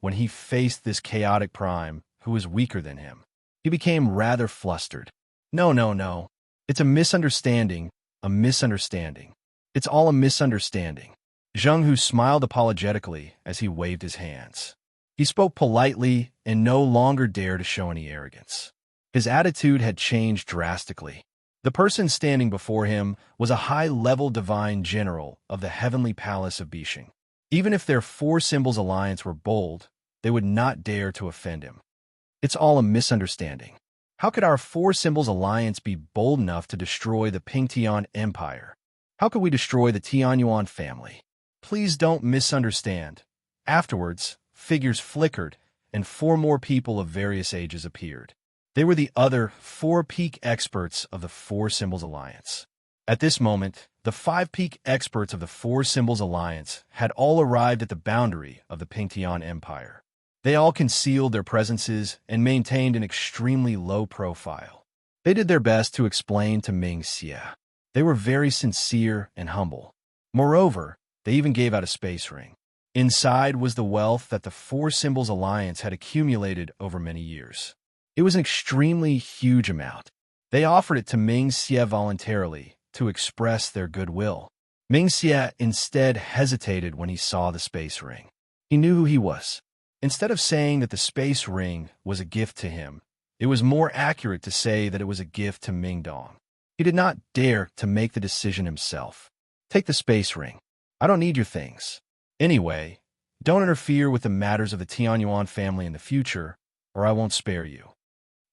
when he faced this chaotic prime who was weaker than him. He became rather flustered. No. It's a misunderstanding. It's all a misunderstanding. Zheng Hu smiled apologetically as he waved his hands. He spoke politely and no longer dared to show any arrogance. His attitude had changed drastically. The person standing before him was a high-level divine general of the Heavenly Palace of Bishing. Even if their Four Symbols Alliance were bold, they would not dare to offend him. It's all a misunderstanding. How could our Four Symbols Alliance be bold enough to destroy the Pingtian Empire? How could we destroy the Tianyuan family? Please don't misunderstand. Afterwards, figures flickered, and four more people of various ages appeared. They were the other four peak experts of the Four Symbols Alliance. At this moment, the five peak experts of the Four Symbols Alliance had all arrived at the boundary of the Pingtian Empire. They all concealed their presences and maintained an extremely low profile. They did their best to explain to Ming Xie. They were very sincere and humble. Moreover, they even gave out a space ring. Inside was the wealth that the Four Symbols Alliance had accumulated over many years. It was an extremely huge amount. They offered it to Ming Xie voluntarily to express their goodwill. Ming Xie instead hesitated when he saw the space ring. He knew who he was. Instead of saying that the space ring was a gift to him, it was more accurate to say that it was a gift to Ming Dong. He did not dare to make the decision himself. Take the space ring. I don't need your things. Anyway, don't interfere with the matters of the Tianyuan family in the future, or I won't spare you.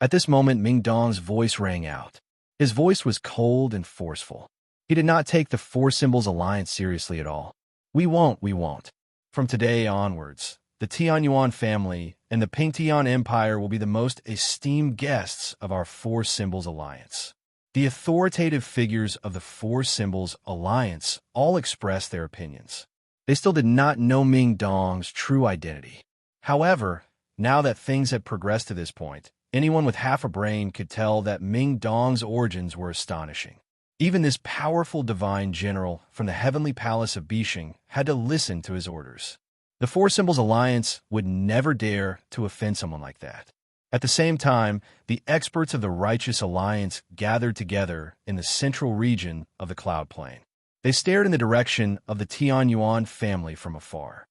At this moment, Ming Dong's voice rang out. His voice was cold and forceful. He did not take the Four Symbols Alliance seriously at all. We won't. From today onwards, the Tianyuan family and the Pingtian Empire will be the most esteemed guests of our Four Symbols Alliance. The authoritative figures of the Four Symbols Alliance all expressed their opinions. They still did not know Ming Dong's true identity. However, now that things had progressed to this point, anyone with half a brain could tell that Ming Dong's origins were astonishing. Even this powerful divine general from the Heavenly Palace of Bishing had to listen to his orders. The Four Symbols Alliance would never dare to offend someone like that. At the same time, the experts of the Righteous Alliance gathered together in the central region of the Cloud Plain. They stared in the direction of the Tianyuan family from afar.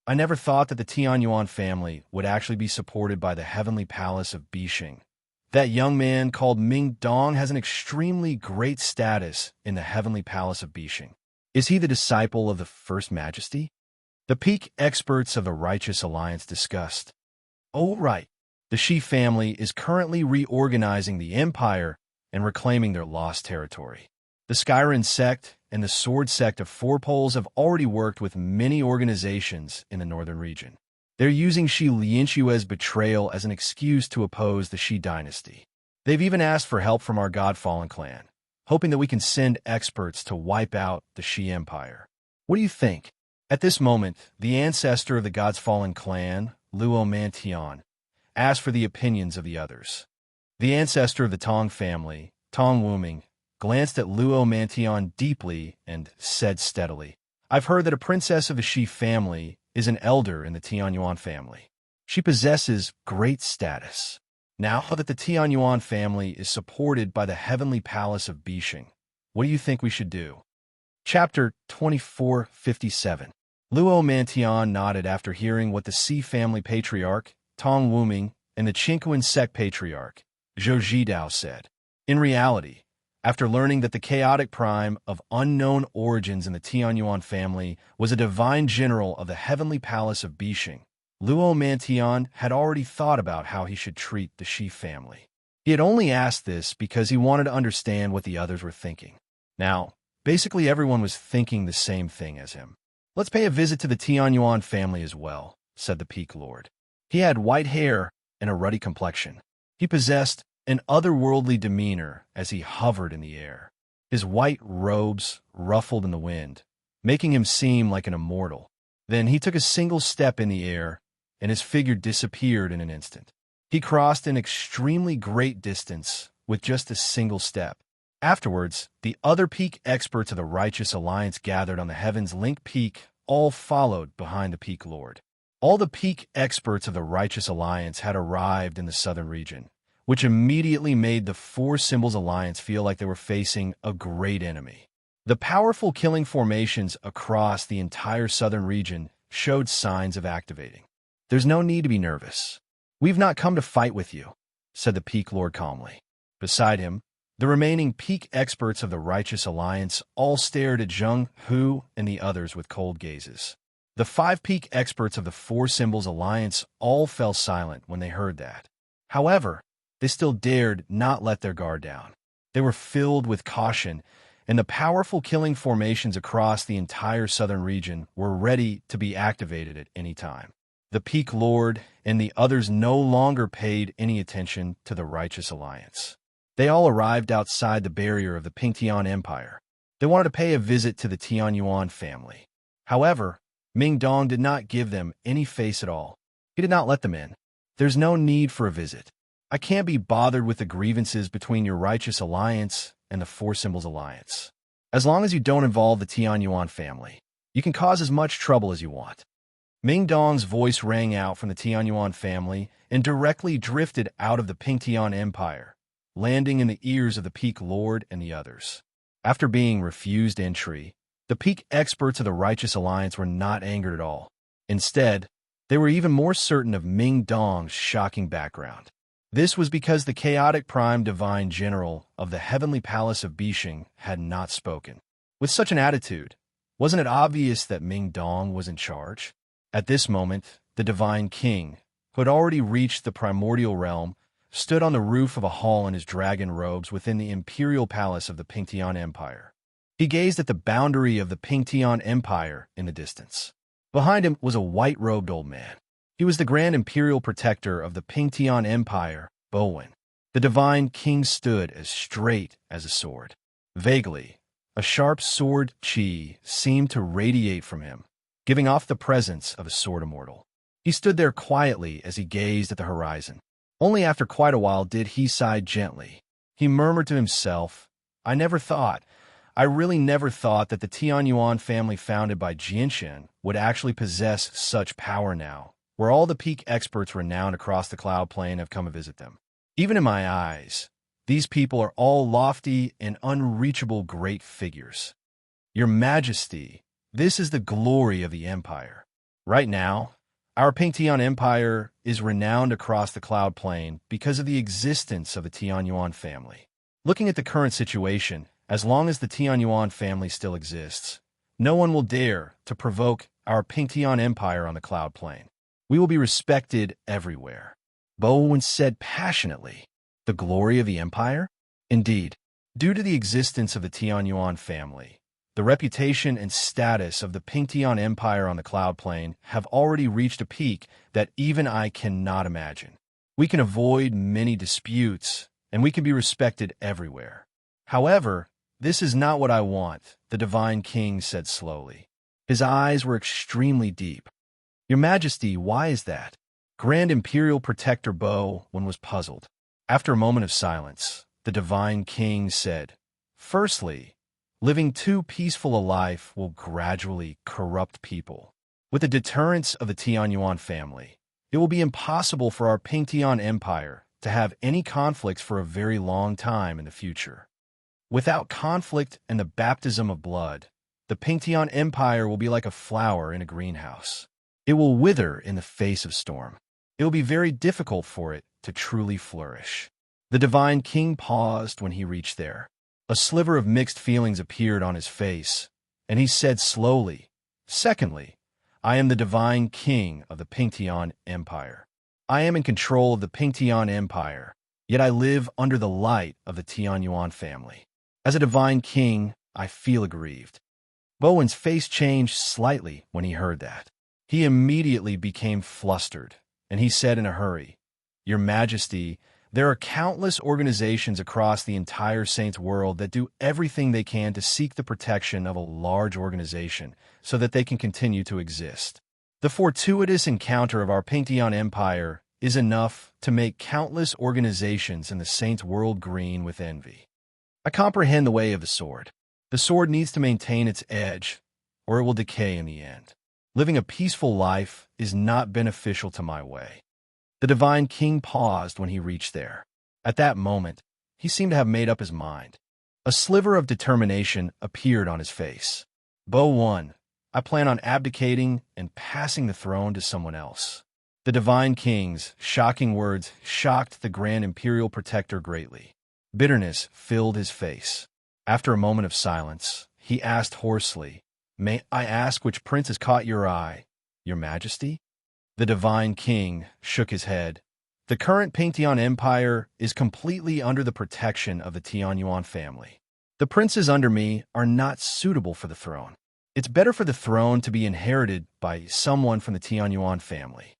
I never thought that the Tianyuan family would actually be supported by the Heavenly Palace of Bishing. That young man called Ming Dong has an extremely great status in the Heavenly Palace of Bishing. Is he the disciple of the First Majesty? The peak experts of the Righteous Alliance discussed. Oh, right. The Shi family is currently reorganizing the empire and reclaiming their lost territory. The Skyren sect and the Sword sect of Four Poles have already worked with many organizations in the northern region. They're using Shi Lianxue's betrayal as an excuse to oppose the Shi dynasty. They've even asked for help from our God-fallen clan, hoping that we can send experts to wipe out the Shi Empire. What do you think? At this moment, the ancestor of the God's-fallen clan, Luo Mantian, asked for the opinions of the others. The ancestor of the Tong family, Tong Wuming, glanced at Luo Mantian deeply and said steadily, "I've heard that a princess of the Shi family is an elder in the Tianyuan family. She possesses great status. Now that the Tianyuan family is supported by the heavenly palace of Bishing, what do you think we should do?" Chapter 2457. Luo Mantian nodded after hearing what the Si family patriarch, Tong Wuming, and the Qingquan sect patriarch, Zhou Zhidao, said. In reality, after learning that the chaotic prime of unknown origins in the Tianyuan family was a divine general of the heavenly palace of Bishing, Luo Mantian had already thought about how he should treat the Shi family. He had only asked this because he wanted to understand what the others were thinking. Now, basically everyone was thinking the same thing as him. "Let's pay a visit to the Tianyuan family as well," said the Peak Lord. He had white hair and a ruddy complexion. He possessed an otherworldly demeanor as he hovered in the air. His white robes ruffled in the wind, making him seem like an immortal. Then he took a single step in the air, and his figure disappeared in an instant. He crossed an extremely great distance with just a single step. Afterwards, the other peak experts of the Righteous Alliance gathered on the Heaven's Link Peak, all followed behind the Peak Lord. All the peak experts of the Righteous Alliance had arrived in the southern region, which immediately made the Four Symbols Alliance feel like they were facing a great enemy. The powerful killing formations across the entire southern region showed signs of activating. "There's no need to be nervous. We've not come to fight with you," said the Peak Lord calmly. Beside him, the remaining peak experts of the Righteous Alliance all stared at Zheng Hu and the others with cold gazes. The 5 peak experts of the Four Symbols Alliance all fell silent when they heard that. However, they still dared not let their guard down. They were filled with caution, and the powerful killing formations across the entire southern region were ready to be activated at any time. The Peak Lord and the others no longer paid any attention to the Righteous Alliance. They all arrived outside the barrier of the Pingtian Empire. They wanted to pay a visit to the Tianyuan family. However, Ming Dong did not give them any face at all. He did not let them in. "There's no need for a visit. I can't be bothered with the grievances between your Righteous Alliance and the Four Symbols Alliance. As long as you don't involve the Tianyuan family, you can cause as much trouble as you want." Ming Dong's voice rang out from the Tianyuan family and directly drifted out of the Pingtian Empire, landing in the ears of the Peak Lord and the others. After being refused entry, the peak experts of the Righteous Alliance were not angered at all. Instead, they were even more certain of Ming Dong's shocking background. This was because the chaotic prime divine general of the heavenly palace of Bishing had not spoken. With such an attitude, wasn't it obvious that Ming Dong was in charge? At this moment, the divine king, who had already reached the primordial realm, stood on the roof of a hall in his dragon robes within the imperial palace of the Pingtian Empire. He gazed at the boundary of the Pingtian Empire in the distance. Behind him was a white-robed old man. He was the grand imperial protector of the Pingtian Empire, Bowen. The divine king stood as straight as a sword. Vaguely, a sharp sword chi seemed to radiate from him, giving off the presence of a sword immortal. He stood there quietly as he gazed at the horizon. Only after quite a while did he sigh gently. He murmured to himself, I really never thought that the Tianyuan family founded by Jinshen would actually possess such power now, where all the peak experts renowned across the cloud plane have come to visit them. Even in my eyes, these people are all lofty and unreachable great figures. Your Majesty, this is the glory of the Empire. Right now, our Pingtian Empire is renowned across the cloud plane because of the existence of the Tianyuan family. Looking at the current situation, as long as the Tianyuan family still exists, no one will dare to provoke our Pingtian Empire on the cloud plane. We will be respected everywhere. Bowen said passionately. The glory of the Empire? Indeed, due to the existence of the Tianyuan family, The reputation and status of the Pingtian Empire on the Cloud Plane have already reached a peak that even I cannot imagine. We can avoid many disputes, and we can be respected everywhere. However, this is not what I want, the Divine King said slowly. His eyes were extremely deep. Your Majesty, why is that? Grand Imperial Protector Bowen was puzzled. After a moment of silence, the Divine King said, Firstly, living too peaceful a life will gradually corrupt people. With the deterrence of the Tianyuan family, it will be impossible for our Pingtian Empire to have any conflicts for a very long time in the future. Without conflict and the baptism of blood, the Pingtian Empire will be like a flower in a greenhouse. It will wither in the face of storm. It will be very difficult for it to truly flourish. The Divine King paused when he reached there. A sliver of mixed feelings appeared on his face, and he said slowly, Secondly, I am the Divine King of the Pingtian Empire. I am in control of the Pingtian Empire, yet I live under the light of the Tianyuan family. As a Divine King, I feel aggrieved. Bowen's face changed slightly when he heard that. He immediately became flustered, and he said in a hurry, Your Majesty, there are countless organizations across the entire Saints world that do everything they can to seek the protection of a large organization so that they can continue to exist. The fortuitous encounter of our Pingtian Empire is enough to make countless organizations in the Saints world green with envy. I comprehend the way of the sword. The sword needs to maintain its edge, or it will decay in the end. Living a peaceful life is not beneficial to my way. The Divine King paused when he reached there. At that moment, he seemed to have made up his mind. A sliver of determination appeared on his face. Bowen, I plan on abdicating and passing the throne to someone else. The Divine King's shocking words shocked the Grand Imperial Protector greatly. Bitterness filled his face. After a moment of silence, he asked hoarsely, May I ask which prince has caught your eye, Your Majesty? The Divine King shook his head. The current Pingtian Empire is completely under the protection of the Tianyuan family. The princes under me are not suitable for the throne. It's better for the throne to be inherited by someone from the Tianyuan family.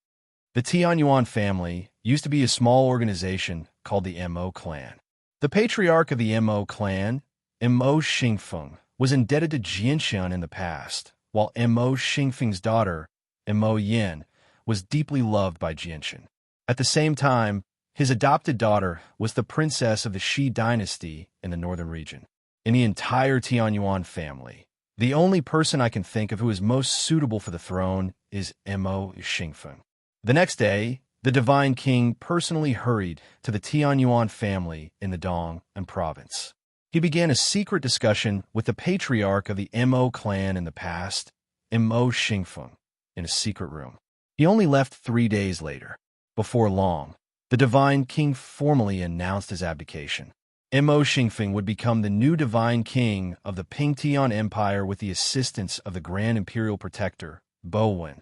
The Tianyuan family used to be a small organization called the Mo clan. The patriarch of the Mo clan, Mo Xingfeng, was indebted to Jianshan in the past, while Mo Xingfeng's daughter, Mo Yin, was deeply loved by Jianshan. At the same time, his adopted daughter was the princess of the Shi dynasty in the northern region. In the entire Tianyuan family, the only person I can think of who is most suitable for the throne is Mo Xingfeng. The next day, the Divine King personally hurried to the Tianyuan family in the Dong'an province. He began a secret discussion with the patriarch of the Mo clan in the past, Mo Xingfeng, in a secret room. He only left 3 days later. Before long, the Divine King formally announced his abdication. Mo Xingfeng would become the new Divine King of the Pingtian Empire with the assistance of the Grand Imperial Protector, Bowen.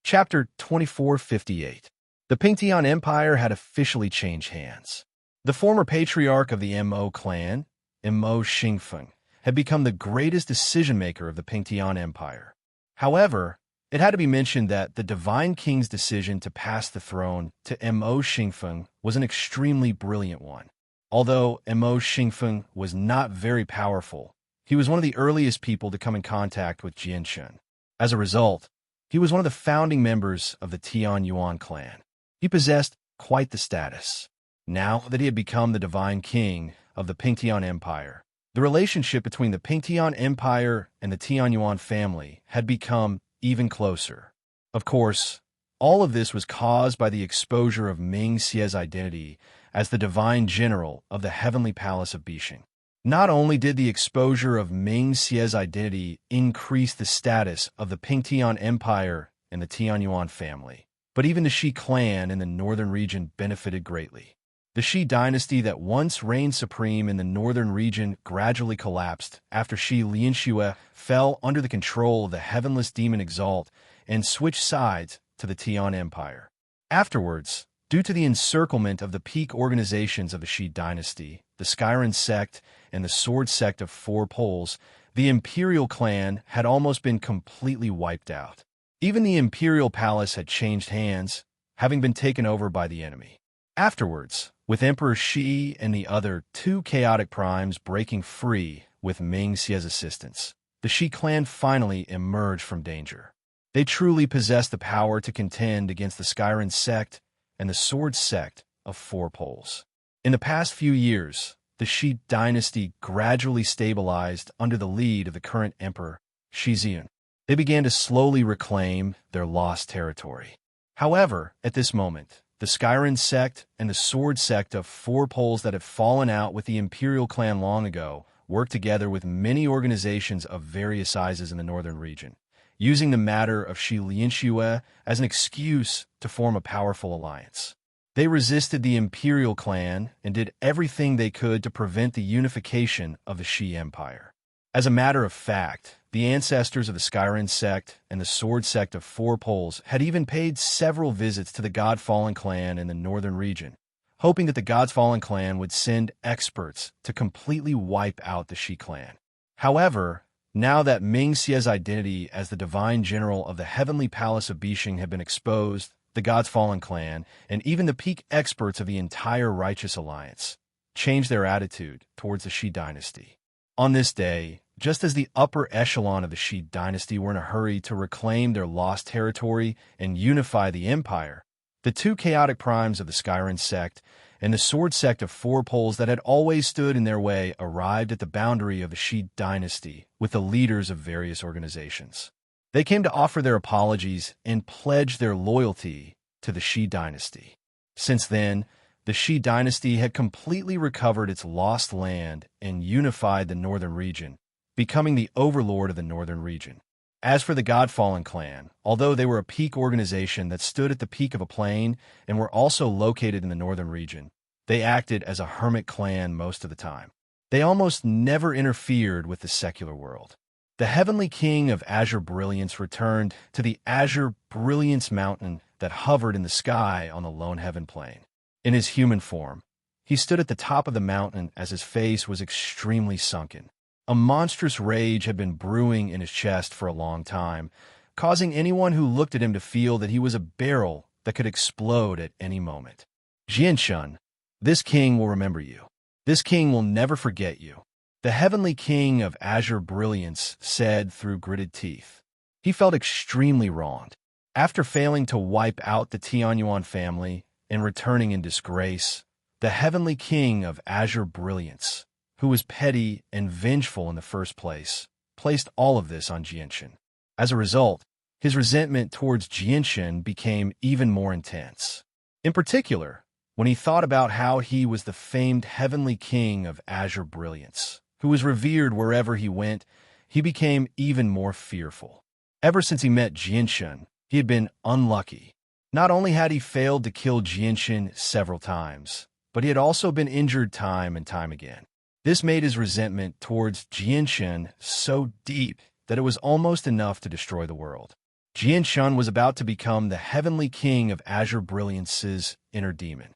Chapter 2458. The Pingtian Empire had officially changed hands. The former patriarch of the Mo clan, Mo Xingfeng, had become the greatest decision-maker of the Pingtian Empire. However, it had to be mentioned that the Divine King's decision to pass the throne to Mo Xingfeng was an extremely brilliant one. Although Mo Xingfeng was not very powerful, he was one of the earliest people to come in contact with Jianshan. As a result, he was one of the founding members of the Tianyuan clan. He possessed quite the status. Now that he had become the Divine King of the Pingtian Empire, the relationship between the Pingtian Empire and the Tianyuan family had become even closer. Of course, all of this was caused by the exposure of Ming Xie's identity as the divine general of the heavenly palace of Bishing. Not only did the exposure of Ming Xie's identity increase the status of the Pingtian Empire and the Tianyuan family, but even the Shi clan in the northern region benefited greatly. The Shi dynasty that once reigned supreme in the northern region gradually collapsed after Shi Lianxue fell under the control of the heavenless demon Exalt and switched sides to the Tian Empire. Afterwards, due to the encirclement of the peak organizations of the Shi dynasty, the Skyren sect and the Sword sect of Four Poles, the Imperial clan had almost been completely wiped out. Even the Imperial palace had changed hands, having been taken over by the enemy. Afterwards, with Emperor Shi and the other two chaotic primes breaking free with Ming Xie's assistance, the Shi clan finally emerged from danger. They truly possessed the power to contend against the Skyren sect and the Sword sect of Four Poles. In the past few years, the Shi dynasty gradually stabilized under the lead of the current emperor, Shi Ziyun. They began to slowly reclaim their lost territory. However, at this moment, the Skyren sect and the Sword sect of Four Poles that had fallen out with the Imperial clan long ago worked together with many organizations of various sizes in the northern region, using the matter of Shi Lianxue as an excuse to form a powerful alliance. They resisted the Imperial clan and did everything they could to prevent the unification of the Shi Empire. As a matter of fact, the ancestors of the Skyren sect and the Sword sect of Four Poles had even paid several visits to the Godfallen clan in the northern region, hoping that the Godfallen clan would send experts to completely wipe out the Shi clan. However, now that Ming Xie's identity as the divine general of the heavenly palace of Bishing had been exposed, the Godfallen clan, and even the peak experts of the entire Righteous Alliance, changed their attitude towards the Shi dynasty. On this day, just as the upper echelon of the Shi dynasty were in a hurry to reclaim their lost territory and unify the empire, the two chaotic primes of the Skyren sect and the Sword sect of Four Poles that had always stood in their way arrived at the boundary of the Shi dynasty with the leaders of various organizations. They came to offer their apologies and pledge their loyalty to the Shi dynasty. Since then, the Shi dynasty had completely recovered its lost land and unified the northern region, becoming the overlord of the northern region. As for the Godfallen clan, although they were a peak organization that stood at the peak of a plain and were also located in the northern region, they acted as a hermit clan most of the time. They almost never interfered with the secular world. The heavenly king of Azure Brilliance returned to the Azure Brilliance mountain that hovered in the sky on the Lone Heaven plain. In his human form, he stood at the top of the mountain as his face was extremely sunken. A monstrous rage had been brewing in his chest for a long time, causing anyone who looked at him to feel that he was a barrel that could explode at any moment. Jianshun, this king will remember you. This king will never forget you. The heavenly king of Azure Brilliance said through gritted teeth. He felt extremely wronged. After failing to wipe out the Tianyuan family and returning in disgrace, the heavenly king of Azure Brilliance, who was petty and vengeful in the first place, placed all of this on Jianshun. As a result, his resentment towards Jianshun became even more intense. In particular, when he thought about how he was the famed heavenly king of Azure Brilliance, who was revered wherever he went, he became even more fearful. Ever since he met Jianshun, he had been unlucky. Not only had he failed to kill Jianshun several times, but he had also been injured time and time again. This made his resentment towards Jianshun so deep that it was almost enough to destroy the world. Jianshun was about to become the heavenly king of Azure Brilliance's inner demon.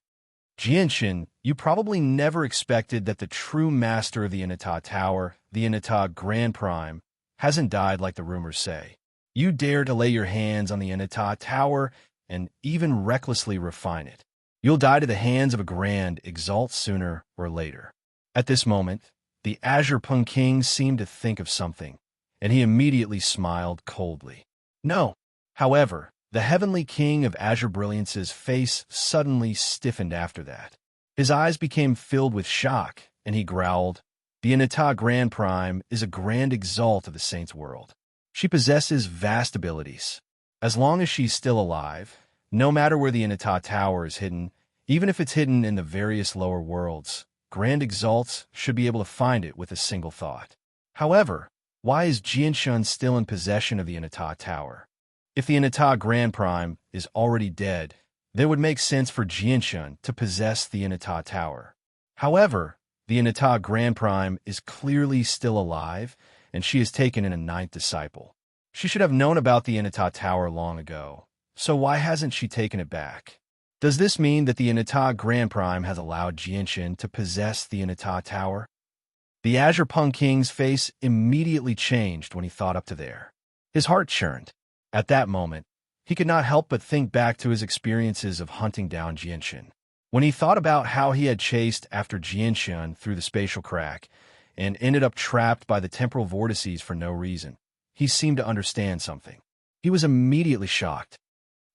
Jianshun, you probably never expected that the true master of the Inata Tower, the Inata Grand Prime, hasn't died like the rumors say. You dare to lay your hands on the Inata Tower and even recklessly refine it. You'll die to the hands of a grand exalt sooner or later. At this moment, the Azure Pung King seemed to think of something, and he immediately smiled coldly. No. However, the heavenly king of Azure Brilliance's face suddenly stiffened after that. His eyes became filled with shock, and he growled, "The Inata Grand Prime is a grand exalt of the Saints' world. She possesses vast abilities. As long as she's still alive, no matter where the Inata Tower is hidden, even if it's hidden in the various lower worlds, Grand Exalts should be able to find it with a single thought. However, why is Jianshun still in possession of the Inata Tower? If the Inata Grand Prime is already dead, then it would make sense for Jianshun to possess the Inata Tower. However, the Inata Grand Prime is clearly still alive, and she has taken in a ninth disciple. She should have known about the Inata Tower long ago, so why hasn't she taken it back? Does this mean that the Inata Grand Prime has allowed Jianshun to possess the Inata Tower? The Azure Pung King's face immediately changed when he thought up to there. His heart churned. At that moment, he could not help but think back to his experiences of hunting down Jianxun. When he thought about how he had chased after Jianxun through the spatial crack and ended up trapped by the temporal vortices for no reason, he seemed to understand something. He was immediately shocked.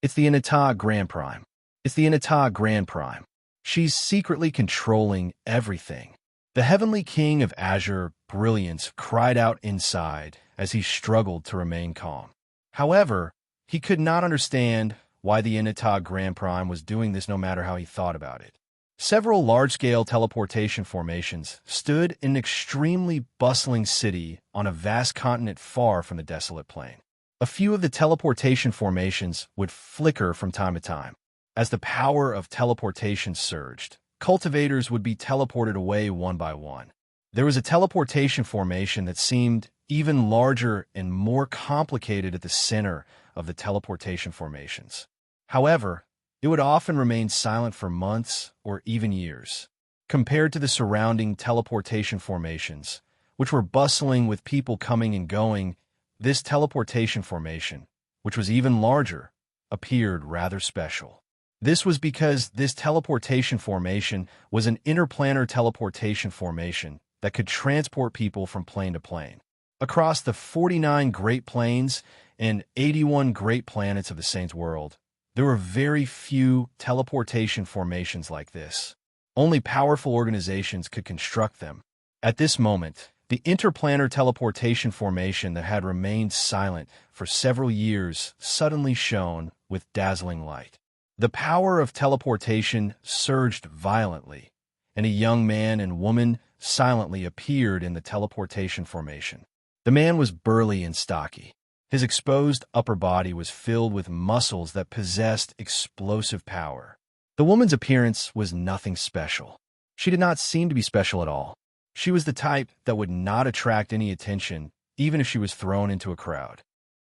It's the Inata Grand Prime. It's the Inata Grand Prime. She's secretly controlling everything. The Heavenly King of Azure Brilliance cried out inside as he struggled to remain calm. However, he could not understand why the Inata Grand Prime was doing this no matter how he thought about it. Several large-scale teleportation formations stood in an extremely bustling city on a vast continent far from the desolate plain. A few of the teleportation formations would flicker from time to time. As the power of teleportation surged, cultivators would be teleported away one by one. There was a teleportation formation that seemed even larger and more complicated at the center of the teleportation formations. However, it would often remain silent for months or even years. Compared to the surrounding teleportation formations, which were bustling with people coming and going, this teleportation formation, which was even larger, appeared rather special. This was because this teleportation formation was an interplanar teleportation formation that could transport people from plane to plane. Across the 49 Great Plains and 81 Great Planets of the Saints' World, there were very few teleportation formations like this. Only powerful organizations could construct them. At this moment, the interplanar teleportation formation that had remained silent for several years suddenly shone with dazzling light. The power of teleportation surged violently, and a young man and woman silently appeared in the teleportation formation. The man was burly and stocky. His exposed upper body was filled with muscles that possessed explosive power. The woman's appearance was nothing special. She did not seem to be special at all. She was the type that would not attract any attention, even if she was thrown into a crowd.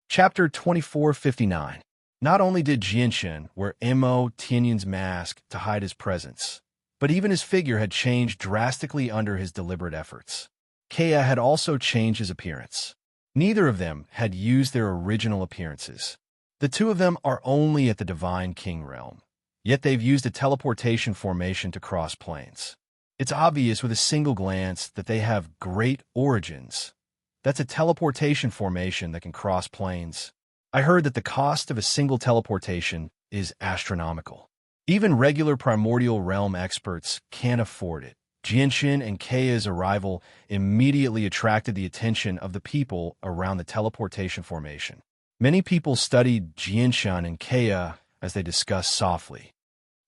Chapter 2459. Not only did Jianxun wear Mo Tianyin's mask to hide his presence, but even his figure had changed drastically under his deliberate efforts. Kea had also changed his appearance. Neither of them had used their original appearances. The two of them are only at the Divine King realm, yet they've used a teleportation formation to cross planes. It's obvious with a single glance that they have great origins. That's a teleportation formation that can cross planes. I heard that the cost of a single teleportation is astronomical. Even regular primordial realm experts can't afford it. Jianxun and Kea's arrival immediately attracted the attention of the people around the teleportation formation. Many people studied Jianxun and Kea as they discussed softly.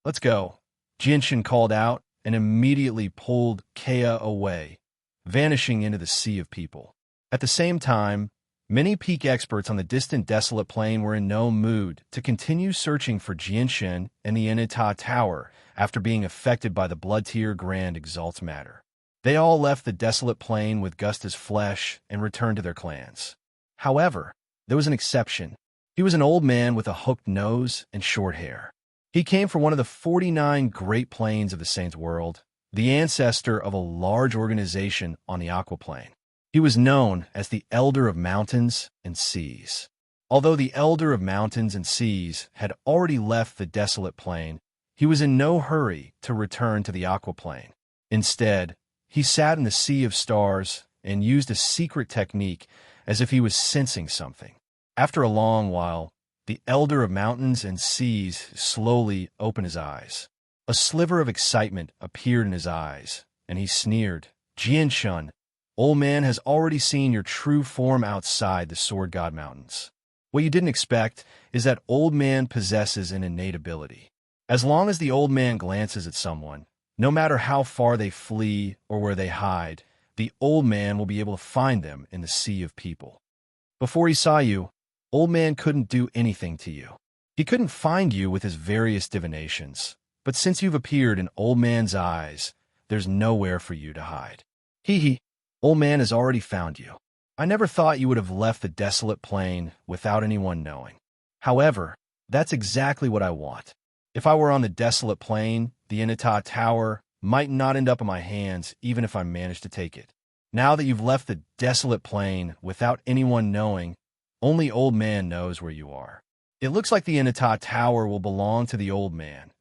"Let's go," Jianxun called out and immediately pulled Kea away, vanishing into the sea of people. At the same time, many peak experts on the distant desolate plain were in no mood to continue searching for Jianxun and the Inata Tower after being affected by the Blood Tier Grand Exalt matter. They all left the desolate plain with Gusta's flesh and returned to their clans. However, there was an exception. He was an old man with a hooked nose and short hair. He came from one of the 49 Great Plains of the Saints' World, the ancestor of a large organization on the Aqua Plane. He was known as the Elder of Mountains and Seas. Although the Elder of Mountains and Seas had already left the desolate plain, he was in no hurry to return to the Aqua Plane. Instead, he sat in the sea of stars and used a secret technique as if he was sensing something. After a long while, the Elder of Mountains and Seas slowly opened his eyes. A sliver of excitement appeared in his eyes, and he sneered. "Jianxun, old man has already seen your true form outside the Sword God Mountains. What you didn't expect is that old man possesses an innate ability. As long as the old man glances at someone, no matter how far they flee or where they hide, the old man will be able to find them in the sea of people. Before he saw you, old man couldn't do anything to you. He couldn't find you with his various divinations, but since you've appeared in old man's eyes, there's nowhere for you to hide. Hee, old man has already found you. I never thought you would have left the desolate plain without anyone knowing. However, that's exactly what I want. If I were on the desolate plain, the Inata Tower might not end up in my hands even if I managed to take it. Now that you've left the desolate plain without anyone knowing, only Old Man knows where you are. It looks like the Inata Tower will belong to the Old Man.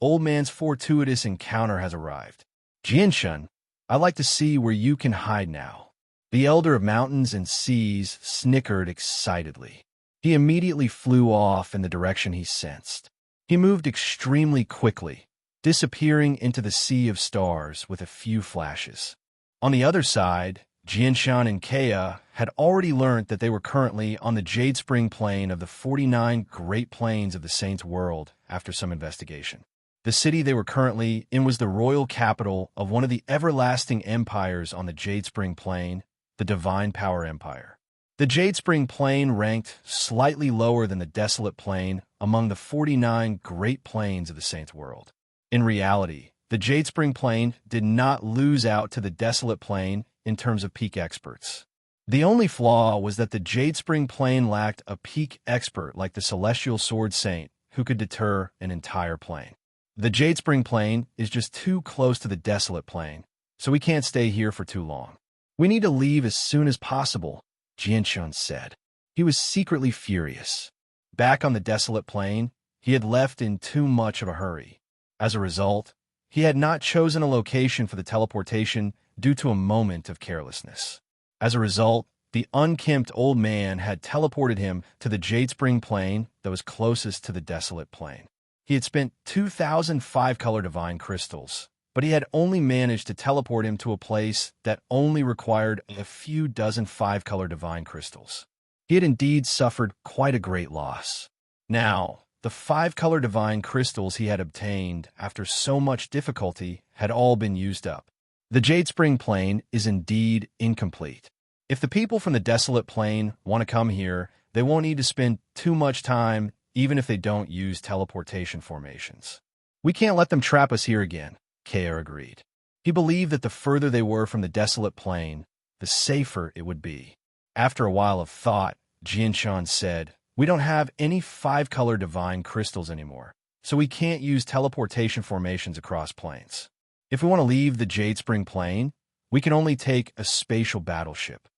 Old Man's fortuitous encounter has arrived. Jianshun, I like to see where you can hide now. The Elder of Mountains and Seas snickered excitedly. He immediately flew off in the direction he sensed. He moved extremely quickly, disappearing into the sea of stars with a few flashes. On the other side, Jianshan and Kea had already learned that they were currently on the Jade Spring Plain of the 49 Great Plains of the Saints' World after some investigation. The city they were currently in was the royal capital of one of the everlasting empires on the Jade Spring Plain, the Divine Power Empire. The Jade Spring Plain ranked slightly lower than the Desolate Plain among the 49 Great Plains of the Saints' World. In reality, the Jade Spring Plain did not lose out to the Desolate Plain in terms of peak experts. The only flaw was that the Jade Spring Plain lacked a peak expert like the Celestial Sword Saint who could deter an entire plain. The Jade Spring Plain is just too close to the Desolate Plain, so we can't stay here for too long. We need to leave as soon as possible, Jianshun said. He was secretly furious. Back on the Desolate Plain, he had left in too much of a hurry. As a result, he had not chosen a location for the teleportation due to a moment of carelessness. As a result, the unkempt old man had teleported him to the Jade Spring Plain that was closest to the Desolate Plain. He had spent 2,000 five-color divine crystals, but he had only managed to teleport him to a place that only required a few dozen five-color divine crystals. He had indeed suffered quite a great loss. Now, the five-color divine crystals he had obtained after so much difficulty had all been used up. The Jade Spring Plain is indeed incomplete. If the people from the Desolate Plain want to come here, they won't need to spend too much time even if they don't use teleportation formations. We can't let them trap us here again, Kea agreed. He believed that the further they were from the Desolate Plain, the safer it would be. After a while of thought, Jianshan said, "We don't have any five-color divine crystals anymore, so we can't use teleportation formations across planes. If we want to leave the Jade Spring Plain, we can only take a spatial battleship."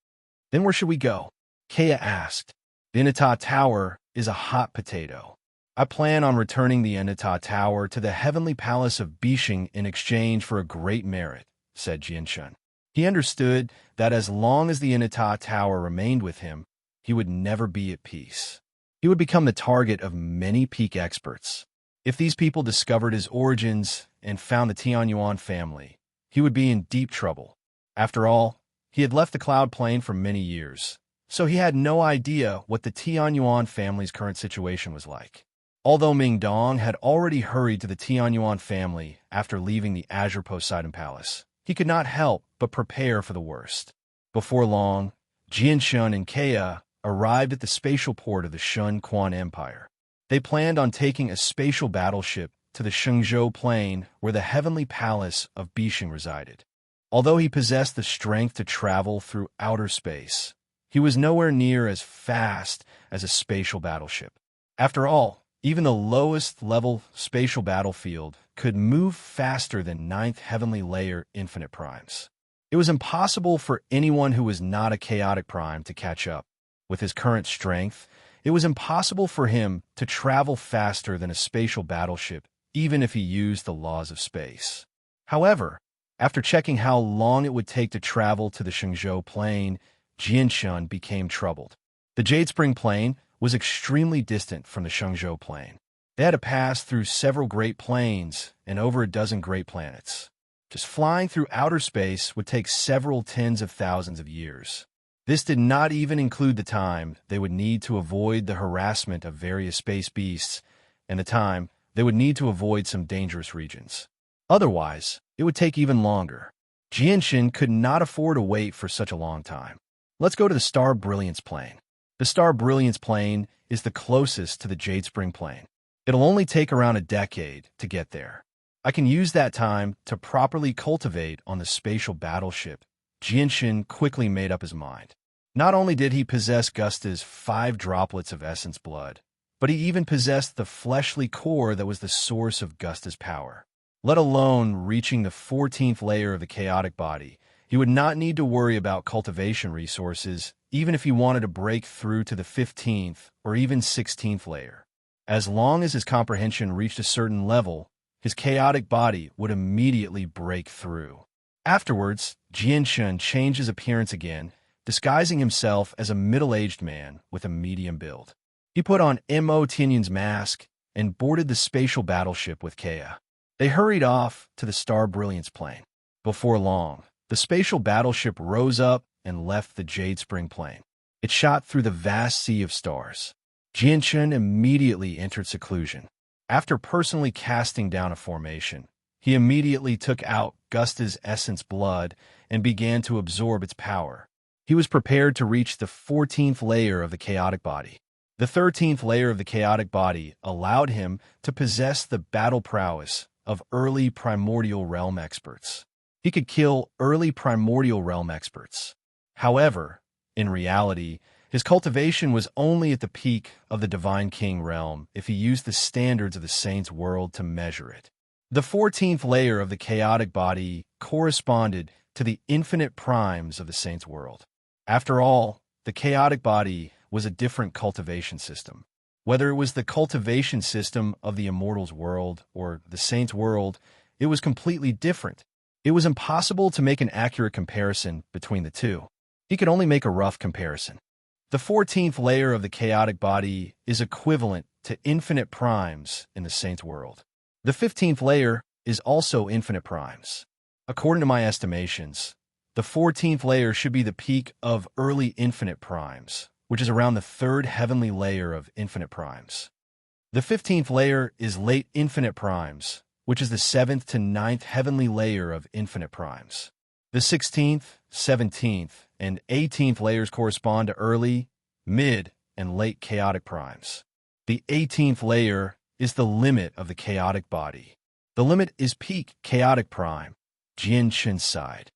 "Then where should we go?" Kea asked. "The Inata Tower is a hot potato. I plan on returning the Inata Tower to the heavenly palace of Bishing in exchange for a great merit," said Jianshan. He understood that as long as the Inata Tower remained with him, he would never be at peace. He would become the target of many peak experts. If these people discovered his origins and found the Tianyuan family, he would be in deep trouble. After all, he had left the Cloud Plain for many years, so he had no idea what the Tianyuan family's current situation was like. Although Mingdong had already hurried to the Tianyuan family after leaving the Azure Poseidon Palace, he could not help but prepare for the worst. Before long, Jianshun and Kea arrived at the spatial port of the Shun Quan Empire. They planned on taking a spatial battleship to the Shenzhou Plain where the heavenly palace of Bishing resided. Although he possessed the strength to travel through outer space, he was nowhere near as fast as a spatial battleship. After all, even the lowest level spatial battlefield could move faster than 9th heavenly layer infinite primes. It was impossible for anyone who was not a chaotic prime to catch up. With his current strength, it was impossible for him to travel faster than a spatial battleship, even if he used the laws of space. However, after checking how long it would take to travel to the Shenzhou Plain, Jianshun became troubled. The Jade Spring Plain was extremely distant from the Shenzhou Plain. They had to pass through several great plains and over a dozen great planets. Just flying through outer space would take several tens of thousands of years. This did not even include the time they would need to avoid the harassment of various space beasts and the time they would need to avoid some dangerous regions. Otherwise, it would take even longer. Jianshin could not afford to wait for such a long time. Let's go to the Star Brilliance Plain. The Star Brilliance Plain is the closest to the Jade Spring Plain. It'll only take around a decade to get there. I can use that time to properly cultivate on the spatial battleship. Jianshin quickly made up his mind. Not only did he possess Gusta's 5 droplets of essence blood, but he even possessed the fleshly core that was the source of Gusta's power. Let alone reaching the 14th layer of the chaotic body, He would not need to worry about cultivation resources, even if he wanted to break through to the 15th or even 16th layer. As long as his comprehension reached a certain level, his chaotic body would immediately break through. Afterwards, Jianshun changed his appearance again, disguising himself as a middle-aged man with a medium build. He put on Mo Tianyin's mask and boarded the spatial battleship with Kea. They hurried off to the Star Brilliance plane. Before long, the spatial battleship rose up and left the Jade Spring plane. It shot through the vast sea of stars. Jianshun immediately entered seclusion. After personally casting down a formation, he immediately took out Gusta's essence blood and began to absorb its power. He was prepared to reach the 14th layer of the chaotic body. The 13th layer of the chaotic body allowed him to possess the battle prowess of early primordial realm experts. He could kill early primordial realm experts. However, in reality, his cultivation was only at the peak of the Divine King realm if he used the standards of the Saint's world to measure it. The 14th layer of the chaotic body corresponded to the infinite primes of the Saint's world. After all, the chaotic body was a different cultivation system. Whether it was the cultivation system of the Immortal's world or the Saint's world, it was completely different. It was impossible to make an accurate comparison between the two. He could only make a rough comparison. The 14th layer of the chaotic body is equivalent to infinite primes in the Saint's world. The 15th layer is also infinite primes. According to my estimations, the 14th layer should be the peak of early infinite primes, which is around the 3rd heavenly layer of infinite primes. The 15th layer is late infinite primes, which is the 7th to 9th heavenly layer of infinite primes. The 16th, 17th, and 18th layers correspond to early, mid, and late chaotic primes. The 18th layer is the limit of the chaotic body. The limit is peak chaotic prime, Jianshun side.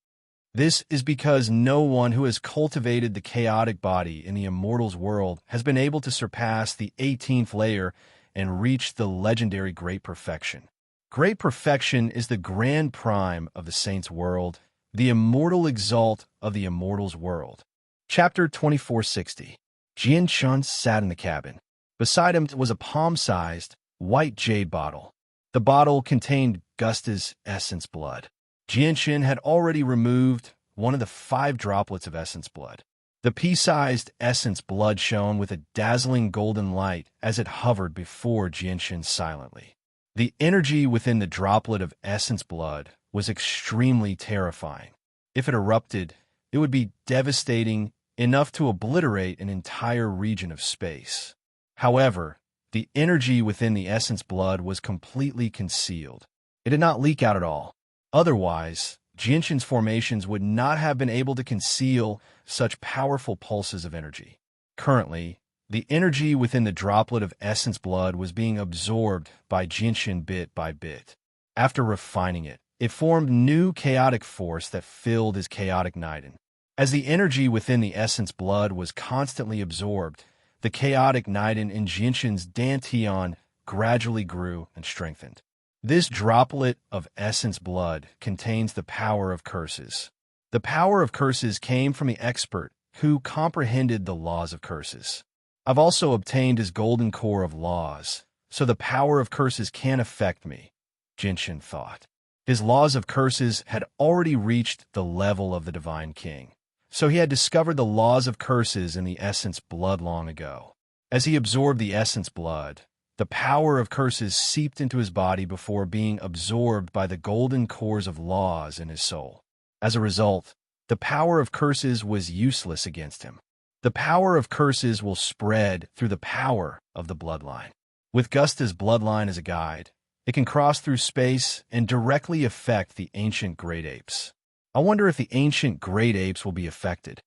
This is because no one who has cultivated the chaotic body in the Immortal's world has been able to surpass the 18th layer and reach the legendary Great Perfection. Great Perfection is the grand prime of the Saint's world, the immortal exalt of the Immortal's world. Chapter 2460. Jianshun sat in the cabin. Beside him was a palm-sized, white jade bottle. The bottle contained Gusta's essence blood. Jianshun had already removed one of the 5 droplets of essence blood. The pea-sized essence blood shone with a dazzling golden light as it hovered before Jianshun silently. The energy within the droplet of essence blood was extremely terrifying. If it erupted, it would be devastating enough to obliterate an entire region of space. However, the energy within the essence blood was completely concealed. It did not leak out at all. Otherwise, Jianshun's formations would not have been able to conceal such powerful pulses of energy. Currently, the energy within the droplet of essence blood was being absorbed by Jianshun bit by bit. After refining it, it formed new chaotic force that filled his chaotic Niden. As the energy within the essence blood was constantly absorbed, the chaotic Niden in Jianshun's dantian gradually grew and strengthened. This droplet of essence blood contains the power of curses. The power of curses came from the expert who comprehended the laws of curses. I've also obtained his golden core of laws, so the power of curses can affect me, Jianshun thought. His laws of curses had already reached the level of the Divine King, so he had discovered the laws of curses in the essence blood long ago. As he absorbed the essence blood, the power of curses seeped into his body before being absorbed by the golden cores of laws in his soul. As a result, the power of curses was useless against him. The power of curses will spread through the power of the bloodline. With Gusta's bloodline as a guide, it can cross through space and directly affect the ancient great apes. I wonder if the ancient great apes will be affected.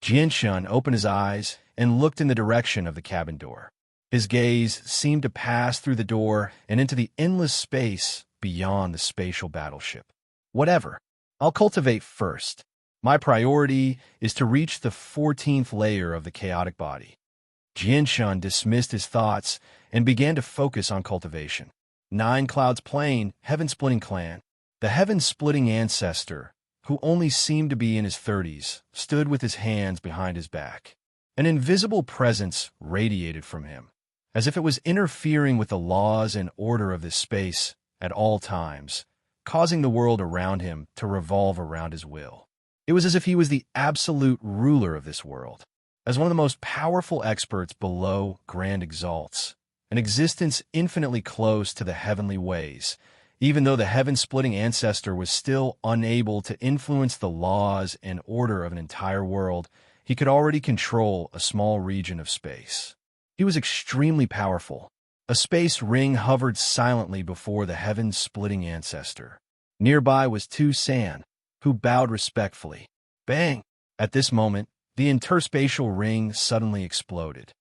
Jianshun opened his eyes and looked in the direction of the cabin door. His gaze seemed to pass through the door and into the endless space beyond the spatial battleship. Whatever. I'll cultivate first. My priority is to reach the 14th layer of the chaotic body. Jianshun dismissed his thoughts and began to focus on cultivation. 9 Clouds Plain, Heaven-Splitting Clan. The Heaven-Splitting Ancestor, who only seemed to be in his 30s, stood with his hands behind his back. An invisible presence radiated from him, as if it was interfering with the laws and order of this space at all times, causing the world around him to revolve around his will. It was as if he was the absolute ruler of this world. As one of the most powerful experts below Grand Exalts, an existence infinitely close to the heavenly ways, even though the heaven-splitting ancestor was still unable to influence the laws and order of an entire world, he could already control a small region of space. He was extremely powerful. A space ring hovered silently before the heaven-splitting ancestor. Nearby was Tu San, who bowed respectfully. Bang! At this moment, the interspatial ring suddenly exploded.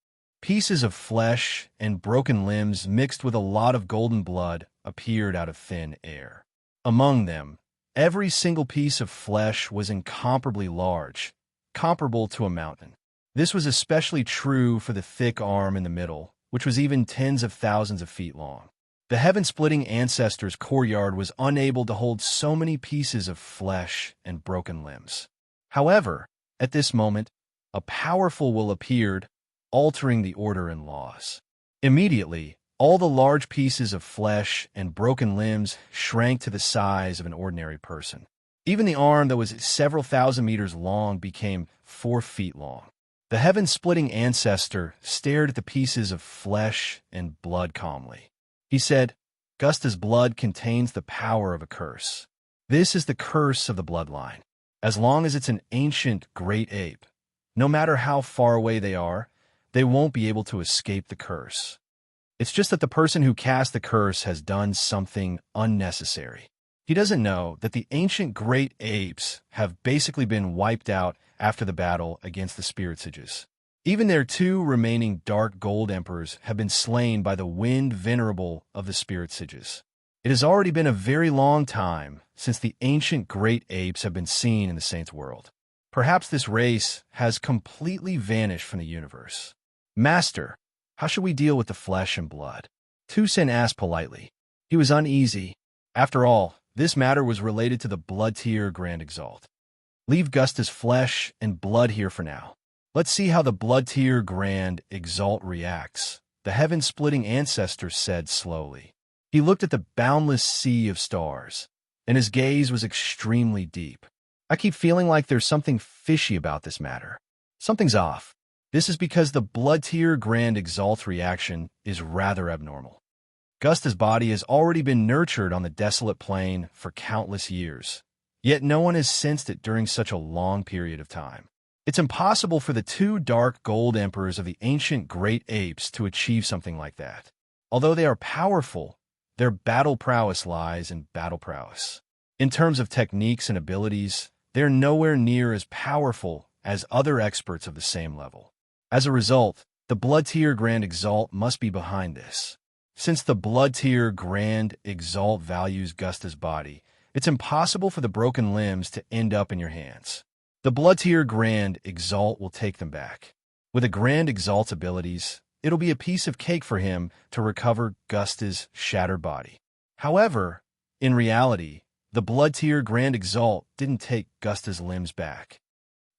Pieces of flesh and broken limbs mixed with a lot of golden blood appeared out of thin air. Among them, every single piece of flesh was incomparably large, comparable to a mountain. This was especially true for the thick arm in the middle, which was even tens of thousands of feet long. The heaven-splitting ancestor's courtyard was unable to hold so many pieces of flesh and broken limbs. However, at this moment, a powerful will appeared, altering the order and laws. Immediately, all the large pieces of flesh and broken limbs shrank to the size of an ordinary person. Even the arm that was several thousand meters long became 4 feet long. The heaven-splitting ancestor stared at the pieces of flesh and blood calmly. He said, "Gusta's blood contains the power of a curse. This is the curse of the bloodline. As long as it's an ancient great ape, no matter how far away they are, they won't be able to escape the curse. It's just that the person who cast the curse has done something unnecessary. He doesn't know that the ancient great apes have basically been wiped out after the battle against the spirit sages. Even their 2 remaining dark gold emperors have been slain by the wind venerable of the spirit sages. It has already been a very long time since the ancient great apes have been seen in the Saints' world. Perhaps this race has completely vanished from the universe. Master, how should we deal with the flesh and blood?" Tu San asked politely. He was uneasy. After all, this matter was related to the blood tier Grand Exalt. Leave Gusta's flesh and blood here for now. Let's see how the blood tier Grand Exalt reacts, the heaven-splitting ancestor said slowly. He looked at the boundless sea of stars, and his gaze was extremely deep. I keep feeling like there's something fishy about this matter. Something's off. This is because the blood tier Grand Exalt reaction is rather abnormal. Gusta's body has already been nurtured on the desolate plain for countless years, yet no one has sensed it during such a long period of time. It's impossible for the 2 dark gold emperors of the ancient great apes to achieve something like that. Although they are powerful, their battle prowess lies in battle prowess. In terms of techniques and abilities, they're nowhere near as powerful as other experts of the same level. As a result, the blood tier Grand Exalt must be behind this. Since the blood tier Grand Exalt values Gusta's body, it's impossible for the broken limbs to end up in your hands. The blood tier Grand Exalt will take them back. With a Grand Exalt's abilities, it'll be a piece of cake for him to recover Gusta's shattered body. However, in reality, the blood tier Grand Exalt didn't take Gusta's limbs back.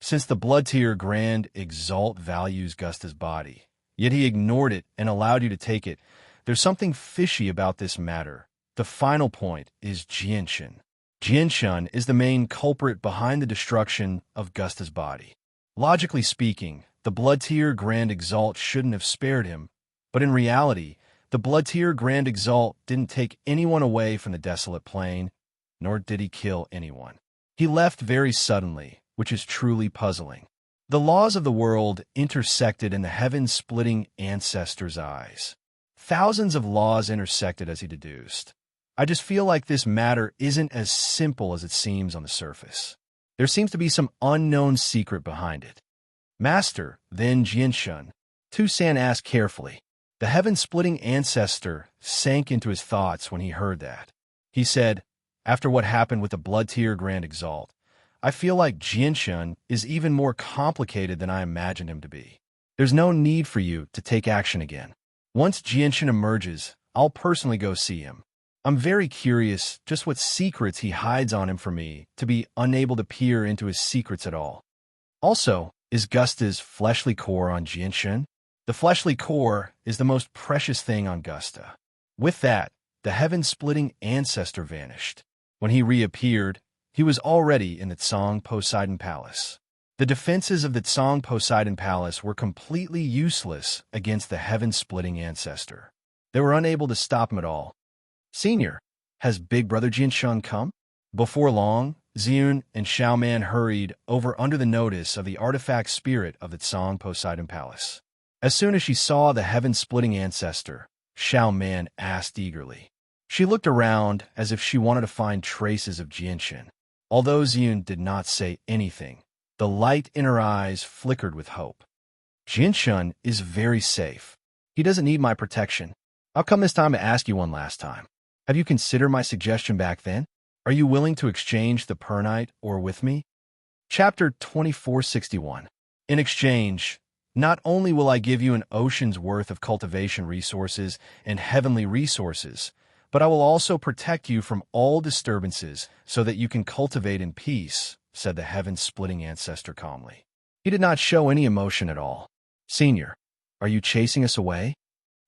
Since the blood tier Grand Exalt values Gusta's body, yet he ignored it and allowed you to take it, there's something fishy about this matter. The final point is Jianshan. Jianshan is the main culprit behind the destruction of Gusta's body. Logically speaking, the blood tier Grand Exalt shouldn't have spared him, but in reality, the blood tier Grand Exalt didn't take anyone away from the desolate plain, nor did he kill anyone. He left very suddenly, which is truly puzzling. The laws of the world intersected in the heaven-splitting ancestor's eyes. Thousands of laws intersected as he deduced. I just feel like this matter isn't as simple as it seems on the surface. There seems to be some unknown secret behind it. Master, then Jianshan, Tu San asked carefully. The heaven-splitting ancestor sank into his thoughts when he heard that. He said, "After what happened with the blood tier Grand Exalt, I feel like Jianshan is even more complicated than I imagined him to be. There's no need for you to take action again. Once Jianshan emerges, I'll personally go see him. I'm very curious just what secrets he hides on him for me to be unable to peer into his secrets at all. Also, is Gusta's fleshly core on Jinshin? The fleshly core is the most precious thing on Gusta. With that, the heaven-splitting ancestor vanished. When he reappeared, he was already in the Tsang Poseidon Palace. The defenses of the Tsang Poseidon Palace were completely useless against the heaven-splitting ancestor. They were unable to stop him at all. Senior, has Big Brother Jinshin come? Before long, Xion and Xiaoman hurried over under the notice of the artifact spirit of the Tsang Poseidon Palace. As soon as she saw the heaven-splitting ancestor, Xiaoman asked eagerly. She looked around as if she wanted to find traces of Jinshin. Although Xion did not say anything, the light in her eyes flickered with hope. Jinshin is very safe. He doesn't need my protection. I'll come this time to ask you one last time. Have you considered my suggestion back then? Are you willing to exchange the pernight or with me? Chapter 2461. In exchange, not only will I give you an ocean's worth of cultivation resources and heavenly resources, but I will also protect you from all disturbances so that you can cultivate in peace, said the heaven-splitting ancestor calmly. He did not show any emotion at all. Senior, are you chasing us away?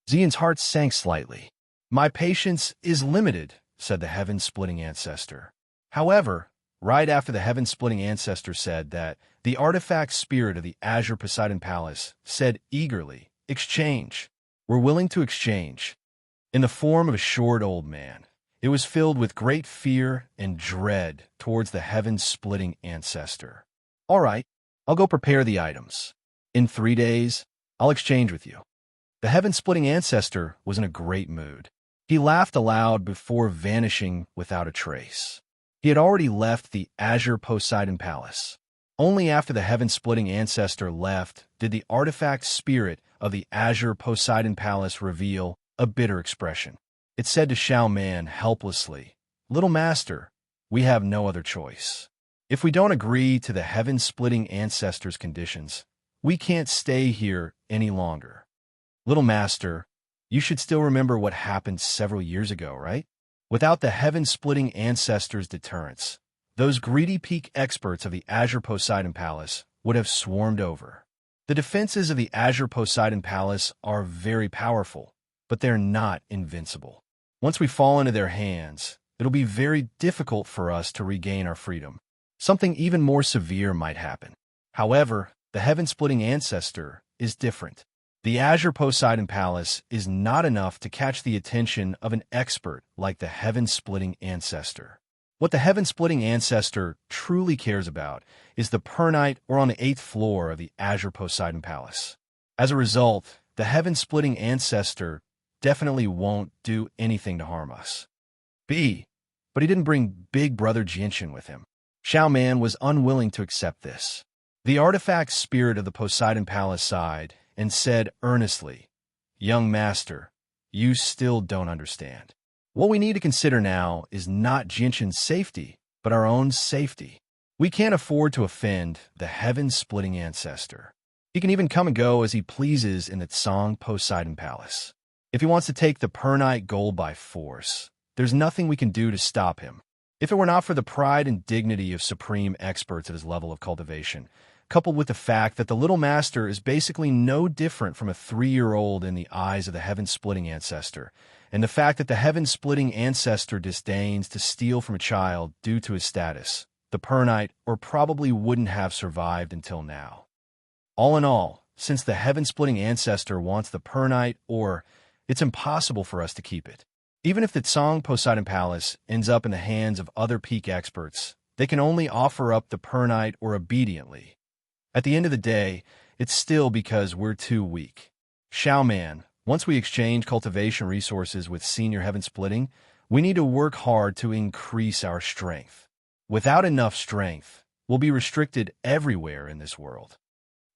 Xion's heart sank slightly. My patience is limited, said the heaven-splitting ancestor. However, right after the heaven-splitting ancestor said that, the artifact spirit of the Azure Poseidon Palace said eagerly, exchange. We're willing to exchange. In the form of a short old man, it was filled with great fear and dread towards the heaven-splitting ancestor. All right, I'll go prepare the items. In 3 days, I'll exchange with you. The heaven-splitting ancestor was in a great mood. He laughed aloud before vanishing without a trace. He had already left the Azure Poseidon Palace. Only after the heaven-splitting ancestor left did the artifact spirit of the Azure Poseidon Palace reveal a bitter expression. It said to Xiaoman helplessly, Little Master, we have no other choice. If we don't agree to the heaven-splitting ancestor's conditions, we can't stay here any longer. Little Master, you should still remember what happened several years ago, right? Without the heaven-splitting ancestor's deterrence, those greedy peak experts of the Azure Poseidon Palace would have swarmed over. The defenses of the Azure Poseidon Palace are very powerful, but they're not invincible. Once we fall into their hands, it'll be very difficult for us to regain our freedom. Something even more severe might happen. However, the heaven-splitting ancestor is different. The Azure Poseidon Palace is not enough to catch the attention of an expert like the heaven-splitting ancestor. What the heaven-splitting ancestor truly cares about is the pernight or on the 8th floor of the Azure Poseidon Palace. As a result, the heaven-splitting ancestor definitely won't do anything to harm us. But he didn't bring Big Brother Jinshin with him. Xiaoman was unwilling to accept this. The artifact spirit of the Poseidon Palace sighed and said earnestly, Young Master, you still don't understand. What we need to consider now is not Jinshin's safety, but our own safety. We can't afford to offend the heaven-splitting ancestor. He can even come and go as he pleases in the Tsang Poseidon Palace. If he wants to take the pernight gold by force, there's nothing we can do to stop him. If it were not for the pride and dignity of supreme experts at his level of cultivation, coupled with the fact that the little master is basically no different from a 3-year-old in the eyes of the heaven-splitting ancestor, and the fact that the heaven-splitting ancestor disdains to steal from a child due to his status, the pernight or probably wouldn't have survived until now. All in all, since the heaven-splitting ancestor wants the pernight or, it's impossible for us to keep it. Even if the Tsang Poseidon Palace ends up in the hands of other peak experts, they can only offer up the pernight or obediently. At the end of the day, it's still because we're too weak. Xiaoman, once we exchange cultivation resources with Senior Heaven Splitting, we need to work hard to increase our strength. Without enough strength, we'll be restricted everywhere in this world.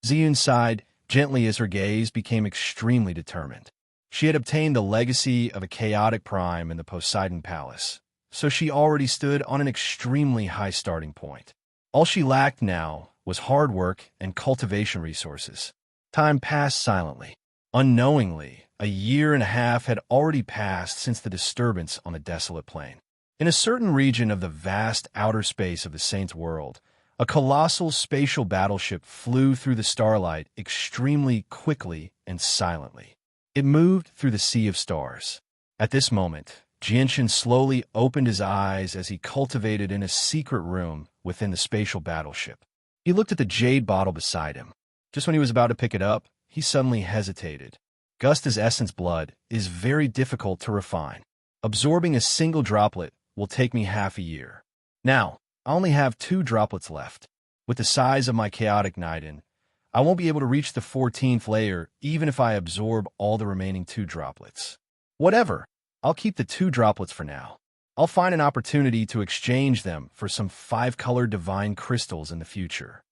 Xion sighed gently as her gaze became extremely determined. She had obtained the legacy of a chaotic prime in the Poseidon Palace, so she already stood on an extremely high starting point. All she lacked now was hard work and cultivation resources. Time passed silently. Unknowingly, a year and a half had already passed since the disturbance on the desolate plain. In a certain region of the vast outer space of the Saint's world, a colossal spatial battleship flew through the starlight extremely quickly and silently. It moved through the sea of stars. At this moment, Jinshin slowly opened his eyes as he cultivated in a secret room within the spatial battleship. He looked at the jade bottle beside him. Just when he was about to pick it up, he suddenly hesitated. Gusta's essence blood is very difficult to refine. Absorbing a single droplet will take me half a year. Now, I only have 2 droplets left. With the size of my chaotic Niden, I won't be able to reach the 14th layer even if I absorb all the remaining 2 droplets. Whatever, I'll keep the 2 droplets for now. I'll find an opportunity to exchange them for some 5-color divine crystals in the future.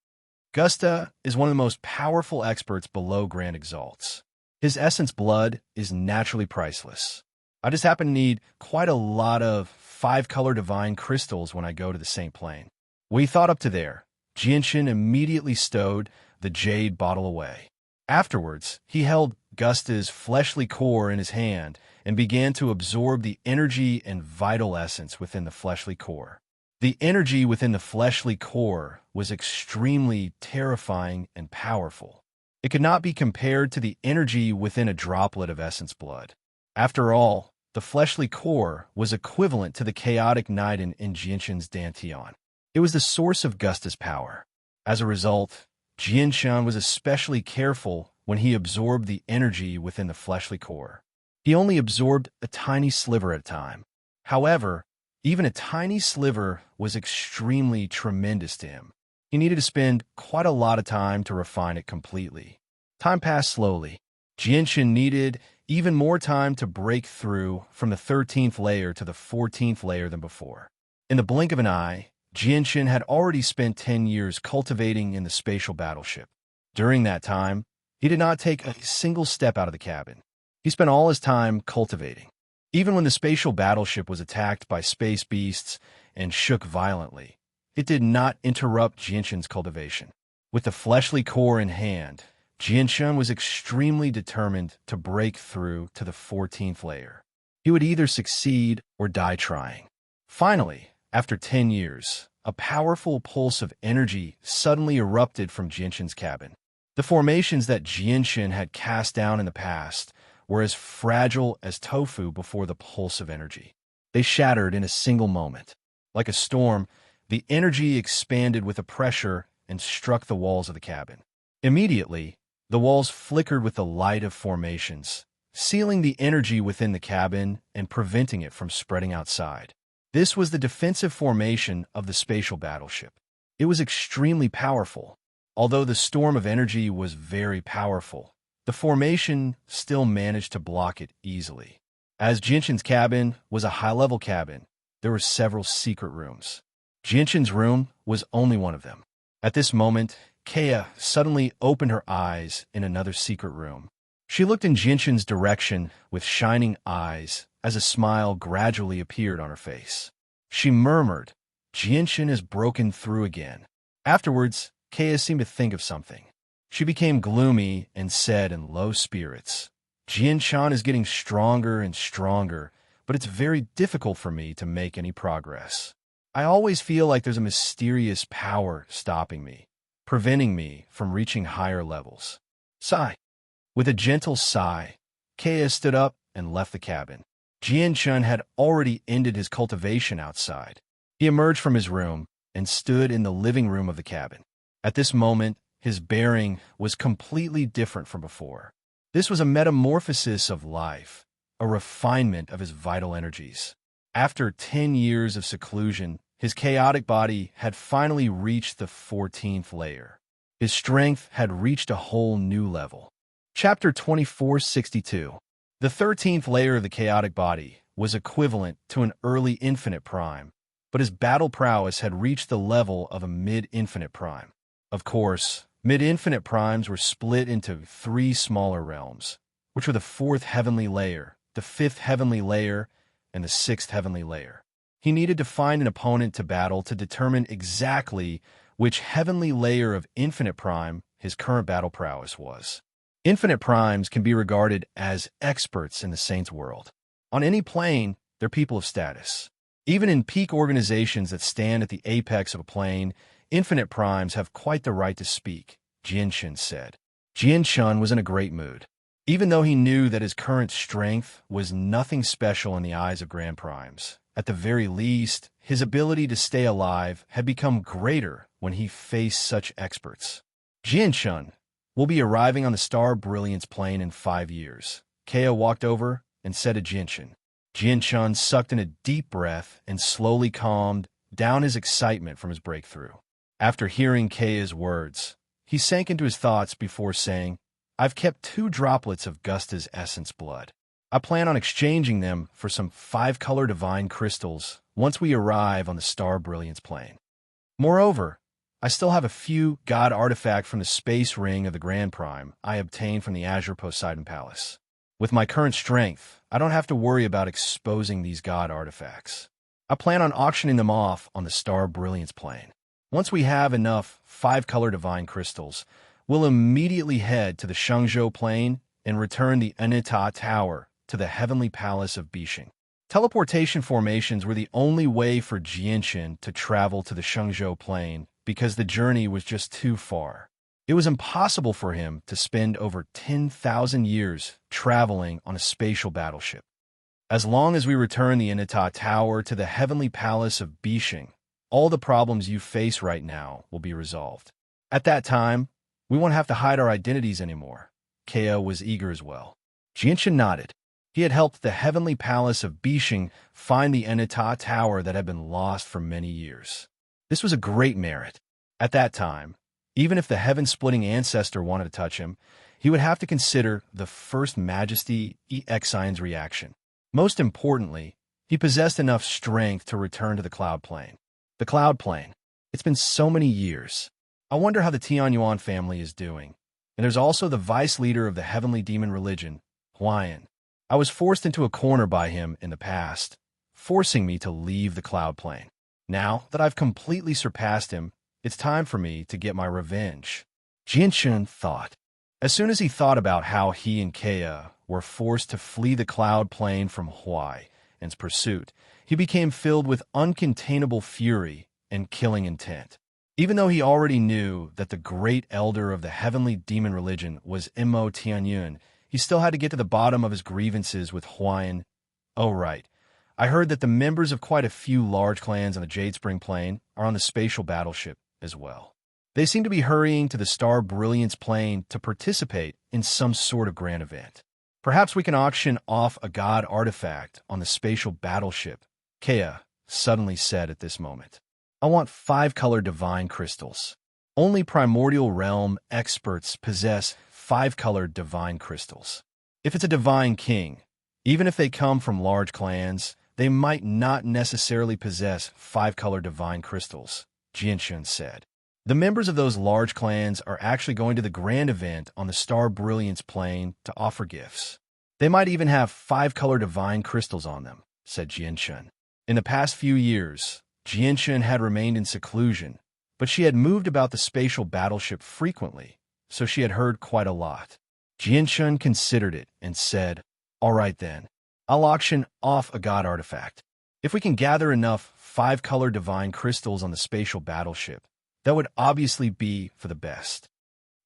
Gusta is one of the most powerful experts below Grand Exalts. His essence blood is naturally priceless. I just happen to need quite a lot of 5-color divine crystals when I go to the Saint Plane. We thought up to there. Jinshin immediately stowed the jade bottle away. Afterwards, he held Gusta's fleshly core in his hand and began to absorb the energy and vital essence within the fleshly core. The energy within the fleshly core was extremely terrifying and powerful. It could not be compared to the energy within a droplet of essence blood. After all, the fleshly core was equivalent to the chaotic Niden in Jinshin's Dantian. It was the source of Gusta's power. As a result, Jinshin was especially careful when he absorbed the energy within the fleshly core. He only absorbed a tiny sliver at a time. However, even a tiny sliver was extremely tremendous to him. He needed to spend quite a lot of time to refine it completely. Time passed slowly. Jinshin needed even more time to break through from the 13th layer to the 14th layer than before. In the blink of an eye, Jinshin had already spent 10 years cultivating in the spatial battleship. During that time, he did not take a single step out of the cabin. He spent all his time cultivating. Even when the spatial battleship was attacked by space beasts and shook violently, it did not interrupt Jinshin's cultivation. With the fleshly core in hand, Jinshin was extremely determined to break through to the 14th layer. He would either succeed or die trying. Finally, after 10 years, a powerful pulse of energy suddenly erupted from Jinshin's cabin. The formations that Jinshin had cast down in the past were as fragile as tofu before the pulse of energy. They shattered in a single moment. Like a storm, the energy expanded with a pressure and struck the walls of the cabin. Immediately, the walls flickered with the light of formations, sealing the energy within the cabin and preventing it from spreading outside. This was the defensive formation of the spatial battleship. It was extremely powerful. Although the storm of energy was very powerful, the formation still managed to block it easily. As Jinshin's cabin was a high-level cabin, there were several secret rooms. Jinshin's room was only one of them. At this moment, Kea suddenly opened her eyes in another secret room. She looked in Jinshin's direction with shining eyes as a smile gradually appeared on her face. She murmured, "Jinshin has broken through again." Afterwards, Kea seemed to think of something. She became gloomy and said in low spirits, "Jinshin is getting stronger and stronger, but it's very difficult for me to make any progress. I always feel like there's a mysterious power stopping me, preventing me from reaching higher levels." Sigh. With a gentle sigh, Kea stood up and left the cabin. Jinshin had already ended his cultivation outside. He emerged from his room and stood in the living room of the cabin. At this moment, his bearing was completely different from before. This was a metamorphosis of life, a refinement of his vital energies. After 10 years of seclusion, his chaotic body had finally reached the 14th layer. His strength had reached a whole new level. Chapter 2462. The 13th layer of the chaotic body was equivalent to an early infinite prime, but his battle prowess had reached the level of a mid-infinite prime. Of course, mid-infinite primes were split into 3 smaller realms, which were the 4th heavenly layer, the 5th heavenly layer, and the 6th heavenly layer. He needed to find an opponent to battle to determine exactly which heavenly layer of infinite prime his current battle prowess was. Infinite primes can be regarded as experts in the saints' world. On any plane, they're people of status. Even in peak organizations that stand at the apex of a plane, infinite primes have quite the right to speak, Jianshun said. Jianshun was in a great mood. Even though he knew that his current strength was nothing special in the eyes of grand primes, at the very least, his ability to stay alive had become greater when he faced such experts. Jianshun will be arriving on the Star Brilliance plane in 5 years. Kea walked over and said to Jianshun. Jianshun sucked in a deep breath and slowly calmed down his excitement from his breakthrough. After hearing Kea's words, he sank into his thoughts before saying, I've kept 2 droplets of Gusta's essence blood. I plan on exchanging them for some 5-color divine crystals once we arrive on the Star Brilliance plane. Moreover, I still have a few god artifacts from the space ring of the Grand Prime I obtained from the Azure Poseidon Palace. With my current strength, I don't have to worry about exposing these god artifacts. I plan on auctioning them off on the Star Brilliance plane. Once we have enough 5-color divine crystals, we'll immediately head to the Shengzhou plane and return the Anita Tower to the Heavenly Palace of Bishing. Teleportation formations were the only way for Jianshun to travel to the Shengzhou plane because the journey was just too far. It was impossible for him to spend over 10,000 years traveling on a spatial battleship. As long as we return the Anita Tower to the Heavenly Palace of Bishing, all the problems you face right now will be resolved. At that time, we won't have to hide our identities anymore. Kea was eager as well. Jianshun nodded. He had helped the Heavenly Palace of Bishing find the Anita Tower that had been lost for many years. This was a great merit. At that time, even if the heaven-splitting ancestor wanted to touch him, he would have to consider the First Majesty Exion's reaction. Most importantly, he possessed enough strength to return to the Cloud Plane. The Cloud Plane. It's been so many years. I wonder how the Tianyuan family is doing. And there's also the vice leader of the heavenly demon religion, Huayan. I was forced into a corner by him in the past, forcing me to leave the Cloud Plane. Now that I've completely surpassed him, it's time for me to get my revenge. Jianshun thought. As soon as he thought about how he and Kea were forced to flee the Cloud Plane from Huayan's pursuit, he became filled with uncontainable fury and killing intent. Even though he already knew that the great elder of the heavenly demon religion was Mo Tianyun, he still had to get to the bottom of his grievances with Huayan. Oh, right. I heard that the members of quite a few large clans on the Jade Spring Plain are on the spatial battleship as well. They seem to be hurrying to the Star Brilliance plane to participate in some sort of grand event. Perhaps we can auction off a god artifact on the spatial battleship, Kea suddenly said at this moment. I want 5-color divine crystals. Only primordial realm experts possess 5-color divine crystals. If it's a divine king, even if they come from large clans, they might not necessarily possess 5-color divine crystals, Jianshun said. The members of those large clans are actually going to the grand event on the Star Brilliance plane to offer gifts. They might even have 5-color divine crystals on them, said Jianshun. In the past few years, Jianshun had remained in seclusion, but she had moved about the spatial battleship frequently, so she had heard quite a lot. Jianshun considered it and said, All right then, I'll auction off a god artifact. If we can gather enough 5-color divine crystals on the spatial battleship, that would obviously be for the best.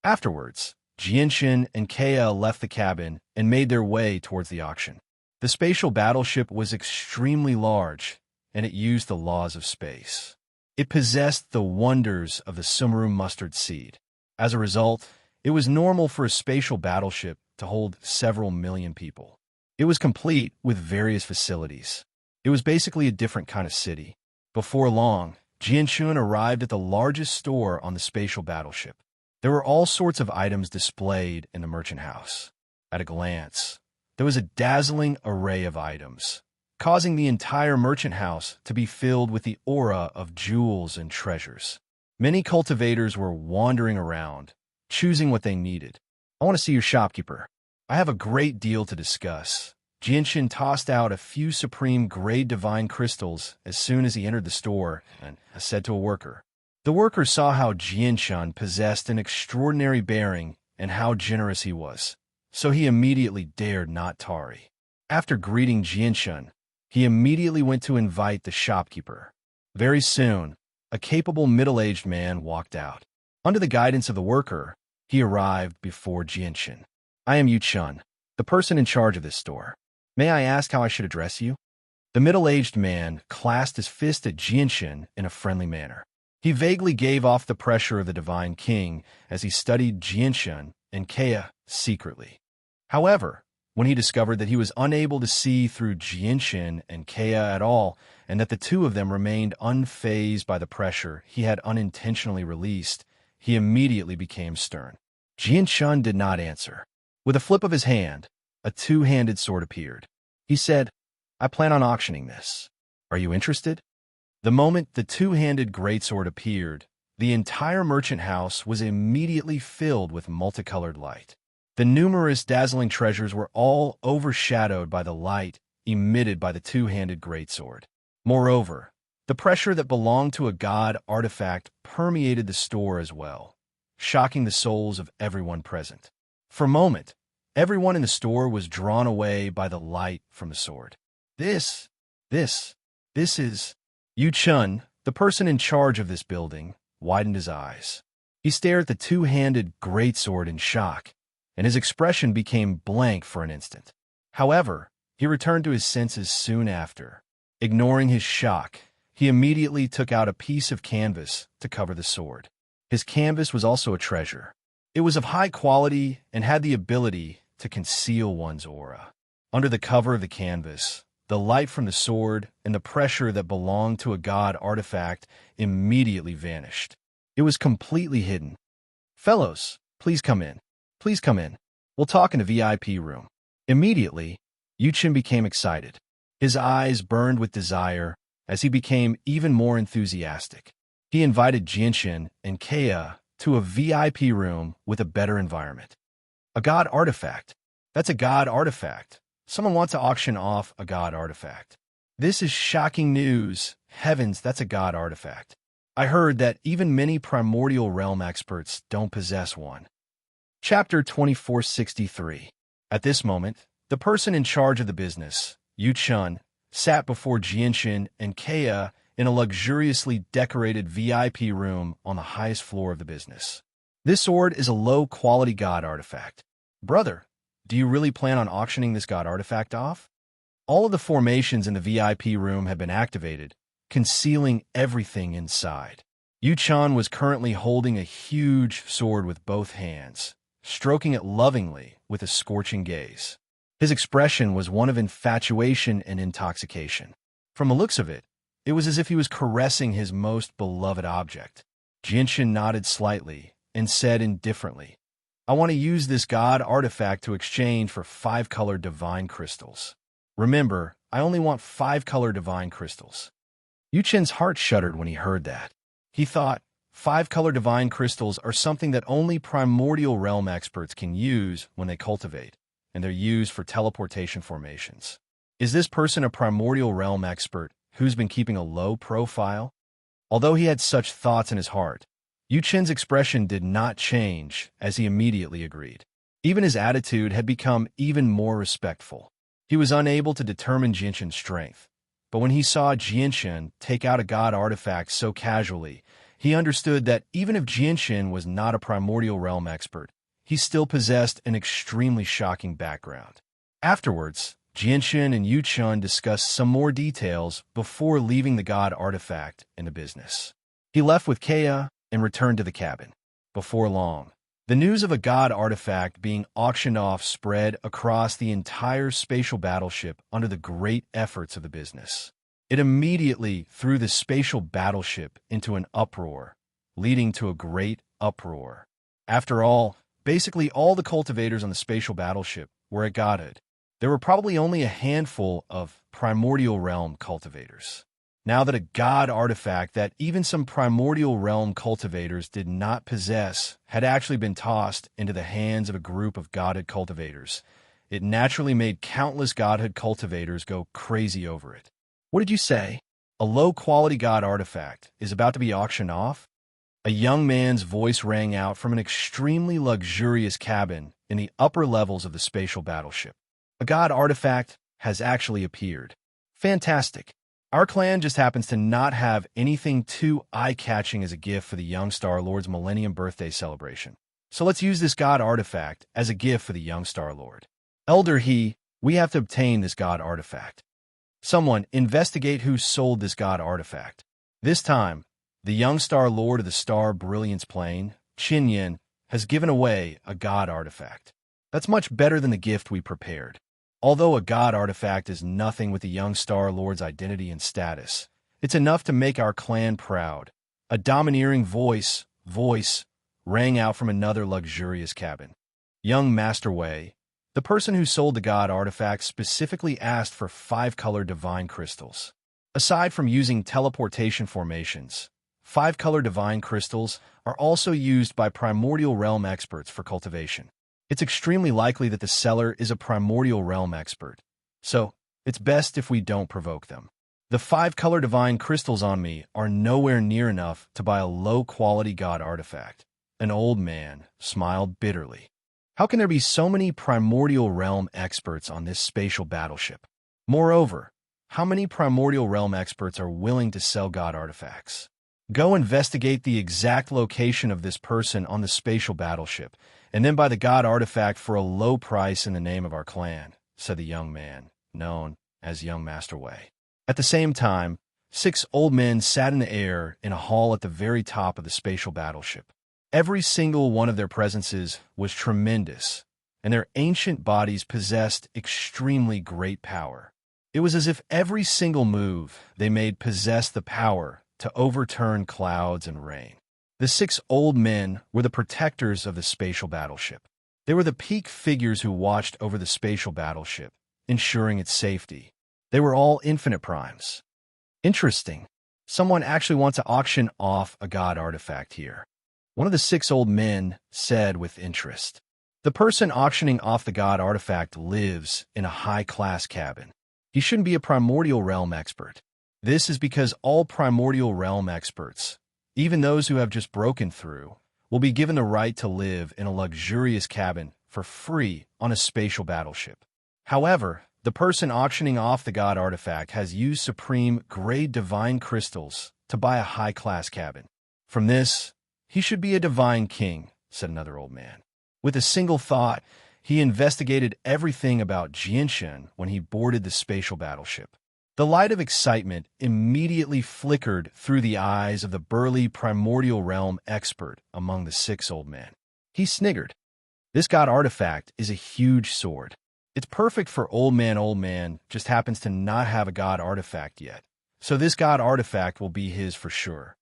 Afterwards, Jianshun and Kea left the cabin and made their way towards the auction. The spatial battleship was extremely large, and it used the laws of space. It possessed the wonders of the Sumeru mustard seed. As a result, it was normal for a spatial battleship to hold several million people. It was complete with various facilities. It was basically a different kind of city. Before long, Jianshun arrived at the largest store on the spatial battleship. There were all sorts of items displayed in the merchant house. At a glance, there was a dazzling array of items, causing the entire merchant house to be filled with the aura of jewels and treasures. Many cultivators were wandering around, choosing what they needed. I want to see your shopkeeper. I have a great deal to discuss. Jianshun tossed out a few supreme grade divine crystals as soon as he entered the store and said to a worker. The worker saw how Jianshun possessed an extraordinary bearing and how generous he was, so he immediately dared not tarry. After greeting Jianshun, he immediately went to invite the shopkeeper. Very soon, a capable middle-aged man walked out. Under the guidance of the worker, he arrived before Jianshun. "I am Yu Chun, the person in charge of this store. May I ask how I should address you?" The middle-aged man clasped his fist at Jianshun in a friendly manner. He vaguely gave off the pressure of the Divine King as he studied Jianshun and Kea secretly. However, when he discovered that he was unable to see through Jianshun and Kea at all, and that the two of them remained unfazed by the pressure he had unintentionally released, he immediately became stern. Jianshun did not answer. With a flip of his hand, a two-handed sword appeared. He said, "I plan on auctioning this. Are you interested?" The moment the two-handed greatsword appeared, the entire merchant house was immediately filled with multicolored light. The numerous dazzling treasures were all overshadowed by the light emitted by the two-handed greatsword. Moreover, the pressure that belonged to a god artifact permeated the store as well, shocking the souls of everyone present. For a moment, everyone in the store was drawn away by the light from the sword. This is... Yu Chun, the person in charge of this building, widened his eyes. He stared at the two-handed greatsword in shock, and his expression became blank for an instant. However, he returned to his senses soon after. Ignoring his shock, he immediately took out a piece of canvas to cover the sword. His canvas was also a treasure. It was of high quality and had the ability to conceal one's aura. Under the cover of the canvas, the light from the sword and the pressure that belonged to a god artifact immediately vanished. It was completely hidden. "Fellows, please come in. Please come in. We'll talk in the VIP room." Immediately, Yu Chin became excited. His eyes burned with desire as he became even more enthusiastic. He invited Jianshun and Kea to a VIP room with a better environment. A god artifact. That's a god artifact. Someone wants to auction off a god artifact. This is shocking news. Heavens, that's a god artifact. I heard that even many primordial realm experts don't possess one. Chapter 2463. At this moment, the person in charge of the business, Yu Chun, sat before Jianshun and Kea in a luxuriously decorated VIP room on the highest floor of the business. "This sword is a low-quality god artifact. Brother, do you really plan on auctioning this god artifact off?" All of the formations in the VIP room had been activated, concealing everything inside. Yu Chan was currently holding a huge sword with both hands, stroking it lovingly with a scorching gaze. His expression was one of infatuation and intoxication. From the looks of it, it was as if he was caressing his most beloved object. Jianshun nodded slightly and said indifferently, "I want to use this god artifact to exchange for 5-color divine crystals. Remember, I only want 5-color divine crystals." Yu Chen's heart shuddered when he heard that. He thought, 5-color divine crystals are something that only primordial realm experts can use when they cultivate, and they're used for teleportation formations. Is this person a primordial realm expert who's been keeping a low profile? Although he had such thoughts in his heart, Yu Chen's expression did not change as he immediately agreed. Even his attitude had become even more respectful. He was unable to determine Jianshun's strength, but when he saw Jianshun take out a god artifact so casually, he understood that even if Jianshun was not a primordial realm expert, he still possessed an extremely shocking background. Afterwards, Jianshun and Yu Chun discussed some more details before leaving the god artifact in the business. He left with Kea and returned to the cabin. Before long, the news of a god artifact being auctioned off spread across the entire spatial battleship under the great efforts of the business. It immediately threw the spatial battleship into an uproar, leading to a great uproar. After all, basically all the cultivators on the spatial battleship were at godhood. There were probably only a handful of primordial realm cultivators. Now that a god artifact that even some primordial realm cultivators did not possess had actually been tossed into the hands of a group of godhood cultivators, it naturally made countless godhood cultivators go crazy over it. What did you say? A low-quality god artifact is about to be auctioned off? A young man's voice rang out from an extremely luxurious cabin in the upper levels of the spatial battleship. A god artifact has actually appeared. Fantastic. Our clan just happens to not have anything too eye-catching as a gift for the young Star-Lord's Millennium Birthday celebration. So let's use this god artifact as a gift for the young Star-Lord. Elder He, we have to obtain this god artifact. Someone, investigate who sold this god artifact. This time, the young Star-Lord of the Star Brilliance Plane, Qin Yin, has given away a god artifact. That's much better than the gift we prepared. Although a god artifact is nothing with the young Star-Lord's identity and status, it's enough to make our clan proud. A domineering voice rang out from another luxurious cabin. Young Master Wei, the person who sold the god artifact, specifically asked for 5-color divine crystals. Aside from using teleportation formations, 5-color divine crystals are also used by primordial realm experts for cultivation. It's extremely likely that the seller is a primordial realm expert, so it's best if we don't provoke them. The 5-color divine crystals on me are nowhere near enough to buy a low-quality god artifact. An old man smiled bitterly. How can there be so many primordial realm experts on this spatial battleship? Moreover, how many primordial realm experts are willing to sell god artifacts? Go investigate the exact location of this person on the spatial battleship, and then buy the god artifact for a low price in the name of our clan, said the young man, known as Young Master Wei. At the same time, 6 old men sat in the air in a hall at the very top of the spatial battleship. Every single one of their presences was tremendous, and their ancient bodies possessed extremely great power. It was as if every single move they made possessed the power to overturn clouds and rain. The 6 old men were the protectors of the spatial battleship. They were the peak figures who watched over the spatial battleship, ensuring its safety. They were all infinite primes. Interesting. Someone actually wants to auction off a god artifact here. One of the 6 old men said with interest. The person auctioning off the god artifact lives in a high-class cabin. He shouldn't be a primordial realm expert. This is because all primordial realm experts, even those who have just broken through, will be given the right to live in a luxurious cabin for free on a spatial battleship. However, the person auctioning off the god artifact has used supreme grade divine crystals to buy a high-class cabin. From this, he should be a divine king, said another old man. With a single thought, he investigated everything about Jinshan when he boarded the spatial battleship. The light of excitement immediately flickered through the eyes of the burly primordial realm expert among the 6 old men. He sniggered. This god artifact is a huge sword. It's perfect for old man just happens to not have a god artifact yet. So this god artifact will be his for sure.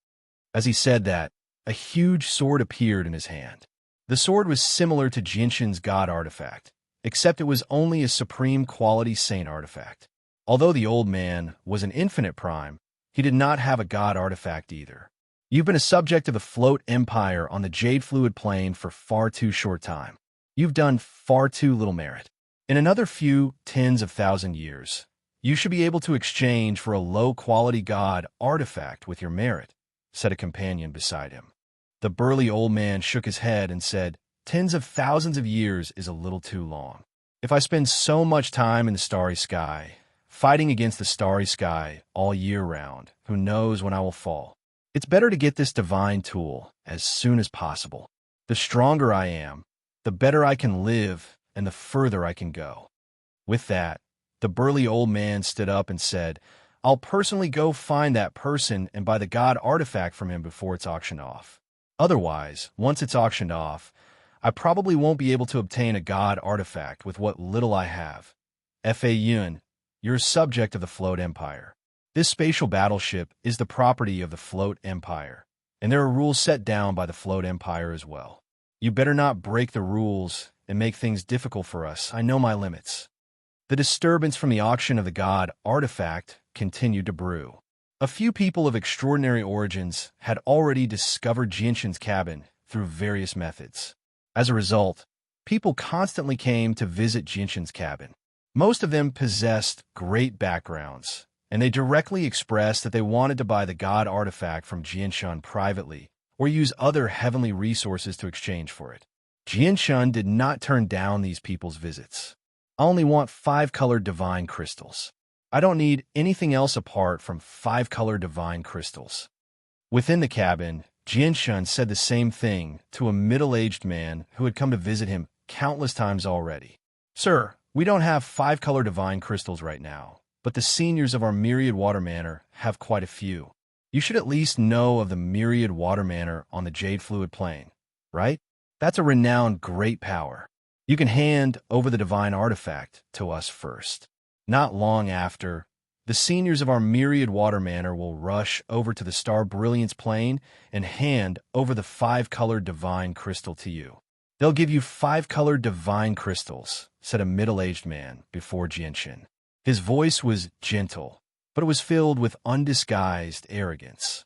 As he said that, a huge sword appeared in his hand. The sword was similar to Jinshan's god artifact, except it was only a supreme quality saint artifact. Although the old man was an infinite prime, he did not have a god artifact either. You've been a subject of the Float Empire on the Jade Fluid Plane for far too short time. You've done far too little merit. In another few tens of thousand years, you should be able to exchange for a low-quality god artifact with your merit, said a companion beside him. The burly old man shook his head and said, Tens of thousands of years is a little too long. If I spend so much time in the starry sky, fighting against the starry sky all year round, who knows when I will fall? It's better to get this divine tool as soon as possible. The stronger I am, the better I can live and the further I can go. With that, the burly old man stood up and said, I'll personally go find that person and buy the god artifact from him before it's auctioned off. Otherwise, once it's auctioned off, I probably won't be able to obtain a god artifact with what little I have. Fa Yun, you're a subject of the Float Empire. This spatial battleship is the property of the Float Empire, and there are rules set down by the Float Empire as well. You better not break the rules and make things difficult for us. I know my limits. The disturbance from the auction of the god artifact continued to brew. A few people of extraordinary origins had already discovered Jinshan's cabin through various methods. As a result, people constantly came to visit Jinshan's cabin. Most of them possessed great backgrounds, and they directly expressed that they wanted to buy the god artifact from Jinshan privately or use other heavenly resources to exchange for it. Jianshun did not turn down these people's visits. I only want 5-colored divine crystals. I don't need anything else apart from 5-colored divine crystals. Within the cabin, Jianshun said the same thing to a middle-aged man who had come to visit him countless times already. Sir, we don't have 5-colored divine crystals right now, but the seniors of our Myriad Water Manor have quite a few. You should at least know of the Myriad Water Manor on the Jade Fluid Plain, right? That's a renowned great power. You can hand over the divine artifact to us first. Not long after, the seniors of our Myriad Water Manor will rush over to the Star Brilliance Plain and hand over the 5-colored divine crystal to you. They'll give you 5-colored divine crystals, said a middle-aged man before Jianshun. His voice was gentle, but it was filled with undisguised arrogance.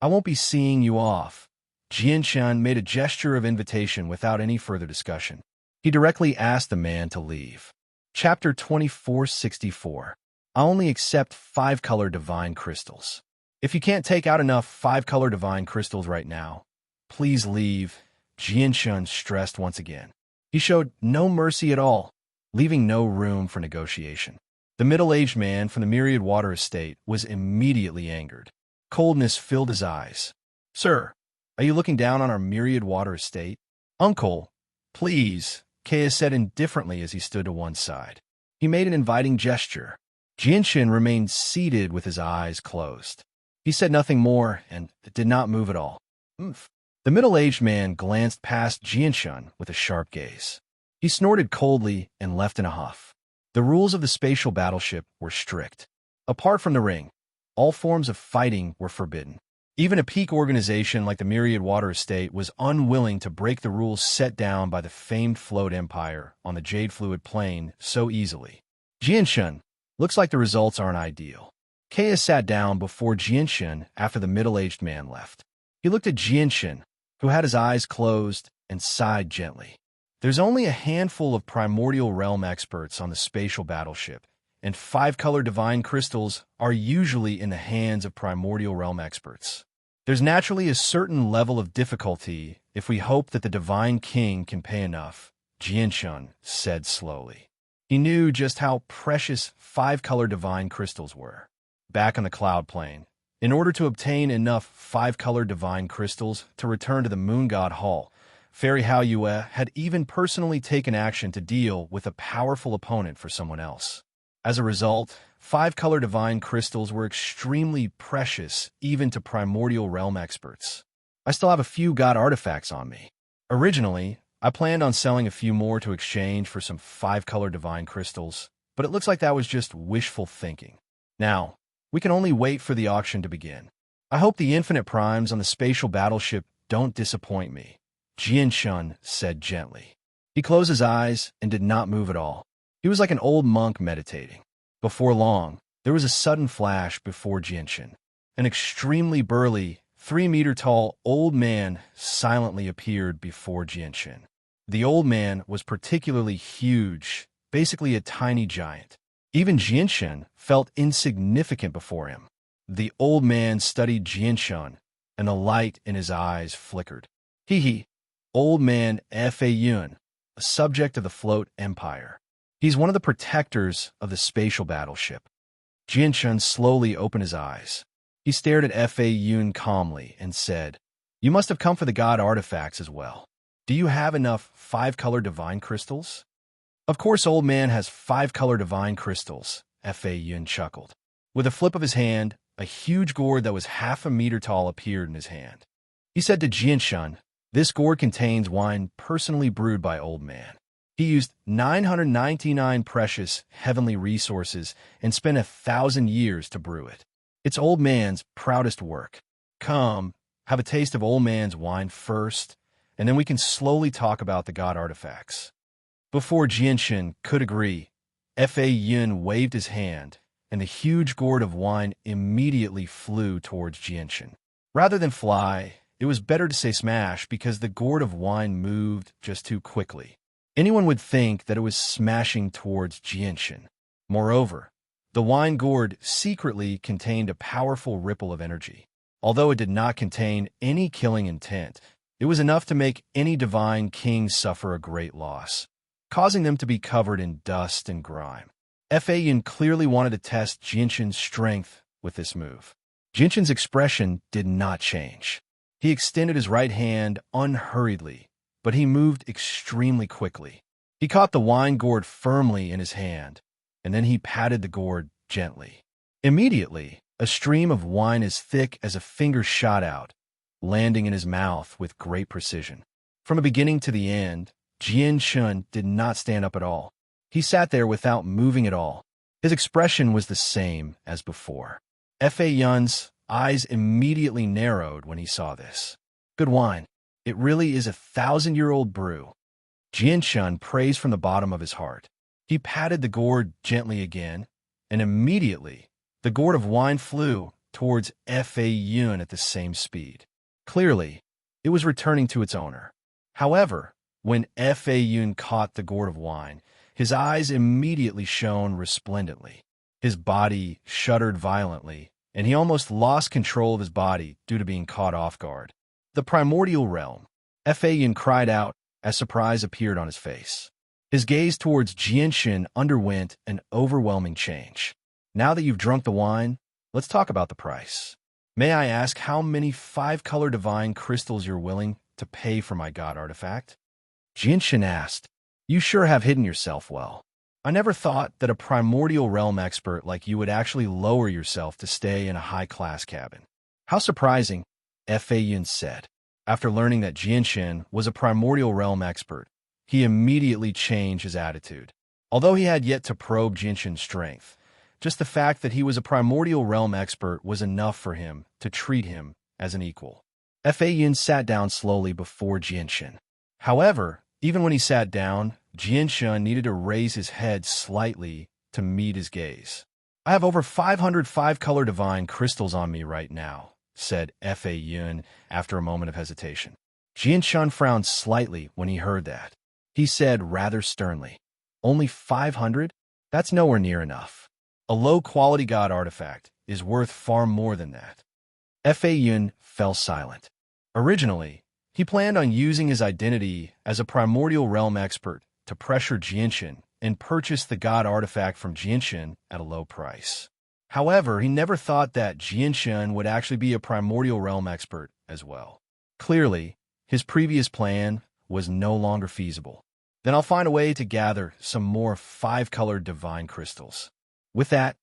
I won't be seeing you off. Jianshun made a gesture of invitation without any further discussion. He directly asked the man to leave. Chapter 2464. I only accept 5-colored divine crystals. If you can't take out enough 5-colored divine crystals right now, please leave, Jianshun stressed once again. He showed no mercy at all, leaving no room for negotiation. The middle-aged man from the Myriad Water Estate was immediately angered. Coldness filled his eyes. Sir, are you looking down on our Myriad Water Estate? Uncle, please, Kea said indifferently as he stood to one side. He made an inviting gesture. Jianshun remained seated with his eyes closed. He said nothing more and did not move at all. The middle-aged man glanced past Jianshun with a sharp gaze. He snorted coldly and left in a huff. The rules of the spatial battleship were strict. Apart from the ring, all forms of fighting were forbidden. Even a peak organization like the Myriad Water Estate was unwilling to break the rules set down by the famed Float Empire on the Jade Fluid Plain so easily. Jianshun, looks like the results aren't ideal. Kea sat down before Jianshun after the middle-aged man left. He looked at Jianshun, who had his eyes closed, and sighed gently. There's only a handful of primordial realm experts on the spatial battleship, and 5-colored divine crystals are usually in the hands of primordial realm experts. There's naturally a certain level of difficulty if we hope that the Divine King can pay enough, Jianshun said slowly. He knew just how precious 5-colored divine crystals were. Back on the cloud plane, in order to obtain enough 5-colored divine crystals to return to the Moon God Hall, Fairy Hao Yue had even personally taken action to deal with a powerful opponent for someone else. As a result, 5-colored divine crystals were extremely precious even to primordial realm experts. I still have a few god artifacts on me. Originally, I planned on selling a few more to exchange for some 5-colored divine crystals, but it looks like that was just wishful thinking. Now, we can only wait for the auction to begin. I hope the infinite primes on the spatial battleship don't disappoint me, Jianshun said gently. He closed his eyes and did not move at all. He was like an old monk meditating. Before long, there was a sudden flash before Jianshun. An extremely burly, 3-meter-tall old man silently appeared before Jianshun. The old man was particularly huge, basically a tiny giant. Even Jianshun felt insignificant before him. The old man studied Jianshun, and the light in his eyes flickered. Old man Fa Yun, a subject of the Float Empire. He's one of the protectors of the spatial battleship. Jianshun slowly opened his eyes. He stared at Fa Yun calmly and said, You must have come for the god artifacts as well. Do you have enough 5-colored divine crystals? Of course, old man has 5-colored divine crystals, Fa Yun chuckled. With a flip of his hand, a huge gourd that was half a meter tall appeared in his hand. He said to Jianshun, This gourd contains wine personally brewed by old man. He used 999 precious heavenly resources and spent 1,000 years to brew it. It's old man's proudest work. Come, have a taste of old man's wine first, and then we can slowly talk about the god artifacts. Before Jianshun could agree, Fa Yun waved his hand, and the huge gourd of wine immediately flew towards Jianshun. Rather than fly, it was better to say smash because the gourd of wine moved just too quickly. Anyone would think that it was smashing towards Jianshun. Moreover, the wine gourd secretly contained a powerful ripple of energy. Although it did not contain any killing intent, it was enough to make any divine king suffer a great loss, causing them to be covered in dust and grime. Faiyun clearly wanted to test Jinshin's strength with this move. Jinshin's expression did not change. He extended his right hand unhurriedly, but he moved extremely quickly. He caught the wine gourd firmly in his hand, and then he patted the gourd gently. Immediately, a stream of wine as thick as a finger shot out, landing in his mouth with great precision. From the beginning to the end, Jinshin did not stand up at all. He sat there without moving at all. His expression was the same as before. Faiyun's eyes immediately narrowed when he saw this. Good wine. It really is a 1,000-year-old brew. Jinshin praised from the bottom of his heart. He patted the gourd gently again, and immediately the gourd of wine flew towards Faiyun at the same speed. Clearly, it was returning to its owner. However, when Faiyun caught the gourd of wine, his eyes immediately shone resplendently. His body shuddered violently, and he almost lost control of his body due to being caught off guard. The primordial realm. Faiyun cried out as surprise appeared on his face. His gaze towards Jinshin underwent an overwhelming change. Now that you've drunk the wine, let's talk about the price. May I ask how many 5-color divine crystals you're willing to pay for my god artifact? Jinshin asked. You sure have hidden yourself well. I never thought that a primordial realm expert like you would actually lower yourself to stay in a high-class cabin. How surprising, Faiyun said. After learning that Jinshin was a primordial realm expert, he immediately changed his attitude. Although he had yet to probe Jinshin's strength, just the fact that he was a primordial realm expert was enough for him to treat him as an equal. Faiyun sat down slowly before Jinshin. However, even when he sat down, Jinshin needed to raise his head slightly to meet his gaze. I have over 500 5-color divine crystals on me right now, said Faiyun after a moment of hesitation. Jinshin frowned slightly when he heard that. He said rather sternly, Only 500? That's nowhere near enough. A low-quality god artifact is worth far more than that. Faiyun fell silent. Originally, he planned on using his identity as a primordial realm expert to pressure Jinshin and purchase the god artifact from Jinshin at a low price. However, he never thought that Jinshin would actually be a primordial realm expert as well. Clearly, his previous plan was no longer feasible. Then I'll find a way to gather some more 5-colored divine crystals. With that,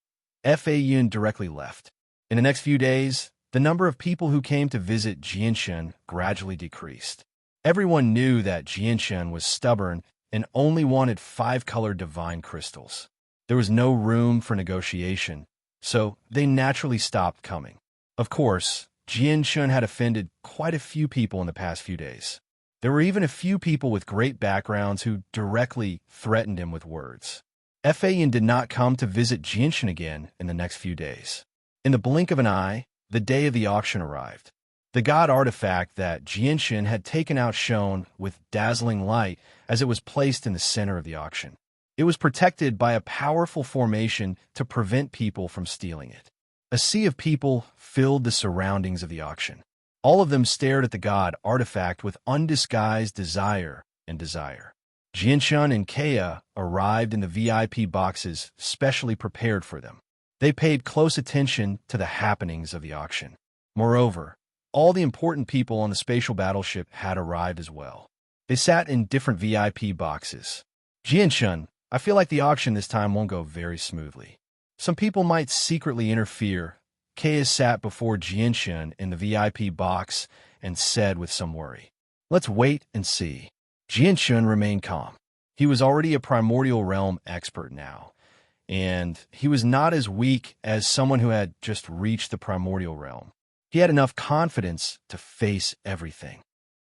Faiyun directly left. In the next few days, the number of people who came to visit Jinshin gradually decreased. Everyone knew that Jinshin was stubborn and only wanted 5-colored divine crystals. There was no room for negotiation, so they naturally stopped coming. Of course, Jinshin had offended quite a few people in the past few days. There were even a few people with great backgrounds who directly threatened him with words. Faiyun did not come to visit Jinshin again in the next few days. In the blink of an eye, the day of the auction arrived. The god artifact that Jinshin had taken out shone with dazzling light as it was placed in the center of the auction. It was protected by a powerful formation to prevent people from stealing it. A sea of people filled the surroundings of the auction. All of them stared at the god artifact with undisguised desire and desire. Jinshin and Kaya arrived in the VIP boxes specially prepared for them. They paid close attention to the happenings of the auction. Moreover, all the important people on the spatial battleship had arrived as well. They sat in different VIP boxes. Jinshin, I feel like the auction this time won't go very smoothly. Some people might secretly interfere. Kaya sat before Jinshin in the VIP box and said with some worry, Let's wait and see. Jinshin remained calm. He was already a primordial realm expert now, and he was not as weak as someone who had just reached the primordial realm. He had enough confidence to face everything.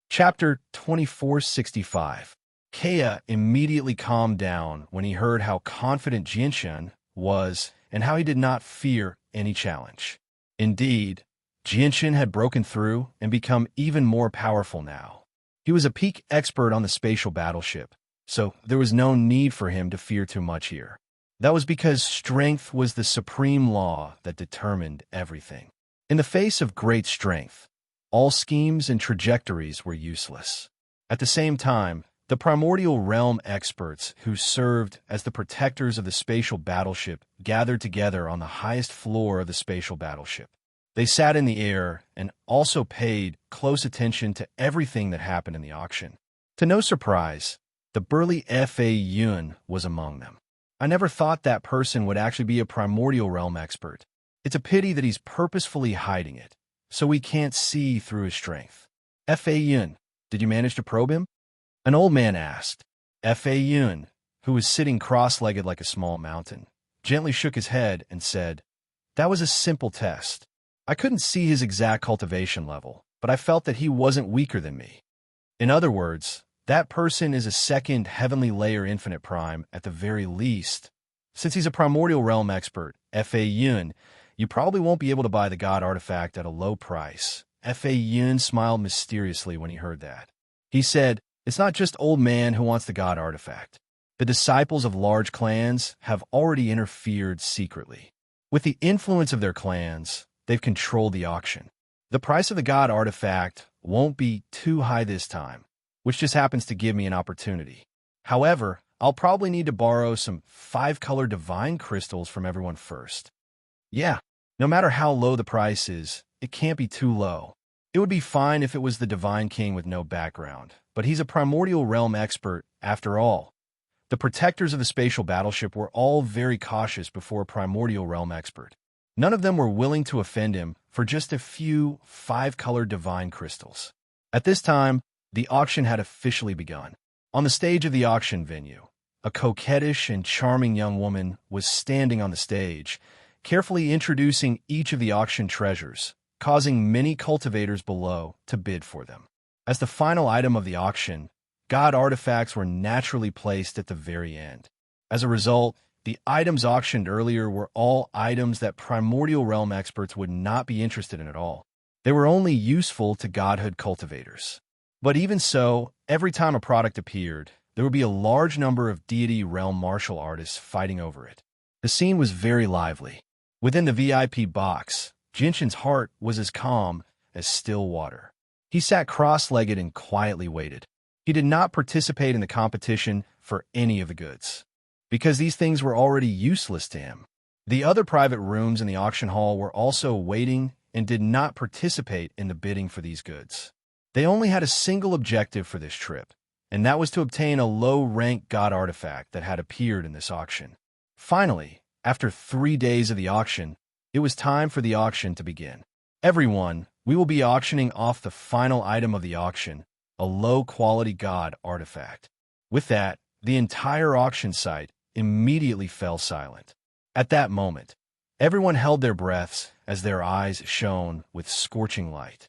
Chapter 2465. Kaya immediately calmed down when he heard how confident Jinshin was and how he did not fear any challenge. Indeed, Jinshin had broken through and become even more powerful now. He was a peak expert on the spatial battleship, so there was no need for him to fear too much here. That was because strength was the supreme law that determined everything. In the face of great strength, all schemes and trajectories were useless. At the same time, the primordial realm experts who served as the protectors of the spatial battleship gathered together on the highest floor of the spatial battleship. They sat in the air and also paid close attention to everything that happened in the auction. To no surprise, the burly F.A. Yun was among them. I never thought that person would actually be a primordial realm expert. It's a pity that he's purposefully hiding it, so we can't see through his strength. F.A. Yun, did you manage to probe him? An old man asked. F.A. Yun, who was sitting cross-legged like a small mountain, gently shook his head and said, "That was a simple test. I couldn't see his exact cultivation level, but I felt that he wasn't weaker than me. In other words, that person is a second heavenly layer infinite prime at the very least. Since he's a primordial realm expert, F.A. Yun, you probably won't be able to buy the god artifact at a low price." F.A. Yun smiled mysteriously when he heard that. He said, "It's not just old man who wants the god artifact. The disciples of large clans have already interfered secretly. With the influence of their clans, they've controlled the auction. The price of the god artifact won't be too high this time, which just happens to give me an opportunity. However, I'll probably need to borrow some 5-color divine crystals from everyone first. Yeah, no matter how low the price is, it can't be too low. It would be fine if it was the Divine King with no background, but he's a primordial realm expert after all." The protectors of the spatial battleship were all very cautious before a primordial realm expert. None of them were willing to offend him for just a few 5-color divine crystals. At this time, the auction had officially begun. On the stage of the auction venue, a coquettish and charming young woman was standing on the stage, carefully introducing each of the auction treasures, causing many cultivators below to bid for them. As the final item of the auction, god artifacts were naturally placed at the very end. As a result, the items auctioned earlier were all items that primordial realm experts would not be interested in at all. They were only useful to godhood cultivators. But even so, every time a product appeared, there would be a large number of deity realm martial artists fighting over it. The scene was very lively. Within the VIP box, Jinshin's heart was as calm as still water. He sat cross-legged and quietly waited. He did not participate in the competition for any of the goods, because these things were already useless to him. The other private rooms in the auction hall were also waiting and did not participate in the bidding for these goods. They only had a single objective for this trip, and that was to obtain a low-rank god artifact that had appeared in this auction. Finally, after 3 days of the auction, it was time for the auction to begin. Everyone, we will be auctioning off the final item of the auction, a low-quality god artifact. With that, the entire auction site immediately fell silent. At that moment, everyone held their breaths as their eyes shone with scorching light.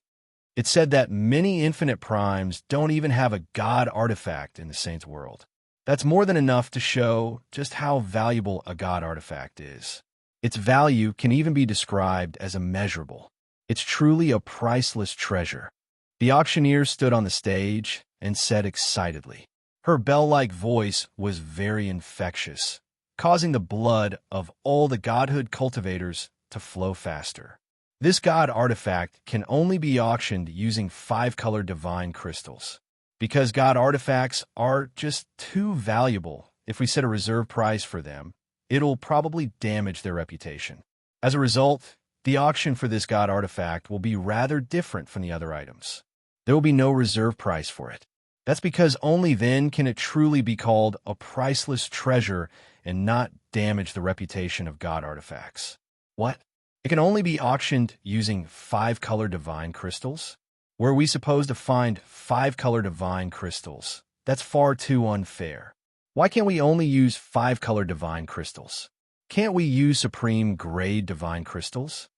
It said that many infinite primes don't even have a god artifact in the Saint's world. That's more than enough to show just how valuable a god artifact is. Its value can even be described as immeasurable. It's truly a priceless treasure. The auctioneer stood on the stage and said excitedly. Her bell-like voice was very infectious, causing the blood of all the godhood cultivators to flow faster. This god artifact can only be auctioned using 5-color divine crystals. Because god artifacts are just too valuable, if we set a reserve price for them, it'll probably damage their reputation. As a result, the auction for this god artifact will be rather different from the other items. There will be no reserve price for it. That's because only then can it truly be called a priceless treasure and not damage the reputation of god artifacts. What? It can only be auctioned using 5-color divine crystals? Were we supposed to find 5-color divine crystals? That's far too unfair. Why can't we only use 5-color divine crystals? Can't we use supreme grade divine crystals?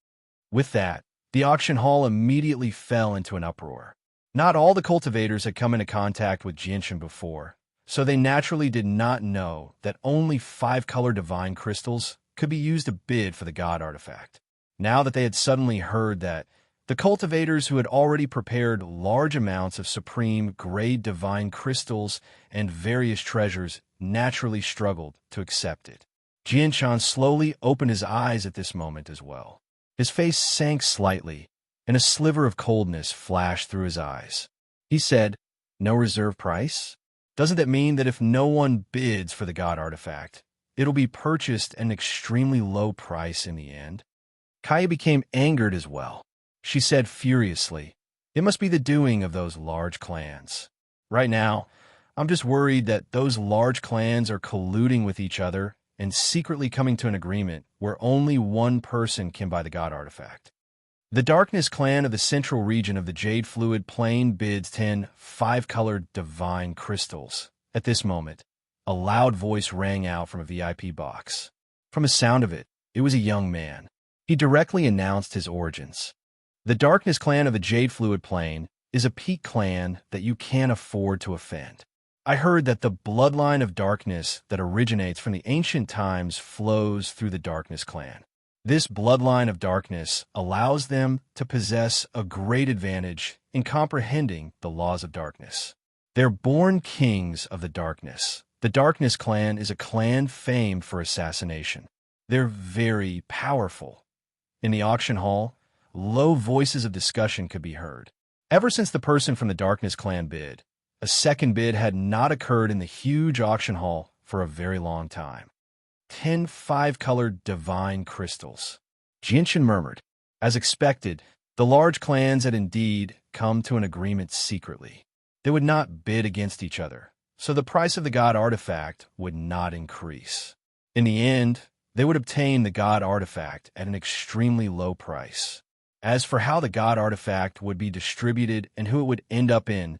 With that, the auction hall immediately fell into an uproar. Not all the cultivators had come into contact with Jinshin before, so they naturally did not know that only 5-color divine crystals could be used to bid for the god artifact. Now that they had suddenly heard that, the cultivators who had already prepared large amounts of supreme grade divine crystals and various treasures naturally struggled to accept it. Jinshan slowly opened his eyes at this moment as well. His face sank slightly, and a sliver of coldness flashed through his eyes. He said, "No reserve price? Doesn't that mean that if no one bids for the god artifact, it'll be purchased at an extremely low price in the end?" Kaya became angered as well. She said furiously, "It must be the doing of those large clans. Right now, I'm just worried that those large clans are colluding with each other and secretly coming to an agreement where only one person can buy the god artifact." The Darkness clan of the central region of the Jade Fluid Plain bids 10 5-colored divine crystals. At this moment, a loud voice rang out from a VIP box. From the sound of it, it was a young man. He directly announced his origins. The Darkness clan of the Jade Fluid Plain is a peak clan that you can't afford to offend. I heard that the bloodline of darkness that originates from the ancient times flows through the Darkness clan. This bloodline of darkness allows them to possess a great advantage in comprehending the laws of darkness. They're born kings of the darkness. The Darkness clan is a clan famed for assassination. They're very powerful. In the auction hall, low voices of discussion could be heard. Ever since the person from the Darkness clan bid, a second bid had not occurred in the huge auction hall for a very long time. 10 5-colored divine crystals. Jinshin murmured. As expected, the large clans had indeed come to an agreement secretly. They would not bid against each other, so the price of the god artifact would not increase. In the end, they would obtain the god artifact at an extremely low price. As for how the god artifact would be distributed and who it would end up in,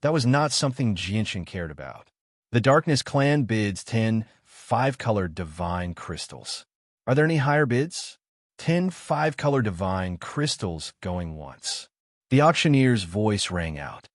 that was not something Jinshin cared about. The Darkness clan bids 10 5-colored divine crystals. Are there any higher bids? 10 5-colored divine crystals going once. The auctioneer's voice rang out.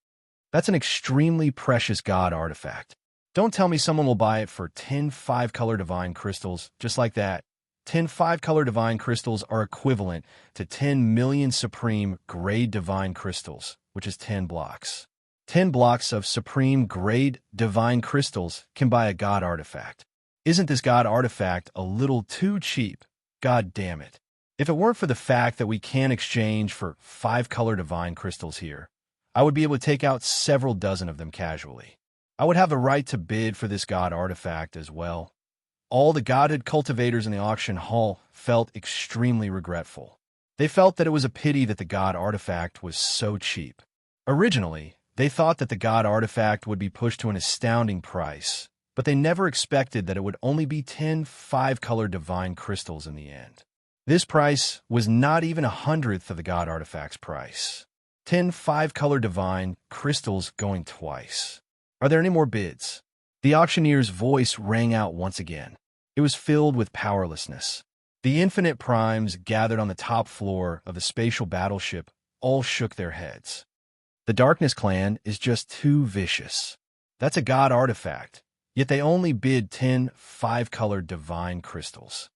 That's an extremely precious god artifact. Don't tell me someone will buy it for 10 5-colored divine crystals just like that. 10 5-colored divine crystals are equivalent to 10 million supreme grade divine crystals, which is 10 blocks. 10 blocks of supreme grade divine crystals can buy a god artifact. Isn't this god artifact a little too cheap? God damn it. If it weren't for the fact that we can't exchange for 5-color divine crystals here, I would be able to take out several dozen of them casually. I would have the right to bid for this god artifact as well. All the godhood cultivators in the auction hall felt extremely regretful. They felt that it was a pity that the god artifact was so cheap. Originally, they thought that the god artifact would be pushed to an astounding price, but they never expected that it would only be 10 5-colored divine crystals in the end. This price was not even 1/100th of the god artifact's price. 10 5-colored divine crystals going twice. Are there any more bids? The auctioneer's voice rang out once again. It was filled with powerlessness. The infinite primes gathered on the top floor of the spatial battleship all shook their heads. The Darkness clan is just too vicious. That's a god artifact, yet they only bid 10 5-colored divine crystals.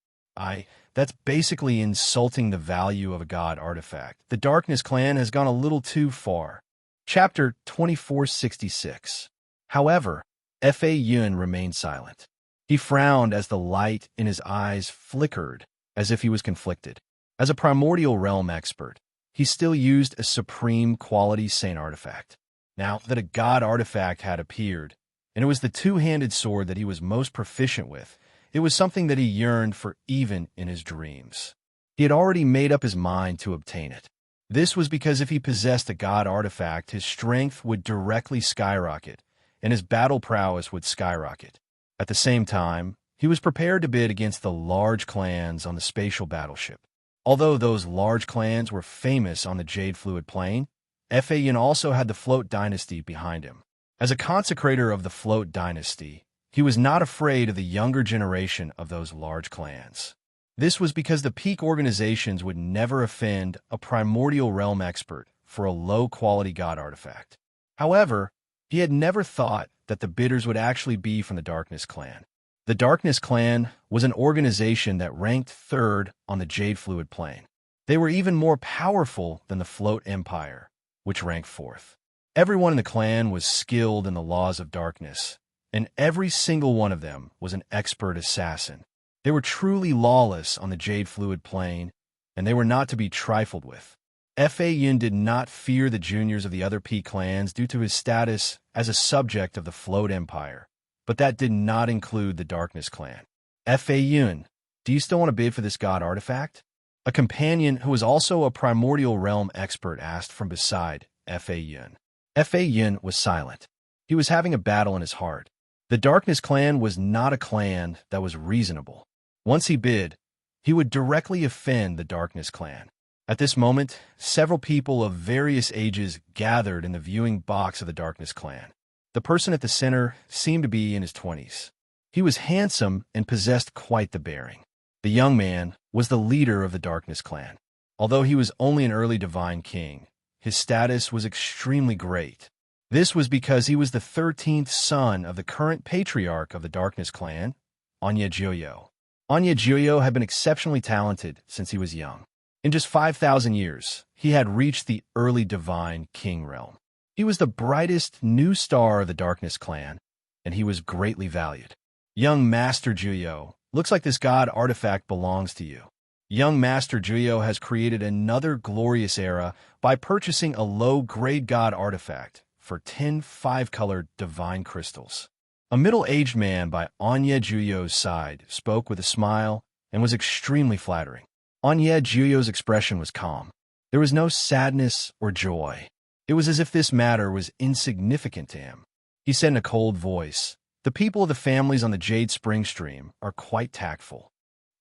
That's basically insulting the value of a god artifact. The Darkness clan has gone a little too far. Chapter 2466. However, Fa Yun remained silent. He frowned as the light in his eyes flickered, as if he was conflicted. As a primordial realm expert, he still used a supreme quality saint artifact. Now that a god artifact had appeared, and it was the two-handed sword that he was most proficient with, it was something that he yearned for even in his dreams. He had already made up his mind to obtain it. This was because if he possessed a god artifact, his strength would directly skyrocket, and his battle prowess would skyrocket. At the same time, he was prepared to bid against the large clans on the spatial battleship. Although those large clans were famous on the Jade Fluid Plain, Fayin also had the Float Dynasty behind him. As a consecrator of the Float Dynasty, he was not afraid of the younger generation of those large clans. This was because the peak organizations would never offend a primordial realm expert for a low-quality god artifact. However, he had never thought that the bidders would actually be from the Darkness clan. The Darkness clan was an organization that ranked third on the Jade Fluid Plain. They were even more powerful than the Float Empire, which ranked fourth. Everyone in the clan was skilled in the laws of darkness, and every single one of them was an expert assassin. They were truly lawless on the Jade Fluid Plain, and they were not to be trifled with. Fa did not fear the juniors of the other P clans due to his status as a subject of the Float Empire, but that did not include the Darkness clan. Fa, do you still want to bid for this god artifact? A companion who was also a primordial realm expert asked from beside Fa. Fa was silent. He was having a battle in his heart. The Darkness clan was not a clan that was reasonable. Once he bid, he would directly offend the Darkness clan. At this moment, several people of various ages gathered in the viewing box of the Darkness clan. The person at the center seemed to be in his 20s. He was handsome and possessed quite the bearing. The young man was the leader of the Darkness clan. Although he was only an early divine king, his status was extremely great. This was because he was the 13th son of the current patriarch of the Darkness clan, Onyejuyo. Onyejuyo had been exceptionally talented since he was young. In just 5,000 years, he had reached the early divine king realm. He was the brightest new star of the Darkness clan, and he was greatly valued. Young Master Juyo, looks like this god artifact belongs to you. Young Master Juyo has created another glorious era by purchasing a low-grade god artifact for 10 5-colored divine crystals. A middle-aged man by Onyejuyo's side spoke with a smile and was extremely flattering. Onyejuyo's expression was calm. There was no sadness or joy. It was as if this matter was insignificant to him. He said in a cold voice, "The people of the families on the Jade Spring Stream are quite tactful.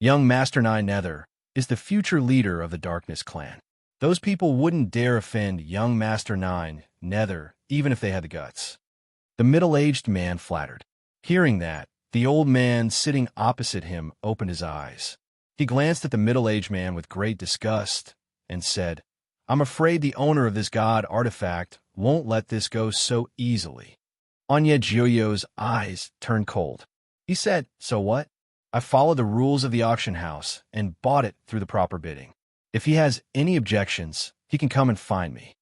Young Master Nine Nether is the future leader of the Darkness clan. Those people wouldn't dare offend young Master Nine Nether even if they had the guts." The middle-aged man flattered. Hearing that, the old man sitting opposite him opened his eyes. He glanced at the middle-aged man with great disgust and said, "I'm afraid the owner of this god artifact won't let this go so easily." Onyejuyo's eyes turned cold. He said, "So what? I followed the rules of the auction house and bought it through the proper bidding. If he has any objections, he can come and find me."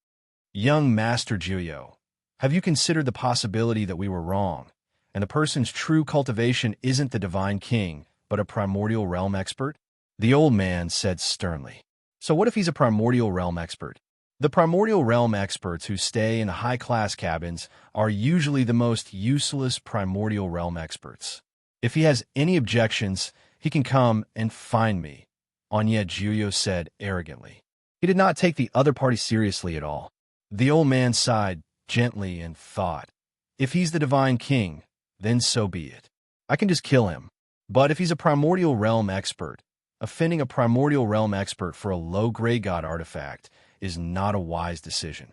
Young Master Juyo, have you considered the possibility that we were wrong, and the person's true cultivation isn't the divine king, but a primordial realm expert? The old man said sternly. So what if he's a primordial realm expert? The primordial realm experts who stay in high-class cabins are usually the most useless primordial realm experts. If he has any objections, he can come and find me, Onyejuyo said arrogantly. He did not take the other party seriously at all. The old man sighed gently and thought, if he's the divine king, then so be it. I can just kill him. But if he's a primordial realm expert, offending a primordial realm expert for a low-grade god artifact is not a wise decision.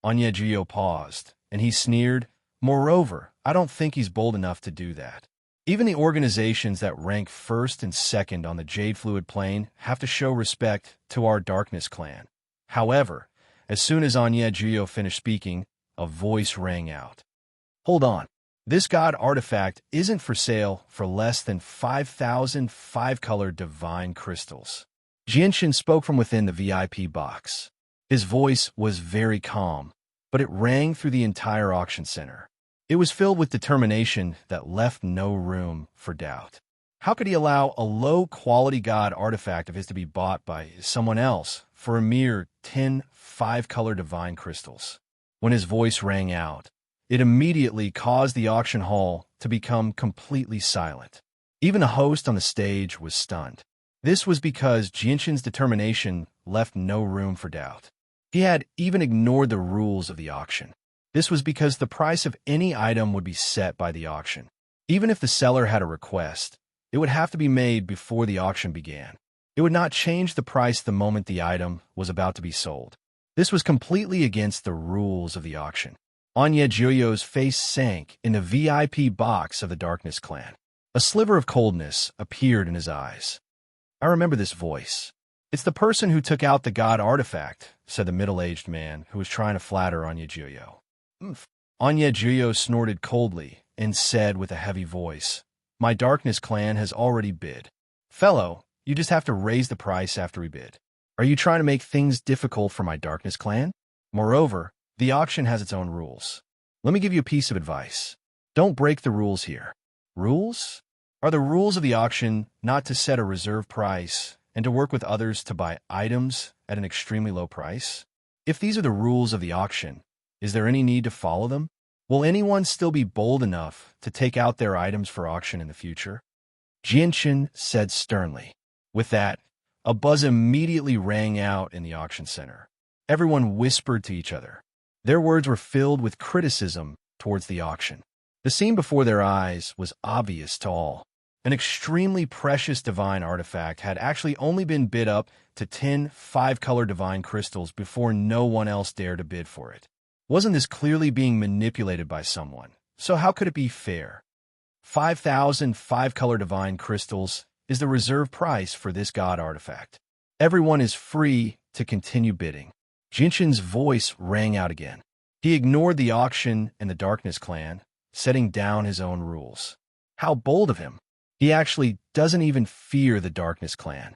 Onyejuyo paused, and he sneered, "Moreover, I don't think he's bold enough to do that. Even the organizations that rank first and second on the Jade Fluid Plane have to show respect to our Darkness clan." However, as soon as Onyejuyo finished speaking, a voice rang out. "Hold on. This god artifact isn't for sale for less than 5,000 5-colored divine crystals." Jinshin spoke from within the VIP box. His voice was very calm, but it rang through the entire auction center. It was filled with determination that left no room for doubt. How could he allow a low-quality god artifact of his to be bought by someone else for a mere 10 5-colored divine crystals? When his voice rang out, it immediately caused the auction hall to become completely silent. Even the host on the stage was stunned. This was because Jinshin's determination left no room for doubt. He had even ignored the rules of the auction. This was because the price of any item would be set by the auction. Even if the seller had a request, it would have to be made before the auction began. It would not change the price the moment the item was about to be sold. This was completely against the rules of the auction. Onyejuyo's face sank in the VIP box of the Darkness clan. A sliver of coldness appeared in his eyes. "I remember this voice. It's the person who took out the god artifact," said the middle-aged man who was trying to flatter Onyejuyo. Onyejuyo snorted coldly and said with a heavy voice, "My Darkness clan has already bid. Fellow, you just have to raise the price after we bid. Are you trying to make things difficult for my Darkness clan? Moreover, the auction has its own rules. Let me give you a piece of advice. Don't break the rules here." Rules? Are the rules of the auction not to set a reserve price and to work with others to buy items at an extremely low price? If these are the rules of the auction, is there any need to follow them? Will anyone still be bold enough to take out their items for auction in the future? Jianchen said sternly. With that, a buzz immediately rang out in the auction center. Everyone whispered to each other. Their words were filled with criticism towards the auction. The scene before their eyes was obvious to all. An extremely precious divine artifact had actually only been bid up to 10 five-color divine crystals before no one else dared to bid for it. Wasn't this clearly being manipulated by someone? So how could it be fair? 5,000 five-color divine crystals is the reserve price for this god artifact. Everyone is free to continue bidding. Jinshin's voice rang out again. He ignored the auction and the Darkness Clan, setting down his own rules. How bold of him! He actually doesn't even fear the Darkness Clan.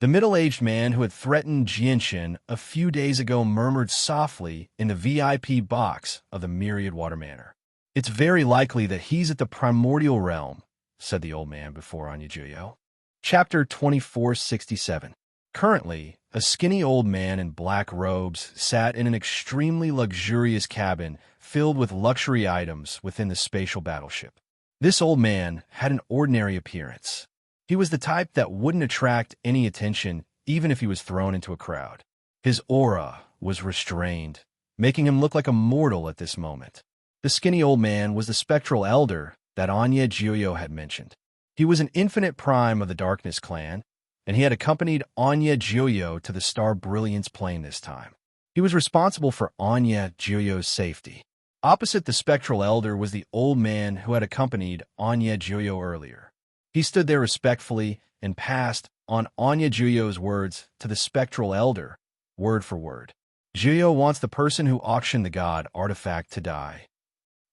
The middle-aged man who had threatened Jinshin a few days ago murmured softly in the VIP box of the Myriad Water Manor. "It's very likely that he's at the primordial realm," said the old man before Anya Juyo. Chapter 2467. Currently, a skinny old man in black robes sat in an extremely luxurious cabin filled with luxury items within the spatial battleship. This old man had an ordinary appearance. He was the type that wouldn't attract any attention even if he was thrown into a crowd. His aura was restrained, making him look like a mortal at this moment. The skinny old man was the spectral elder that Anya Juyo had mentioned. He was an infinite prime of the Darkness Clan, and he had accompanied Anya Juyo to the Star Brilliance plane this time. He was responsible for Anya Juyo's safety. Opposite the spectral elder was the old man who had accompanied Anya Juyo earlier. He stood there respectfully and passed on Anya Juyo's words to the spectral elder, word for word. Juyo wants the person who auctioned the god artifact to die.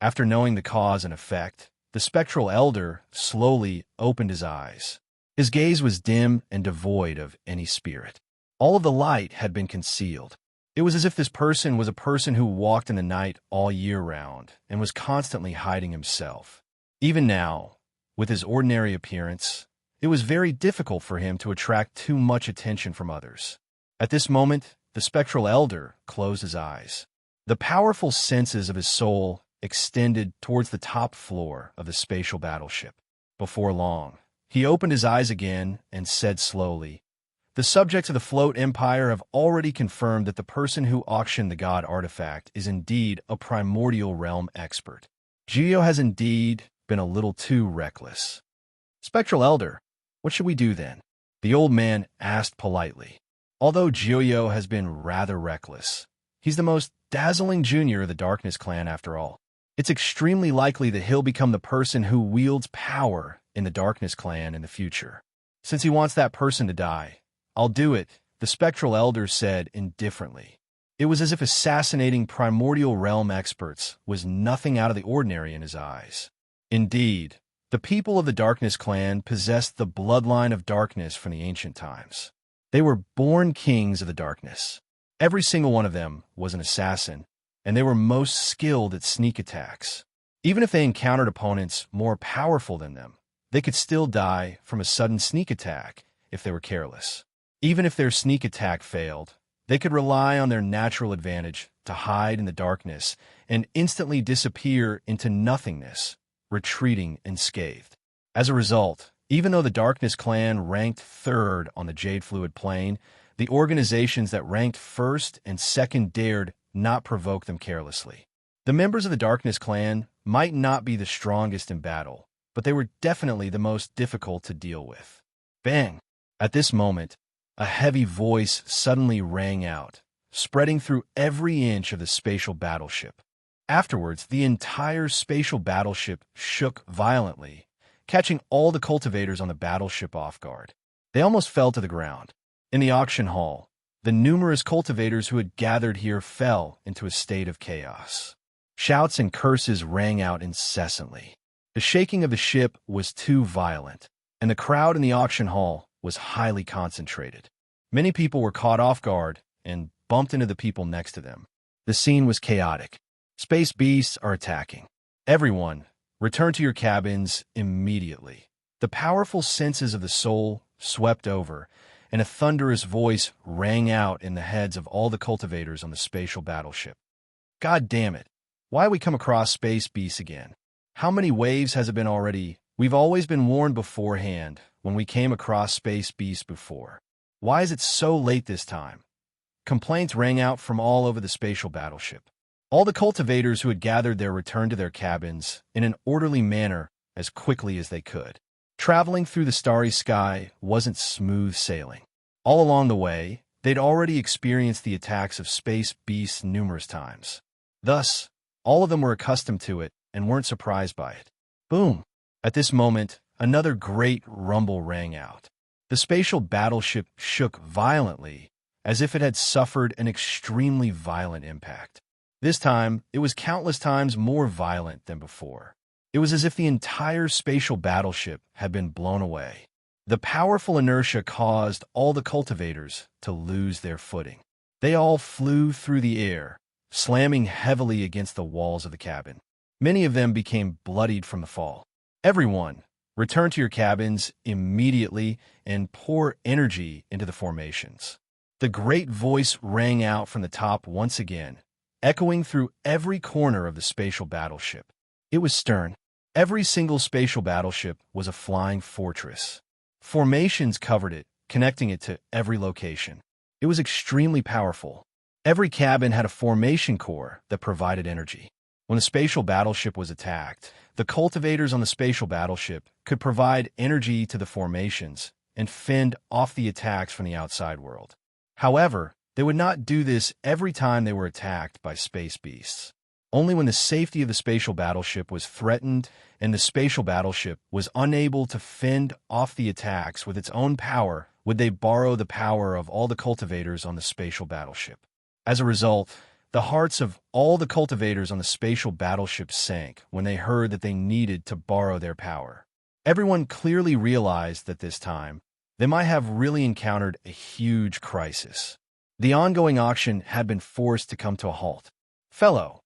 After knowing the cause and effect, the spectral elder slowly opened his eyes. His gaze was dim and devoid of any spirit. All of the light had been concealed. It was as if this person was a person who walked in the night all year round and was constantly hiding himself. Even now, with his ordinary appearance, it was very difficult for him to attract too much attention from others. At this moment, the spectral elder closed his eyes. The powerful senses of his soul extended towards the top floor of the spatial battleship. Before long, he opened his eyes again and said slowly, "The subjects of the Float Empire have already confirmed that the person who auctioned the god artifact is indeed a primordial realm expert. Juyo has indeed been a little too reckless." "Spectral Elder, what should we do then?" the old man asked politely. Although Juyo has been rather reckless, he's the most dazzling junior of the Darkness Clan after all. It's extremely likely that he'll become the person who wields power in the Darkness Clan in the future. Since he wants that person to die, I'll do it, the spectral elder said indifferently. It was as if assassinating primordial realm experts was nothing out of the ordinary in his eyes. Indeed, the people of the Darkness Clan possessed the bloodline of darkness from the ancient times. They were born kings of the darkness. Every single one of them was an assassin, and they were most skilled at sneak attacks. Even if they encountered opponents more powerful than them, they could still die from a sudden sneak attack if they were careless. Even if their sneak attack failed, they could rely on their natural advantage to hide in the darkness and instantly disappear into nothingness, retreating unscathed. As a result, even though the Darkness Clan ranked third on the Jade Fluid plane, the organizations that ranked first and second dared not provoke them carelessly. The members of the Darkness Clan might not be the strongest in battle, but they were definitely the most difficult to deal with. Bang! At this moment, a heavy voice suddenly rang out, spreading through every inch of the spatial battleship. Afterwards, the entire spatial battleship shook violently, catching all the cultivators on the battleship off guard. They almost fell to the ground. In the auction hall, the numerous cultivators who had gathered here fell into a state of chaos. Shouts and curses rang out incessantly. The shaking of the ship was too violent, and the crowd in the auction hall was highly concentrated. Many people were caught off guard and bumped into the people next to them. The scene was chaotic. Space beasts are attacking. Everyone, return to your cabins immediately. The powerful senses of the soul swept over, and a thunderous voice rang out in the heads of all the cultivators on the spatial battleship. God damn it. Why we come across space beasts again? How many waves has it been already? We've always been warned beforehand when we came across space beasts before. Why is it so late this time? Complaints rang out from all over the spatial battleship. All the cultivators who had gathered there returned to their cabins in an orderly manner as quickly as they could. Traveling through the starry sky wasn't smooth sailing. All along the way, they'd already experienced the attacks of space beasts numerous times. Thus, all of them were accustomed to it and weren't surprised by it. Boom! At this moment, another great rumble rang out. The spatial battleship shook violently, as if it had suffered an extremely violent impact. This time, it was countless times more violent than before. It was as if the entire spatial battleship had been blown away. The powerful inertia caused all the cultivators to lose their footing. They all flew through the air, slamming heavily against the walls of the cabin. Many of them became bloodied from the fall. Everyone, return to your cabins immediately and pour energy into the formations. The great voice rang out from the top once again, echoing through every corner of the spatial battleship. It was stern. Every single spatial battleship was a flying fortress. Formations covered it, connecting it to every location. It was extremely powerful. Every cabin had a formation core that provided energy. When the spatial battleship was attacked, the cultivators on the spatial battleship could provide energy to the formations and fend off the attacks from the outside world. However, they would not do this every time they were attacked by space beasts. Only when the safety of the spatial battleship was threatened and the spatial battleship was unable to fend off the attacks with its own power would they borrow the power of all the cultivators on the spatial battleship. As a result, the hearts of all the cultivators on the spatial battleship sank when they heard that they needed to borrow their power. Everyone clearly realized that this time, they might have really encountered a huge crisis. The ongoing auction had been forced to come to a halt. "Fellow,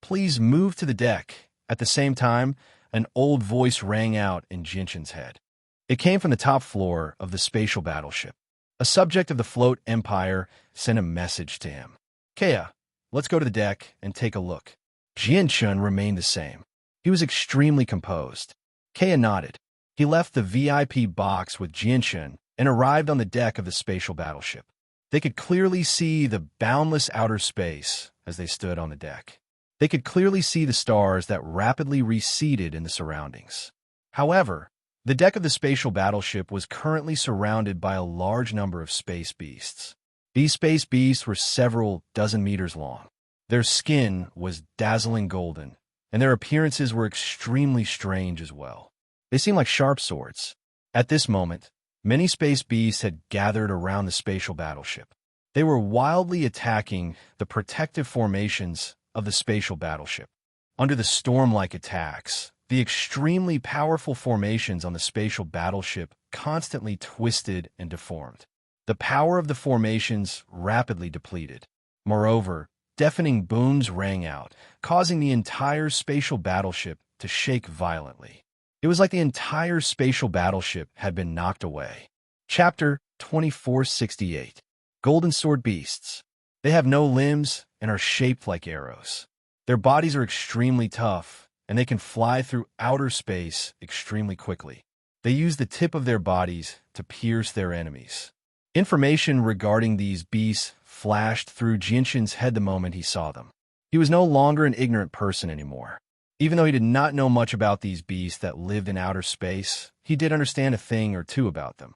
please move to the deck." At the same time, an old voice rang out in Jinshin's head. It came from the top floor of the spatial battleship. A subject of the Float Empire sent a message to him. "Kea, let's go to the deck and take a look." Jinshin remained the same. He was extremely composed. Kea nodded. He left the VIP box with Jinshin and arrived on the deck of the spatial battleship. They could clearly see the boundless outer space as they stood on the deck. They could clearly see the stars that rapidly receded in the surroundings. However, the deck of the spatial battleship was currently surrounded by a large number of space beasts. These space beasts were several dozen meters long. Their skin was dazzling golden, and their appearances were extremely strange as well. They seemed like sharp swords. At this moment, many space beasts had gathered around the spatial battleship. They were wildly attacking the protective formations of the spatial battleship. Under the storm-like attacks, the extremely powerful formations on the spatial battleship constantly twisted and deformed. The power of the formations rapidly depleted. Moreover, deafening booms rang out, causing the entire spatial battleship to shake violently. It was like the entire spatial battleship had been knocked away. Chapter 2468. Golden Sword Beasts. They have no limbs and are shaped like arrows. Their bodies are extremely tough, and they can fly through outer space extremely quickly. They use the tip of their bodies to pierce their enemies. Information regarding these beasts flashed through Jinshin's head the moment he saw them. He was no longer an ignorant person anymore. Even though he did not know much about these beasts that lived in outer space, he did understand a thing or two about them.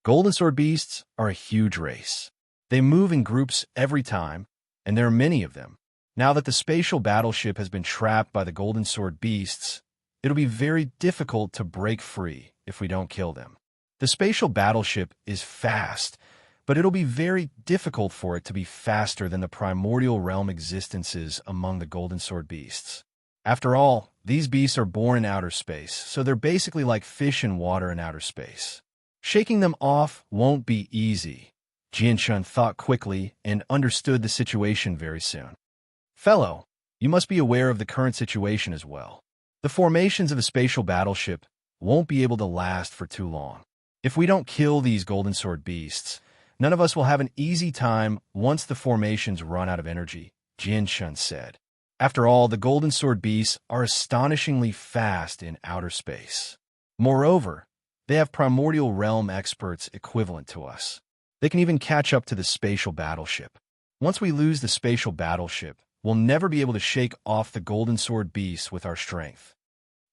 Golden Sword Beasts are a huge race. They move in groups every time, and there are many of them. Now that the spatial battleship has been trapped by the Golden Sword Beasts, it'll be very difficult to break free if we don't kill them. The spatial battleship is fast, but it'll be very difficult for it to be faster than the primordial realm existences among the Golden Sword Beasts. After all, these beasts are born in outer space, so they're basically like fish in water in outer space. Shaking them off won't be easy. Jinshin thought quickly and understood the situation very soon. "Fellow, you must be aware of the current situation as well. The formations of the spatial battleship won't be able to last for too long. If we don't kill these Golden Sword Beasts, None of us will have an easy time once the formations run out of energy, Jianshun said. After all, the Golden Sword beasts are astonishingly fast in outer space. Moreover, they have primordial realm experts equivalent to us. They can even catch up to the spatial battleship. Once we lose the spatial battleship, we'll never be able to shake off the Golden Sword beasts with our strength.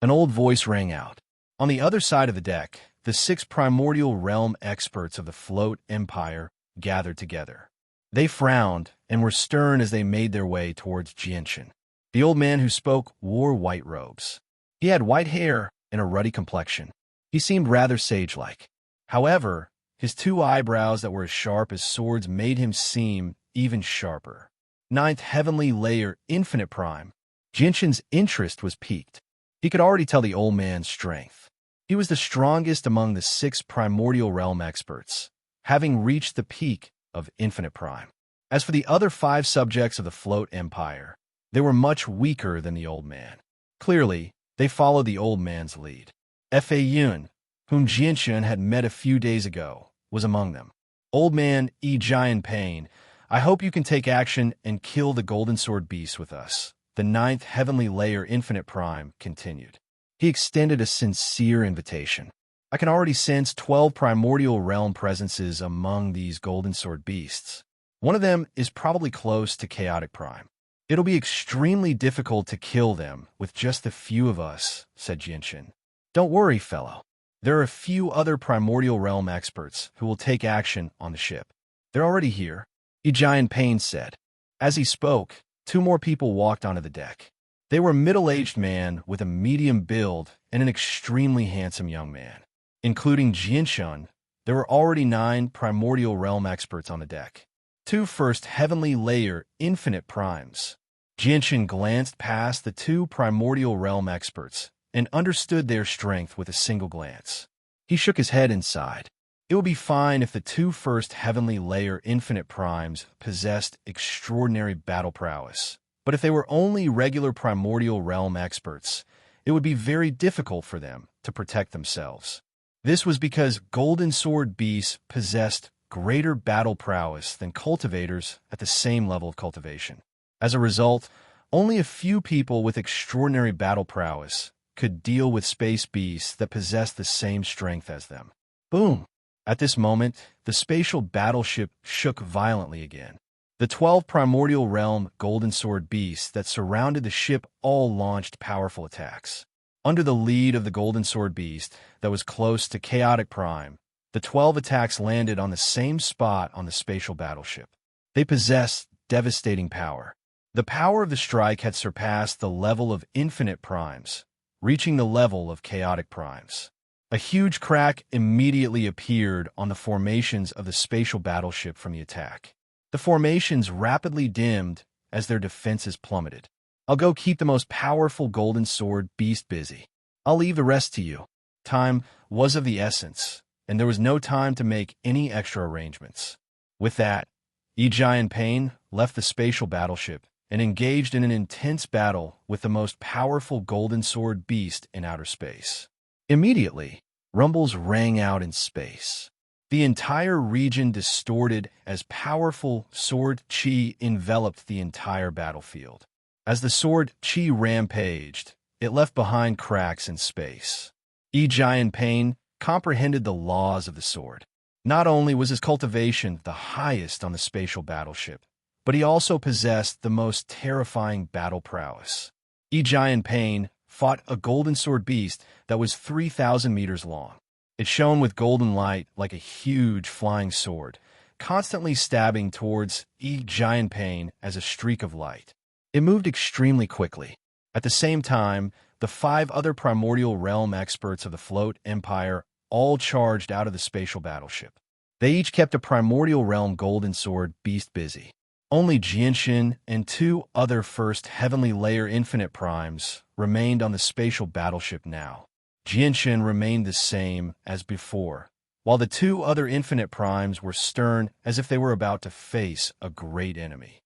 An old voice rang out. On the other side of the deck, the 6 primordial realm experts of the Float Empire gathered together. They frowned and were stern as they made their way towards Jianshun. The old man who spoke wore white robes. He had white hair and a ruddy complexion. He seemed rather sage-like. However, his 2 eyebrows that were as sharp as swords made him seem even sharper. 9th Heavenly Layer Infinite Prime. Jianshun's interest was piqued. He could already tell the old man's strength. He was the strongest among the 6 primordial realm experts, having reached the peak of Infinite Prime. As for the other 5 subjects of the Float Empire, they were much weaker than the old man. Clearly, they followed the old man's lead. Fa Yun, whom Jianshun had met a few days ago, was among them. Old man Giant Pain, I hope you can take action and kill the Golden Sword beast with us. The 9th Heavenly Layer Infinite Prime continued. He extended a sincere invitation. I can already sense 12 primordial realm presences among these Golden Sword beasts. One of them is probably close to Chaotic Prime. It'll be extremely difficult to kill them with just a few of us, said Jianshun. Don't worry, fellow. There are a few other primordial realm experts who will take action on the ship. They're already here, Giant Pain said. As he spoke, 2 more people walked onto the deck. They were a middle-aged man with a medium build and an extremely handsome young man. Including Jianshun, there were already 9 primordial realm experts on the deck. 2 first Heavenly Layer Infinite Primes. Jianshun glanced past the 2 primordial realm experts and understood their strength with a single glance. He shook his head and sighed. It would be fine if the 2 first Heavenly Layer Infinite Primes possessed extraordinary battle prowess. But if they were only regular primordial realm experts, it would be very difficult for them to protect themselves. This was because Golden Sword beasts possessed greater battle prowess than cultivators at the same level of cultivation. As a result, only a few people with extraordinary battle prowess could deal with space beasts that possessed the same strength as them. Boom! At this moment, the spatial battleship shook violently again. The 12 primordial realm Golden Sword beasts that surrounded the ship all launched powerful attacks. Under the lead of the Golden Sword beast that was close to Chaotic Prime, the 12 attacks landed on the same spot on the spatial battleship. They possessed devastating power. The power of the strike had surpassed the level of Infinite Primes, reaching the level of Chaotic Primes. A huge crack immediately appeared on the formations of the spatial battleship from the attack. The formations rapidly dimmed as their defenses plummeted. I'll go keep the most powerful Golden Sword beast busy. I'll leave the rest to you. Time was of the essence, and there was no time to make any extra arrangements. With that, Giant Pain left the spatial battleship and engaged in an intense battle with the most powerful Golden Sword beast in outer space. Immediately, rumbles rang out in space. The entire region distorted as powerful sword chi enveloped the entire battlefield. As the sword chi rampaged, it left behind cracks in space. Giant Pain comprehended the laws of the sword. Not only was his cultivation the highest on the spatial battleship, but he also possessed the most terrifying battle prowess. Giant Pain fought a Golden Sword beast that was 3,000 meters long. It shone with golden light like a huge flying sword, constantly stabbing towards Giant Pain as a streak of light. It moved extremely quickly. At the same time, the 5 other primordial realm experts of the Float Empire all charged out of the spatial battleship. They each kept a primordial realm Golden Sword beast busy. Only Jianshun and 2 other first Heavenly Layer Infinite Primes remained on the spatial battleship now. Jianshun remained the same as before, while the 2 other Infinite Primes were stern as if they were about to face a great enemy.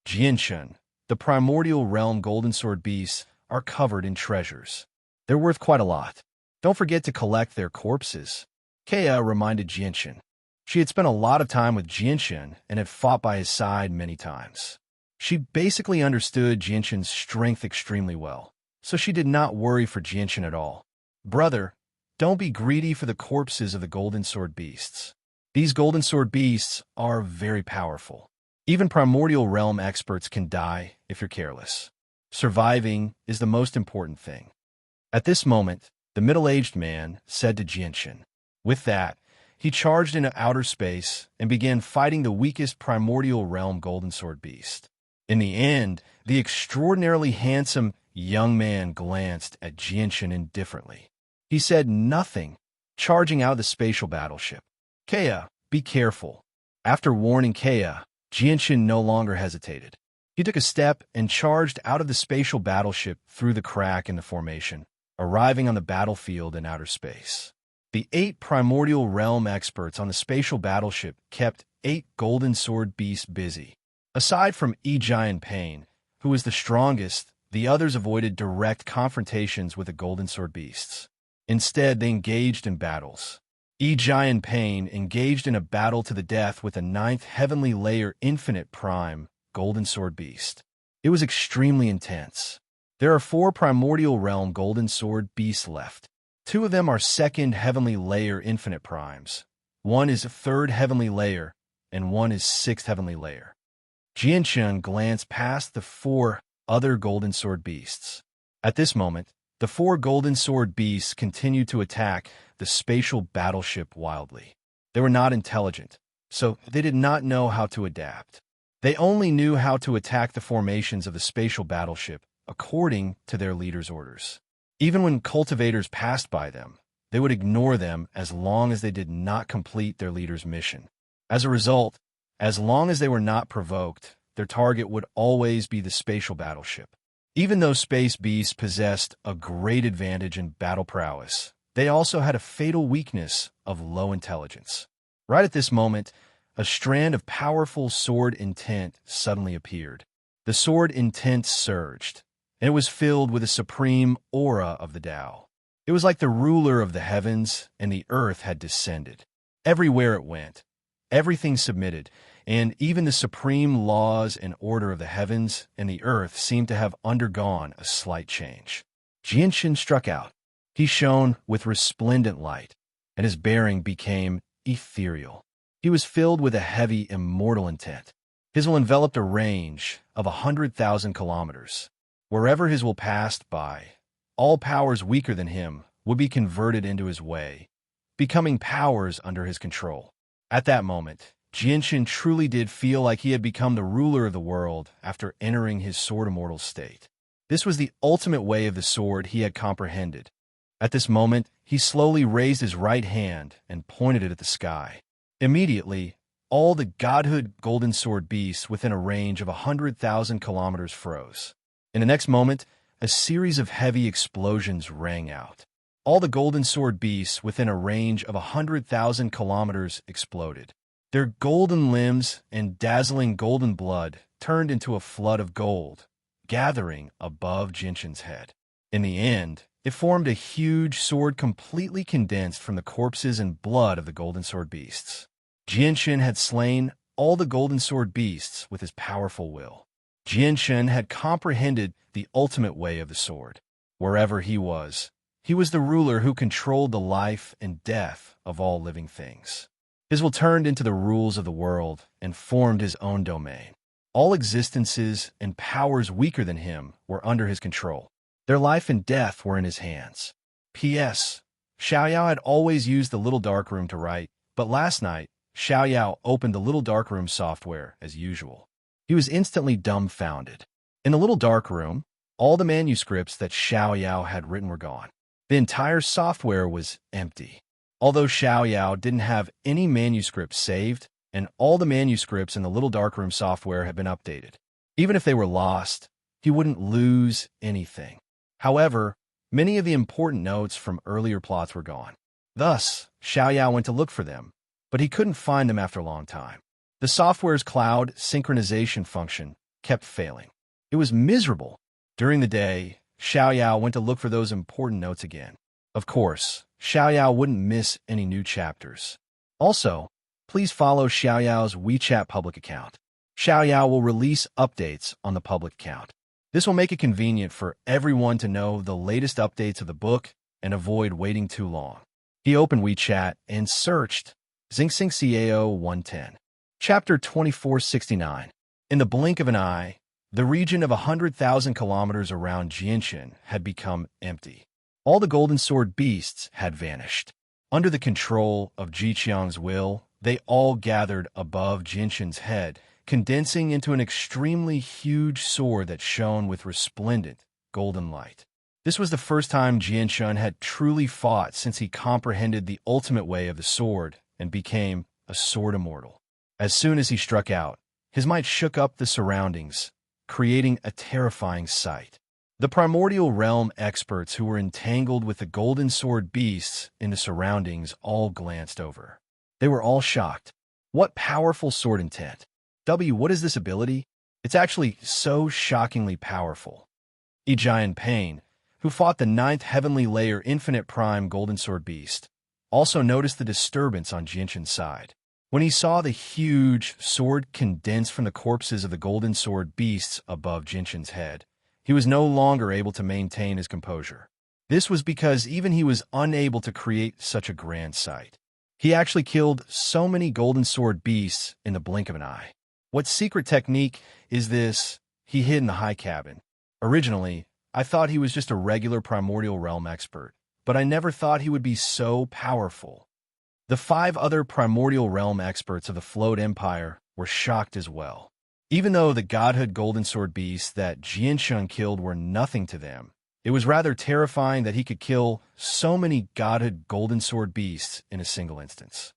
Jianshun, the primordial realm Golden Sword beasts, are covered in treasures. They're worth quite a lot. Don't forget to collect their corpses, Kea reminded Jianshun. She had spent a lot of time with Jianxun and had fought by his side many times. She basically understood Jianxun's strength extremely well, so she did not worry for Jianxun at all. Brother, don't be greedy for the corpses of the golden sword beasts. These golden sword beasts are very powerful. Even primordial realm experts can die if you're careless. Surviving is the most important thing. At this moment, the middle-aged man said to Jianxun. With that, he charged into outer space and began fighting the weakest primordial realm golden sword beast. In the end, the extraordinarily handsome young man glanced at Jianxun indifferently. He said nothing, charging out of the spatial battleship. Kea, be careful. After warning Kea, Jianxun no longer hesitated. He took a step and charged out of the spatial battleship through the crack in the formation, arriving on the battlefield in outer space. The 8 primordial realm experts on the spatial battleship kept 8 golden sword beasts busy. Aside from Giant Pain, who was the strongest, the others avoided direct confrontations with the golden sword beasts. Instead, they engaged in battles. Giant Pain engaged in a battle to the death with a 9th heavenly layer infinite prime golden sword beast. It was extremely intense. There are 4 primordial realm golden sword beasts left. 2 of them are 2nd heavenly layer infinite primes. 1 is 3rd heavenly layer, and 1 is 6th heavenly layer. Jianxun glanced past the 4 other golden sword beasts. At this moment, the 4 golden sword beasts continued to attack the spatial battleship wildly. They were not intelligent, so they did not know how to adapt. They only knew how to attack the formations of the spatial battleship according to their leader's orders. Even when cultivators passed by them, they would ignore them as long as they did not complete their leader's mission. As a result, as long as they were not provoked, their target would always be the spatial battleship. Even though space beasts possessed a great advantage in battle prowess, they also had a fatal weakness of low intelligence. Right at this moment, a strand of powerful sword intent suddenly appeared. The sword intent surged, and it was filled with a supreme aura of the Tao. It was like the ruler of the heavens and the earth had descended. Everywhere it went, everything submitted, and even the supreme laws and order of the heavens and the earth seemed to have undergone a slight change. Jianxun struck out. He shone with resplendent light, and his bearing became ethereal. He was filled with a heavy, immortal intent. His will enveloped a range of 100,000 kilometers. Wherever his will passed by, all powers weaker than him would be converted into his way, becoming powers under his control. At that moment, Jianxun truly did feel like he had become the ruler of the world after entering his sword immortal state. This was the ultimate way of the sword he had comprehended. At this moment, he slowly raised his right hand and pointed it at the sky. Immediately, all the godhood golden sword beasts within a range of 100,000 kilometers froze. In the next moment, a series of heavy explosions rang out. All the golden sword beasts within a range of 100,000 kilometers exploded. Their golden limbs and dazzling golden blood turned into a flood of gold, gathering above Jianxun's head. In the end, it formed a huge sword completely condensed from the corpses and blood of the golden sword beasts. Jianxun had slain all the golden sword beasts with his powerful will. Jianxun had comprehended the ultimate way of the sword. Wherever he was the ruler who controlled the life and death of all living things. His will turned into the rules of the world and formed his own domain. All existences and powers weaker than him were under his control. Their life and death were in his hands. P.S. Xiaoyao had always used the little darkroom to write, but last night, Xiaoyao opened the little darkroom software as usual. He was instantly dumbfounded. In the little darkroom, all the manuscripts that Xiaoyao had written were gone. The entire software was empty. Although Xiaoyao didn't have any manuscripts saved, and all the manuscripts in the little darkroom software had been updated. Even if they were lost, he wouldn't lose anything. However, many of the important notes from earlier plots were gone. Thus, Xiaoyao went to look for them, but he couldn't find them after a long time. The software's cloud synchronization function kept failing. It was miserable. During the day, Xiaoyao went to look for those important notes again. Of course, Xiaoyao wouldn't miss any new chapters. Also, please follow Xiaoyao's WeChat public account. Xiaoyao will release updates on the public account. This will make it convenient for everyone to know the latest updates of the book and avoid waiting too long. He opened WeChat and searched Xingxing Ciao 110. Chapter 2469. In the blink of an eye, the region of 100,000 kilometers around Jinshan had become empty. All the golden sword beasts had vanished. Under the control of Jiqiang's will, they all gathered above Jinshan's head, condensing into an extremely huge sword that shone with resplendent golden light. This was the first time Jinshan had truly fought since he comprehended the ultimate way of the sword and became a sword immortal. As soon as he struck out, his might shook up the surroundings, creating a terrifying sight. The primordial realm experts who were entangled with the golden sword beasts in the surroundings all glanced over. They were all shocked. What powerful sword intent! What is this ability? It's actually so shockingly powerful. Ejian Pain, who fought the 9th Heavenly Layer Infinite Prime Golden Sword Beast, also noticed the disturbance on Jinshan's side. When he saw the huge sword condense from the corpses of the Golden Sword Beasts above Jinshan's head, he was no longer able to maintain his composure. This was because even he was unable to create such a grand sight. He actually killed so many Golden Sword Beasts in the blink of an eye. What secret technique is this he hid in the high cabin? Originally, I thought he was just a regular primordial realm expert, but I never thought he would be so powerful. The 5 other primordial realm experts of the Float Empire were shocked as well. Even though the godhood golden sword beasts that Jinshan killed were nothing to them, it was rather terrifying that he could kill so many godhood golden sword beasts in a single instance.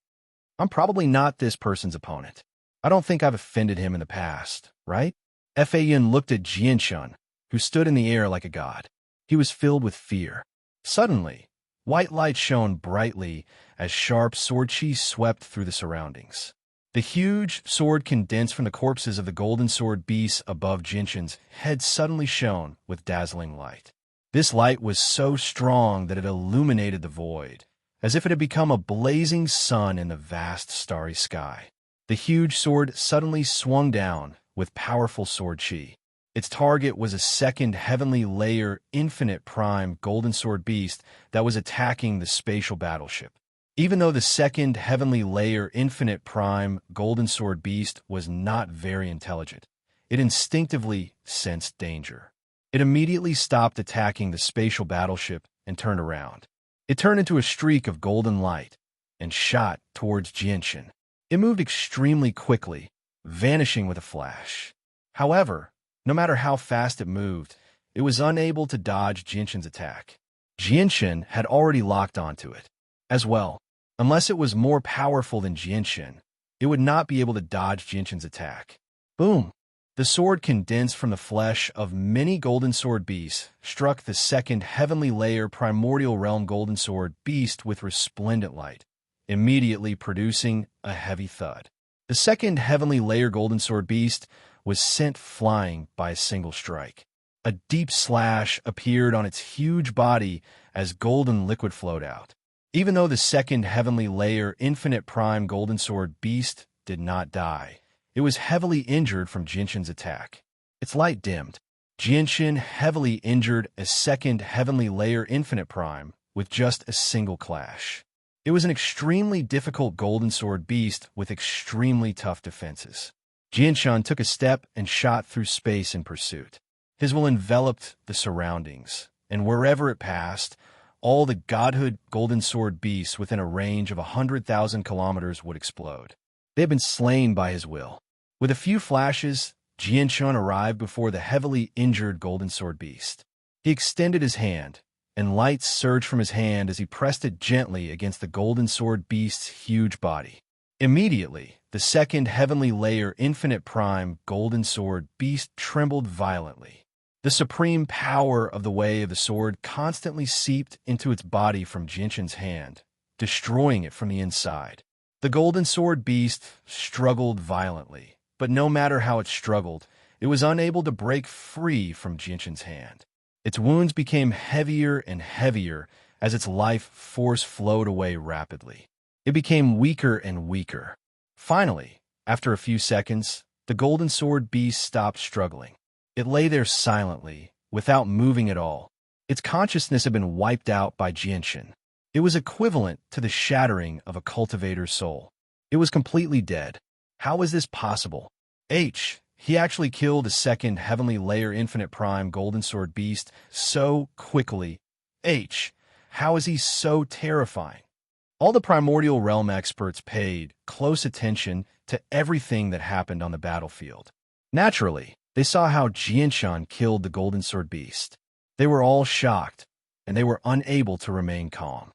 I'm probably not this person's opponent. I don't think I've offended him in the past, right? Faiyun looked at Jinshan, who stood in the air like a god. He was filled with fear. Suddenly, white light shone brightly as sharp sword chi swept through the surroundings. The huge sword condensed from the corpses of the golden sword beasts above Jinshan's head suddenly shone with dazzling light. This light was so strong that it illuminated the void, as if it had become a blazing sun in the vast starry sky. The huge sword suddenly swung down with powerful sword chi. Its target was a 2nd Heavenly Layer Infinite Prime Golden Sword Beast that was attacking the spatial battleship. Even though the 2nd Heavenly Layer Infinite Prime Golden Sword Beast was not very intelligent, it instinctively sensed danger. It immediately stopped attacking the spatial battleship and turned around. It turned into a streak of golden light and shot towards Jinshan. It moved extremely quickly, vanishing with a flash. However, no matter how fast it moved, it was unable to dodge Jinshan's attack. Jinshan had already locked onto it. As well, unless it was more powerful than Jinshan, it would not be able to dodge Jinshan's attack. Boom! The sword condensed from the flesh of many golden sword beasts struck the 2nd Heavenly Layer Primordial Realm Golden Sword Beast with resplendent light, immediately producing a heavy thud. The 2nd Heavenly Layer Golden Sword Beast was sent flying by a single strike. A deep slash appeared on its huge body as golden liquid flowed out. Even though the 2nd Heavenly Layer Infinite Prime Golden Sword Beast did not die, it was heavily injured from Jinshan's attack. Its light dimmed. Jinshan heavily injured a 2nd Heavenly Layer Infinite Prime with just a single clash. It was an extremely difficult golden sword beast with extremely tough defenses. Jinshan took a step and shot through space in pursuit. His will enveloped the surroundings, and wherever it passed, all the godhood golden sword beasts within a range of 100,000 kilometers would explode. They had been slain by his will. With a few flashes, Jinshan arrived before the heavily injured golden sword beast. He extended his hand, and light surged from his hand as he pressed it gently against the golden sword beast's huge body. Immediately, the 2nd Heavenly Layer Infinite Prime Golden Sword Beast trembled violently. The supreme power of the way of the sword constantly seeped into its body from Jinshan's hand, destroying it from the inside. The Golden Sword Beast struggled violently, but no matter how it struggled, it was unable to break free from Jinshan's hand. Its wounds became heavier and heavier as its life force flowed away rapidly. It became weaker and weaker. Finally, after a few seconds, the golden sword beast stopped struggling. It lay there silently, without moving at all. Its consciousness had been wiped out by Jianshan. It was equivalent to the shattering of a cultivator's soul. It was completely dead. How was this possible? He actually killed a second Heavenly Layer Infinite Prime Golden Sword Beast so quickly. How is he so terrifying? All the Primordial Realm experts paid close attention to everything that happened on the battlefield. Naturally, they saw how Jianshan killed the Golden Sword Beast. They were all shocked, and they were unable to remain calm.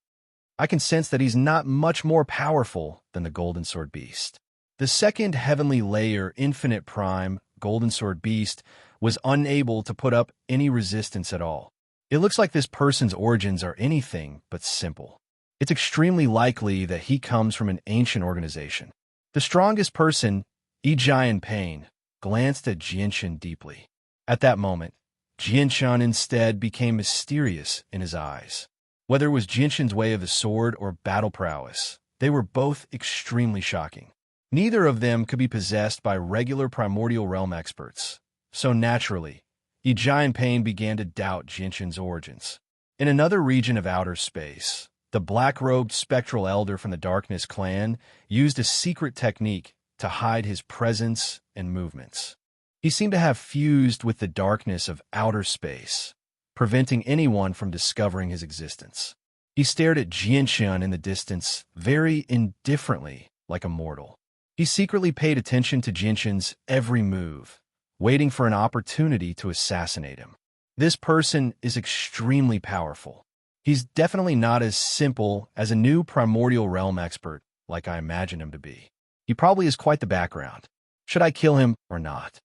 I can sense that he's not much more powerful than the Golden Sword Beast. The second Heavenly Layer Infinite Prime Golden Sword Beast was unable to put up any resistance at all. It looks like this person's origins are anything but simple. It's extremely likely that he comes from an ancient organization. The strongest person, Jian Pain, glanced at Jianshan deeply. At that moment, Jianshan instead became mysterious in his eyes. Whether it was Jianshan's way of the sword or battle prowess, they were both extremely shocking. Neither of them could be possessed by regular Primordial Realm experts, so naturally, Jian Pain began to doubt Jianshan's origins. In another region of outer space, the black-robed spectral elder from the Darkness clan used a secret technique to hide his presence and movements. He seemed to have fused with the darkness of outer space, preventing anyone from discovering his existence. He stared at Jianshan in the distance very indifferently, like a mortal. He secretly paid attention to Jianshan's every move, waiting for an opportunity to assassinate him. This person is extremely powerful. He's definitely not as simple as a new Primordial Realm expert like I imagined him to be. He probably has quite the background. Should I kill him or not?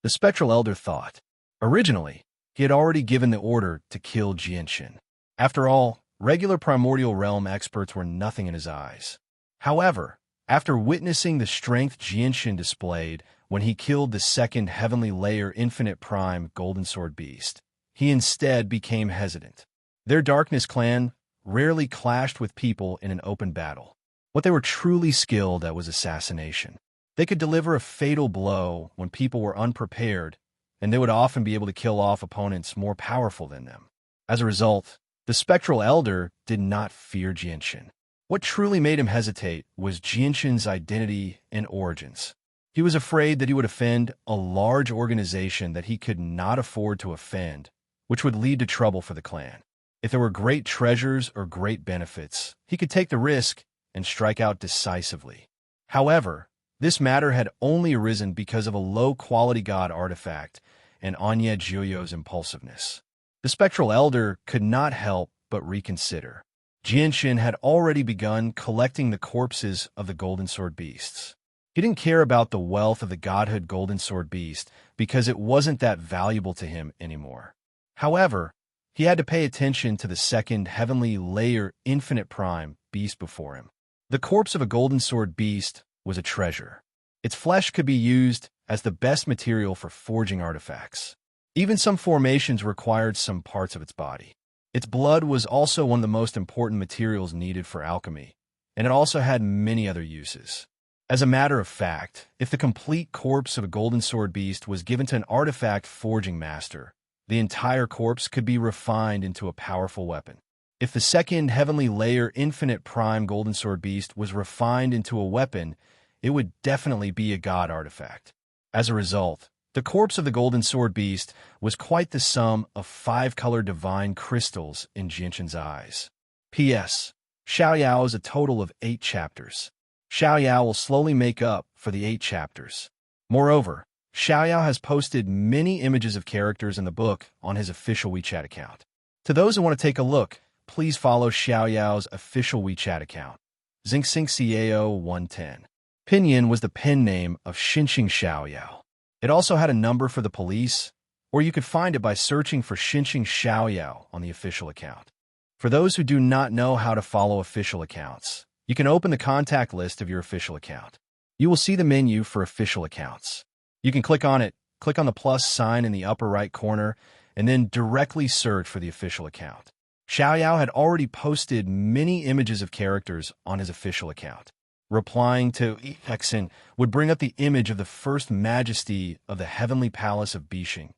The Spectral Elder thought. Originally, he had already given the order to kill Jianshan. After all, regular Primordial Realm experts were nothing in his eyes. However, after witnessing the strength Jianshan displayed when he killed the second Heavenly Layer Infinite Prime Golden Sword Beast, he instead became hesitant. Their Darkness clan rarely clashed with people in an open battle. What they were truly skilled at was assassination. They could deliver a fatal blow when people were unprepared, and they would often be able to kill off opponents more powerful than them. As a result, the Spectral Elder did not fear Jianshan. What truly made him hesitate was Jianshan's identity and origins. He was afraid that he would offend a large organization that he could not afford to offend, which would lead to trouble for the clan. If there were great treasures or great benefits, he could take the risk and strike out decisively. However, this matter had only arisen because of a low-quality god artifact and Anya Juyo's impulsiveness. The Spectral Elder could not help but reconsider. Jianshan had already begun collecting the corpses of the Golden Sword Beasts. He didn't care about the wealth of the Godhood Golden Sword Beast because it wasn't that valuable to him anymore. However, he had to pay attention to the second Heavenly Layer Infinite Prime Beast before him. The corpse of a Golden Sword Beast was a treasure. Its flesh could be used as the best material for forging artifacts. Even some formations required some parts of its body. Its blood was also one of the most important materials needed for alchemy, and it also had many other uses. As a matter of fact, if the complete corpse of a Golden Sword Beast was given to an artifact forging master, the entire corpse could be refined into a powerful weapon. If the second Heavenly Layer Infinite Prime Golden Sword Beast was refined into a weapon, it would definitely be a god artifact. As a result, the corpse of the Golden Sword Beast was quite the sum of 5-color divine crystals in Jianshan's eyes. P.S. Xiaoyao is a total of 8 chapters. Xiaoyao will slowly make up for the 8 chapters. Moreover, Xiaoyao has posted many images of characters in the book on his official WeChat account. To those who want to take a look, please follow Xiaoyao's official WeChat account, Xingxingxiao110. Pinyin was the pen name of Xinxing Xiaoyao. It also had a number for the police, or you could find it by searching for Xinxing Xiaoyao on the official account. For those who do not know how to follow official accounts, you can open the contact list of your official account. You will see the menu for official accounts. You can click on it, click on the plus sign in the upper right corner, and then directly search for the official account. Xiaoyao had already posted many images of characters on his official account. replying to Hexen, would bring up the image of the first majesty of the heavenly palace of Bishing.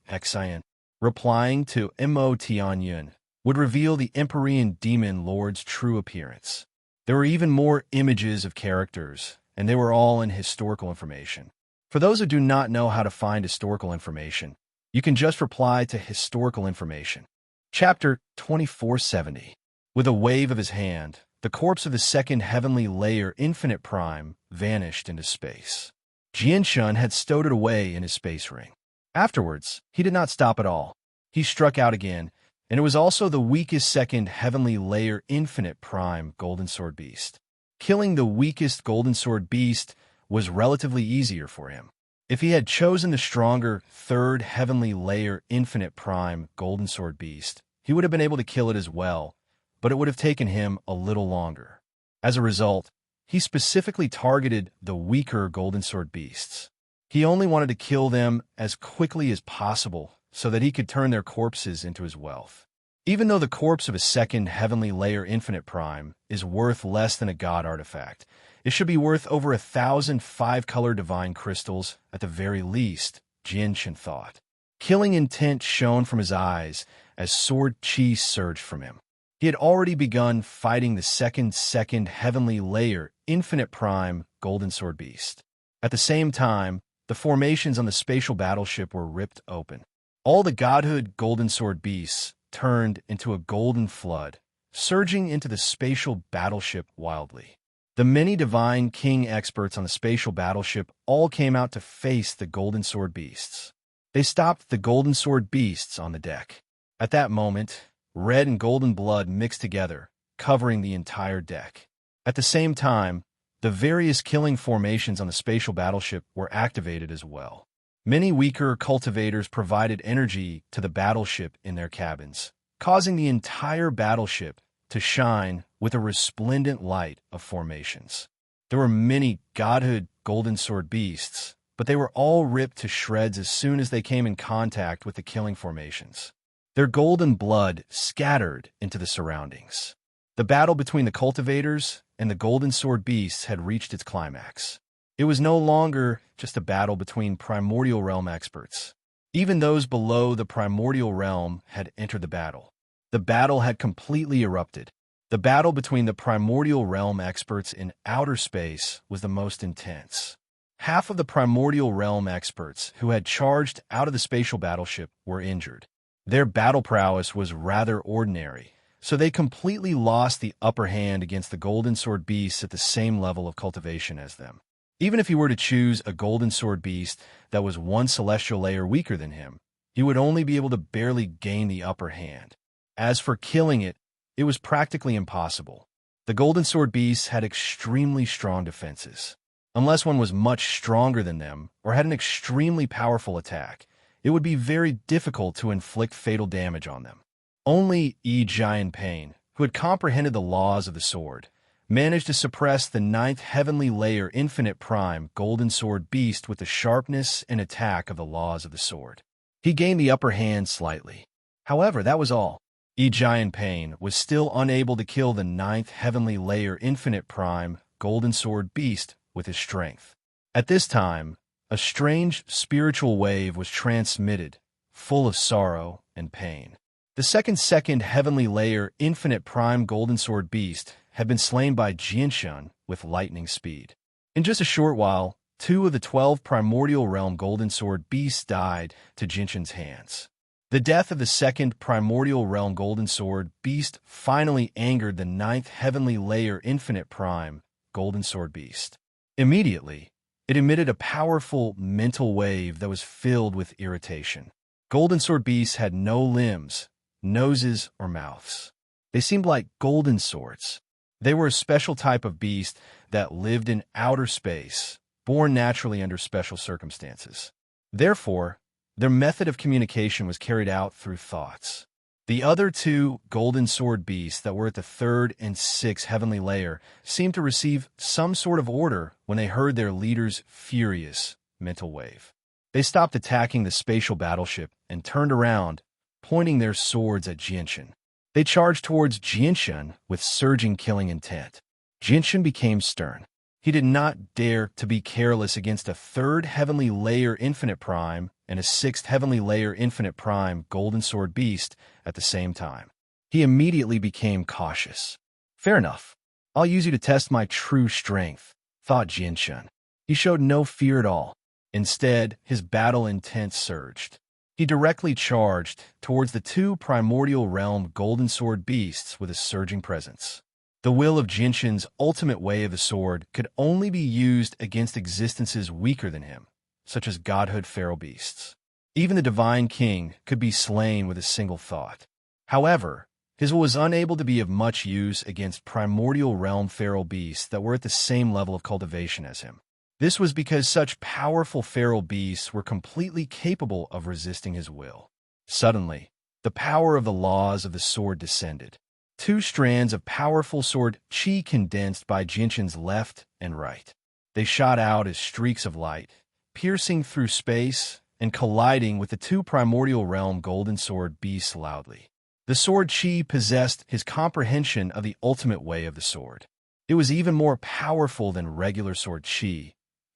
Hexian, replying to Mo Tianyun, would reveal the Empyrean demon lord's true appearance. There were even more images of characters, and they were all in historical information. For those who do not know how to find historical information, you can just reply to historical information. Chapter 2470. With a wave of his hand, the corpse of the second heavenly layer Infinite Prime vanished into space. Jianshun had stowed it away in his space ring. Afterwards, he did not stop at all. He struck out again, and it was also the weakest second heavenly layer Infinite Prime Golden Sword Beast. Killing the weakest Golden Sword Beast was relatively easier for him. If he had chosen the stronger third heavenly layer Infinite Prime Golden Sword Beast, he would have been able to kill it as well, but it would have taken him a little longer. As a result, he specifically targeted the weaker Golden Sword Beasts. He only wanted to kill them as quickly as possible so that he could turn their corpses into his wealth. Even though the corpse of a second heavenly layer Infinite Prime is worth less than a god artifact, it should be worth over 1,000 five-color divine crystals at the very least, Jianshun thought. Killing intent shone from his eyes as sword chi surged from him. He had already begun fighting the second heavenly layer Infinite Prime Golden Sword Beast. At the same time, the formations on the spatial battleship were ripped open. All the godhood Golden Sword Beasts turned into a golden flood, surging into the spatial battleship wildly. The many divine king experts on the spatial battleship all came out to face the Golden Sword Beasts. They stopped the Golden Sword Beasts on the deck. At that moment, red and golden blood mixed together, covering the entire deck. At the same time, the various killing formations on the spatial battleship were activated as well. Many weaker cultivators provided energy to the battleship in their cabins, causing the entire battleship to shine with a resplendent light of formations. There were many godhood Golden Sword Beasts, but they were all ripped to shreds as soon as they came in contact with the killing formations. Their golden blood scattered into the surroundings. The battle between the cultivators and the Golden Sword Beasts had reached its climax. It was no longer just a battle between primordial realm experts. Even those below the primordial realm had entered the battle. The battle had completely erupted. The battle between the primordial realm experts in outer space was the most intense. Half of the primordial realm experts who had charged out of the spatial battleship were injured. Their battle prowess was rather ordinary, so they completely lost the upper hand against the Golden Sword Beasts at the same level of cultivation as them. Even if he were to choose a Golden Sword Beast that was one celestial layer weaker than him, he would only be able to barely gain the upper hand. As for killing it, it was practically impossible. The Golden Sword Beasts had extremely strong defenses. Unless one was much stronger than them or had an extremely powerful attack, it would be very difficult to inflict fatal damage on them. Only Giant Pain, who had comprehended the laws of the sword, managed to suppress the 9th heavenly layer Infinite Prime Golden Sword Beast with the sharpness and attack of the laws of the sword. He gained the upper hand slightly. However, that was all. Giant Pain was still unable to kill the 9th heavenly layer Infinite Prime Golden Sword Beast with his strength. At this time, a strange spiritual wave was transmitted, full of sorrow and pain. The second heavenly layer Infinite Prime Golden Sword Beast had been slain by Jianshun with lightning speed. In just a short while, 2 of the 12 primordial realm Golden Sword Beasts died to Jianshun's hands. The death of the second primordial realm Golden Sword Beast finally angered the 9th heavenly layer Infinite Prime Golden Sword Beast. Immediately, it emitted a powerful mental wave that was filled with irritation. Golden Sword Beasts had no limbs, noses, or mouths. They seemed like golden swords. They were a special type of beast that lived in outer space, born naturally under special circumstances. Therefore, their method of communication was carried out through thoughts. The other 2 Golden Sword Beasts that were at the 3rd and 6th heavenly layer seemed to receive some sort of order when they heard their leader's furious mental wave. They stopped attacking the spatial battleship and turned around, pointing their swords at Jianshun. They charged towards Jianshun with surging killing intent. Jinshin became stern. He did not dare to be careless against a third Heavenly Layer Infinite Prime and a sixth Heavenly Layer Infinite Prime Golden Sword Beast at the same time. He immediately became cautious. Fair enough. I'll use you to test my true strength, thought Jinshin. He showed no fear at all. Instead, his battle intent surged. He directly charged towards the two Primordial Realm Golden Sword Beasts with a surging presence. The will of Jinshin's ultimate way of the sword could only be used against existences weaker than him, such as godhood feral beasts. Even the Divine King could be slain with a single thought. However, his will was unable to be of much use against Primordial Realm feral beasts that were at the same level of cultivation as him. This was because such powerful feral beasts were completely capable of resisting his will. Suddenly, the power of the laws of the sword descended. Two strands of powerful sword chi condensed by Jinshin's left and right. They shot out as streaks of light, piercing through space and colliding with the two Primordial Realm Golden Sword Beasts loudly. The sword chi possessed his comprehension of the ultimate way of the sword. It was even more powerful than regular sword chi,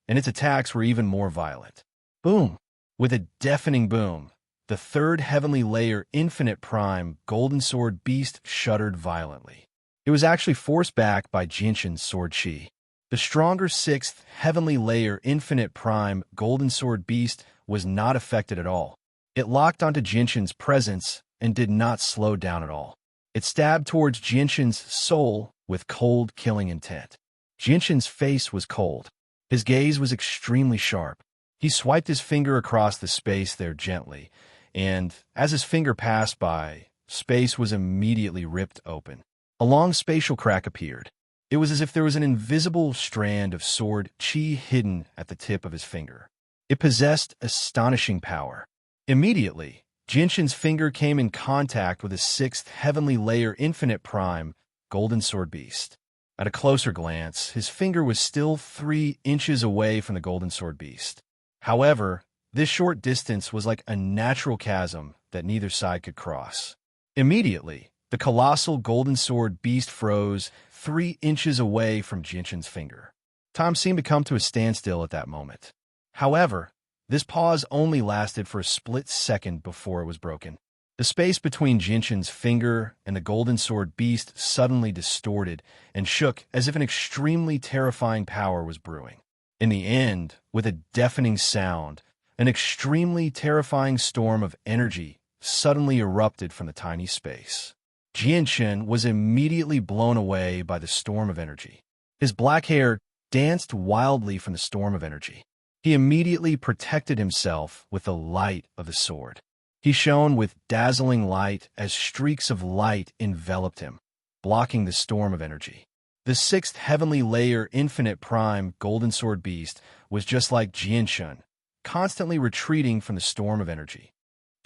and its attacks were even more violent. Boom! With a deafening boom, the third Heavenly Layer Infinite Prime Golden Sword Beast shuddered violently. It was actually forced back by Jinshin's sword chi. The stronger sixth Heavenly Layer Infinite Prime Golden Sword Beast was not affected at all. It locked onto Jinshin's presence and did not slow down at all. It stabbed towards Jinshin's soul with cold, killing intent. Jinshin's face was cold. His gaze was extremely sharp. He swiped his finger across the space there gently, and as his finger passed by, space was immediately ripped open. A long spatial crack appeared. It was as if there was an invisible strand of sword chi hidden at the tip of his finger. It possessed astonishing power. Immediately, Jinshin's finger came in contact with a sixth Heavenly Layer Infinite Prime Golden Sword Beast. At a closer glance, his finger was still 3 inches away from the Golden Sword Beast. However, this short distance was like a natural chasm that neither side could cross. Immediately, the colossal Golden Sword Beast froze 3 inches away from Jinshin's finger. Time seemed to come to a standstill at that moment. However, this pause only lasted for a split second before it was broken. The space between Jinshin's finger and the Golden Sword Beast suddenly distorted and shook as if an extremely terrifying power was brewing. In the end, with a deafening sound, an extremely terrifying storm of energy suddenly erupted from the tiny space. Jinshin was immediately blown away by the storm of energy. His black hair danced wildly from the storm of energy. He immediately protected himself with the light of the sword. He shone with dazzling light as streaks of light enveloped him, blocking the storm of energy. The sixth Heavenly Layer Infinite Prime Golden Sword Beast was just like Jinshin, constantly retreating from the storm of energy.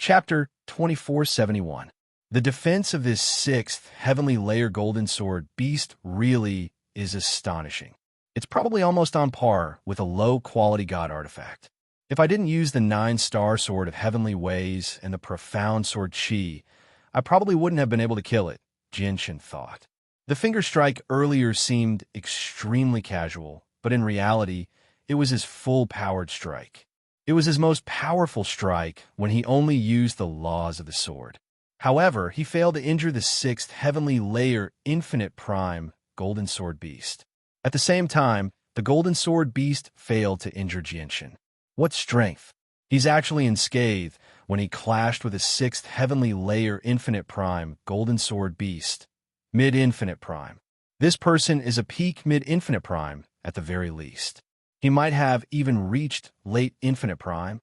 Chapter 2471. The defense of this sixth Heavenly Layer Golden Sword Beast really is astonishing. It's probably almost on par with a low-quality god artifact. If I didn't use the 9-star Sword of Heavenly Ways and the profound Sword Chi, I probably wouldn't have been able to kill it, Jinshin thought. The finger strike earlier seemed extremely casual, but in reality, it was his full-powered strike. It was his most powerful strike when he only used the laws of the sword. However, he failed to injure the sixth Heavenly Layer Infinite Prime Golden Sword Beast. At the same time, the Golden Sword Beast failed to injure Jinshin. What strength! He's actually unscathed when he clashed with a sixth Heavenly Layer Infinite Prime Golden Sword Beast, Mid-Infinite Prime. This person is a peak Mid-Infinite Prime at the very least. He might have even reached Late Infinite Prime.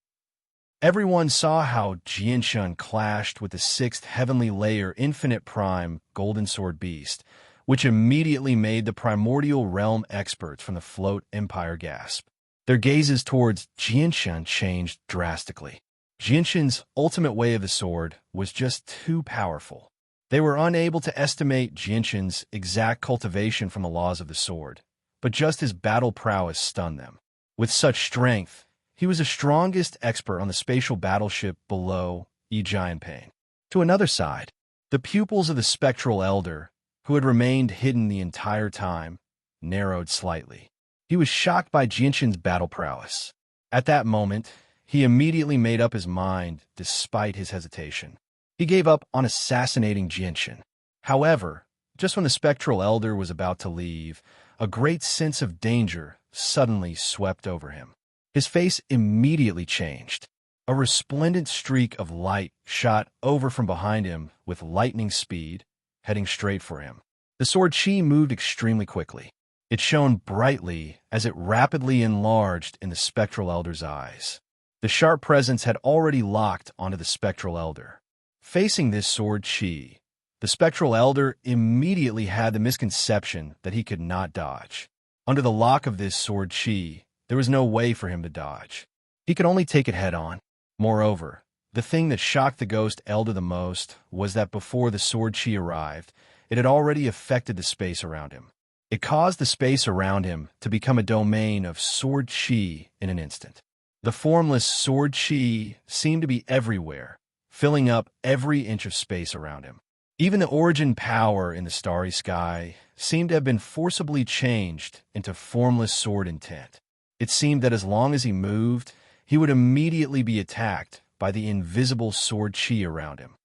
Everyone saw how Jinshin clashed with the sixth Heavenly Layer Infinite Prime Golden Sword Beast, which immediately made the Primordial Realm experts from the Float Empire gasp. Their gazes towards Jinshin changed drastically. Jinshin's ultimate way of the sword was just too powerful. They were unable to estimate Jinshin's exact cultivation from the laws of the sword, but just his battle prowess stunned them. With such strength, he was the strongest expert on the spatial battleship below Giant Pain. To another side, the pupils of the Spectral Elder, who had remained hidden the entire time, narrowed slightly. He was shocked by Jinshin's battle prowess. At that moment, he immediately made up his mind despite his hesitation. He gave up on assassinating Jinshin. However, just when the spectral elder was about to leave, a great sense of danger suddenly swept over him. His face immediately changed. A resplendent streak of light shot over from behind him with lightning speed, heading straight for him. The sword chi moved extremely quickly. It shone brightly as it rapidly enlarged in the spectral elder's eyes. The sharp presence had already locked onto the spectral elder. Facing this sword chi, the spectral elder immediately had the misconception that he could not dodge. Under the lock of this sword chi, there was no way for him to dodge. He could only take it head-on. Moreover, the thing that shocked the ghost elder the most was that before the sword chi arrived, it had already affected the space around him. It caused the space around him to become a domain of sword chi in an instant. The formless sword chi seemed to be everywhere, filling up every inch of space around him. Even the origin power in the starry sky seemed to have been forcibly changed into formless sword intent. It seemed that as long as he moved, he would immediately be attacked by the invisible sword chi around him.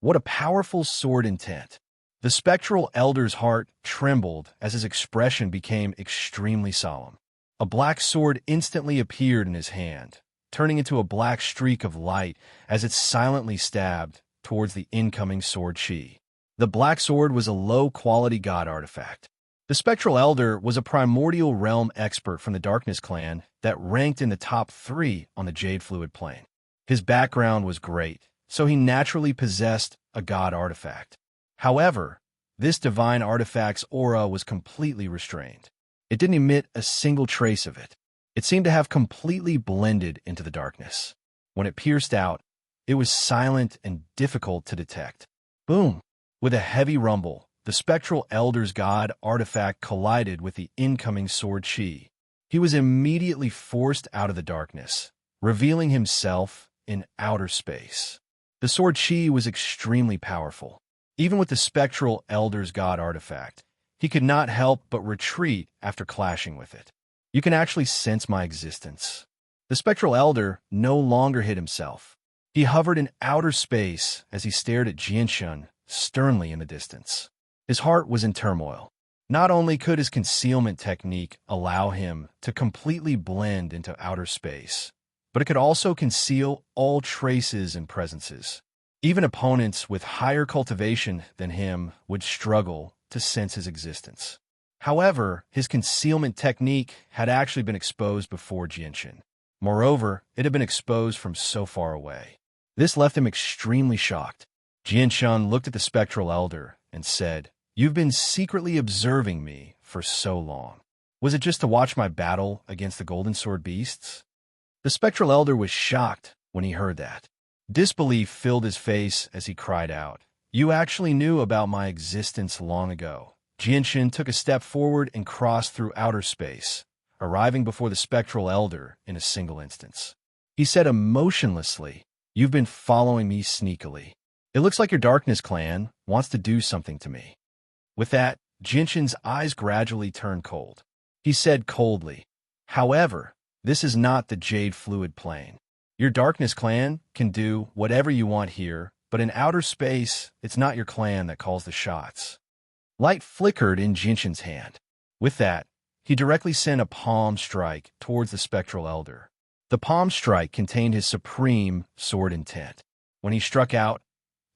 What a powerful sword intent! The spectral elder's heart trembled as his expression became extremely solemn. A black sword instantly appeared in his hand, turning into a black streak of light as it silently stabbed towards the incoming sword chi. The black sword was a low-quality god artifact. The spectral elder was a primordial realm expert from the Darkness clan that ranked in the top 3 on the Jade Fluid plane. His background was great, so he naturally possessed a god artifact. However, this divine artifact's aura was completely restrained. It didn't emit a single trace of it. It seemed to have completely blended into the darkness. When it pierced out, it was silent and difficult to detect. Boom! With a heavy rumble, the spectral elder's god artifact collided with the incoming sword chi. He was immediately forced out of the darkness, revealing himself in outer space. The sword chi was extremely powerful. Even with the spectral elder's god artifact, he could not help but retreat after clashing with it. You can actually sense my existence. The spectral elder no longer hid himself. He hovered in outer space as he stared at Jinshin sternly in the distance. His heart was in turmoil. Not only could his concealment technique allow him to completely blend into outer space, but it could also conceal all traces and presences. Even opponents with higher cultivation than him would struggle to sense his existence. However, his concealment technique had actually been exposed before Jinshin. Moreover, it had been exposed from so far away. This left him extremely shocked. Jinshin looked at the spectral elder and said, "You've been secretly observing me for so long. Was it just to watch my battle against the Golden Sword beasts?" The spectral elder was shocked when he heard that. Disbelief filled his face as he cried out, "You actually knew about my existence long ago." Jinshin took a step forward and crossed through outer space, arriving before the spectral elder in a single instance. He said emotionlessly, "You've been following me sneakily. It looks like your Darkness clan wants to do something to me." With that, Jinshin's eyes gradually turned cold. He said coldly, "However, this is not the Jade Fluid plane. Your Darkness clan can do whatever you want here, but in outer space, it's not your clan that calls the shots." Light flickered in Jinshin's hand. With that, he directly sent a palm strike towards the spectral elder. The palm strike contained his supreme sword intent. When he struck out,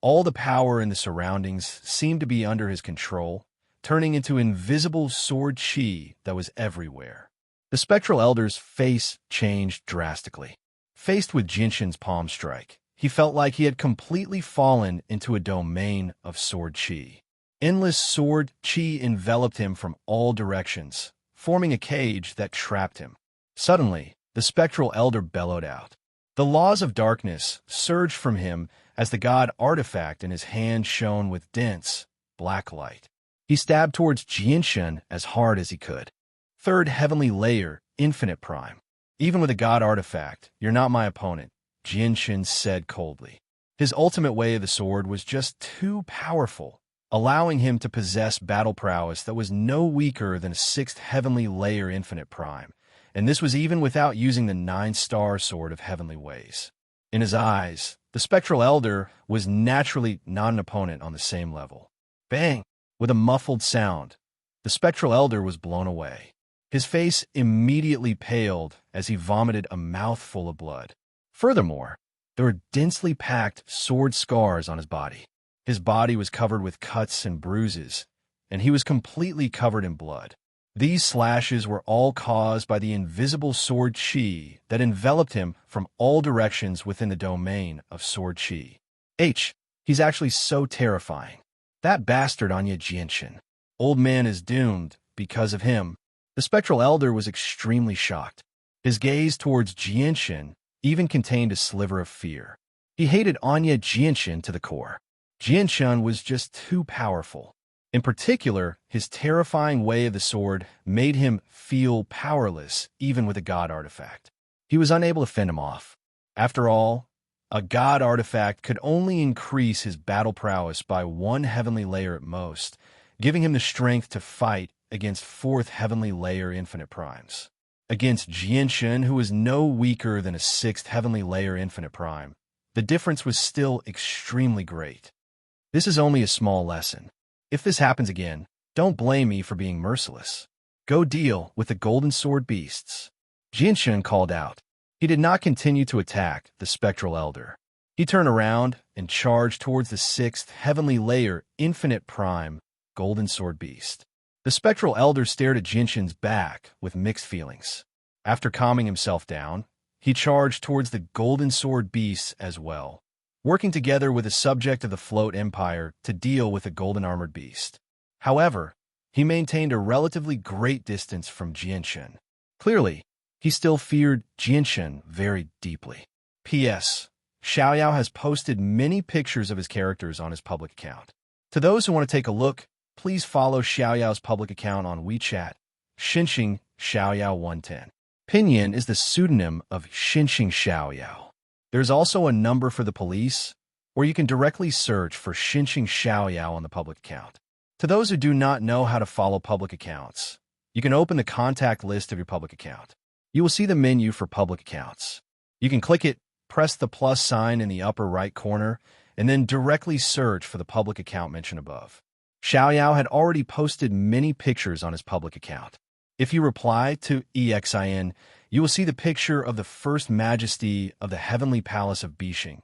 all the power in the surroundings seemed to be under his control, turning into invisible sword chi that was everywhere. The spectral elder's face changed drastically. Faced with Jinshin's palm strike, he felt like he had completely fallen into a domain of sword chi. Endless sword chi enveloped him from all directions, forming a cage that trapped him. Suddenly, the spectral elder bellowed out. The laws of darkness surged from him as the god artifact in his hand shone with dense, black light. He stabbed towards Jinshin as hard as he could. Third heavenly layer, infinite prime. Even with a god artifact, you're not my opponent, Jinshin said coldly. His ultimate way of the sword was just too powerful, allowing him to possess battle prowess that was no weaker than a 6th Heavenly Layer Infinite Prime, and this was even without using the 9-star Sword of Heavenly Ways. In his eyes, the Spectral Elder was naturally not an opponent on the same level. Bang! With a muffled sound, the Spectral Elder was blown away. His face immediately paled as he vomited a mouthful of blood. Furthermore, there were densely packed sword scars on his body. His body was covered with cuts and bruises, and he was completely covered in blood. These slashes were all caused by the invisible sword chi that enveloped him from all directions within the domain of sword chi. He's actually so terrifying. That bastard Anya Jinshin. Old man is doomed because of him. The Spectral Elder was extremely shocked. His gaze towards Jinshin even contained a sliver of fear. He hated Anya Jinshin to the core. Jinshin was just too powerful. In particular, his terrifying way of the sword made him feel powerless even with a god artifact. He was unable to fend him off. After all, a god artifact could only increase his battle prowess by 1 heavenly layer at most, giving him the strength to fight against 4th heavenly layer infinite primes. Against Jinshin, who was no weaker than a 6th heavenly layer infinite prime, the difference was still extremely great. This is only a small lesson. If this happens again, don't blame me for being merciless. Go deal with the Golden Sword beasts. Jinshin called out. He did not continue to attack the Spectral Elder. He turned around and charged towards the 6th heavenly layer infinite prime Golden Sword beast. The Spectral Elder stared at Jinshin's back with mixed feelings. After calming himself down, he charged towards the Golden Sword beasts as well, working together with a subject of the Float Empire to deal with the Golden Armored Beast. However, he maintained a relatively great distance from Jinshin. Clearly, he still feared Jinshin very deeply. P.S. Xiaoyao has posted many pictures of his characters on his public account. To those who want to take a look, please follow Xiaoyao's public account on WeChat, Xinxing Xiaoyao 110. Pinyin is the pseudonym of Xinxing Xiaoyao. There's also a number for the police, or you can directly search for Xinxing Xiaoyao on the public account. To those who do not know how to follow public accounts, you can open the contact list of your public account. You will see the menu for public accounts. You can click it, press the plus sign in the upper right corner, and then directly search for the public account mentioned above. Xiaoyao had already posted many pictures on his public account. If you reply to EXIN, you will see the picture of the First Majesty of the Heavenly Palace of Bishing,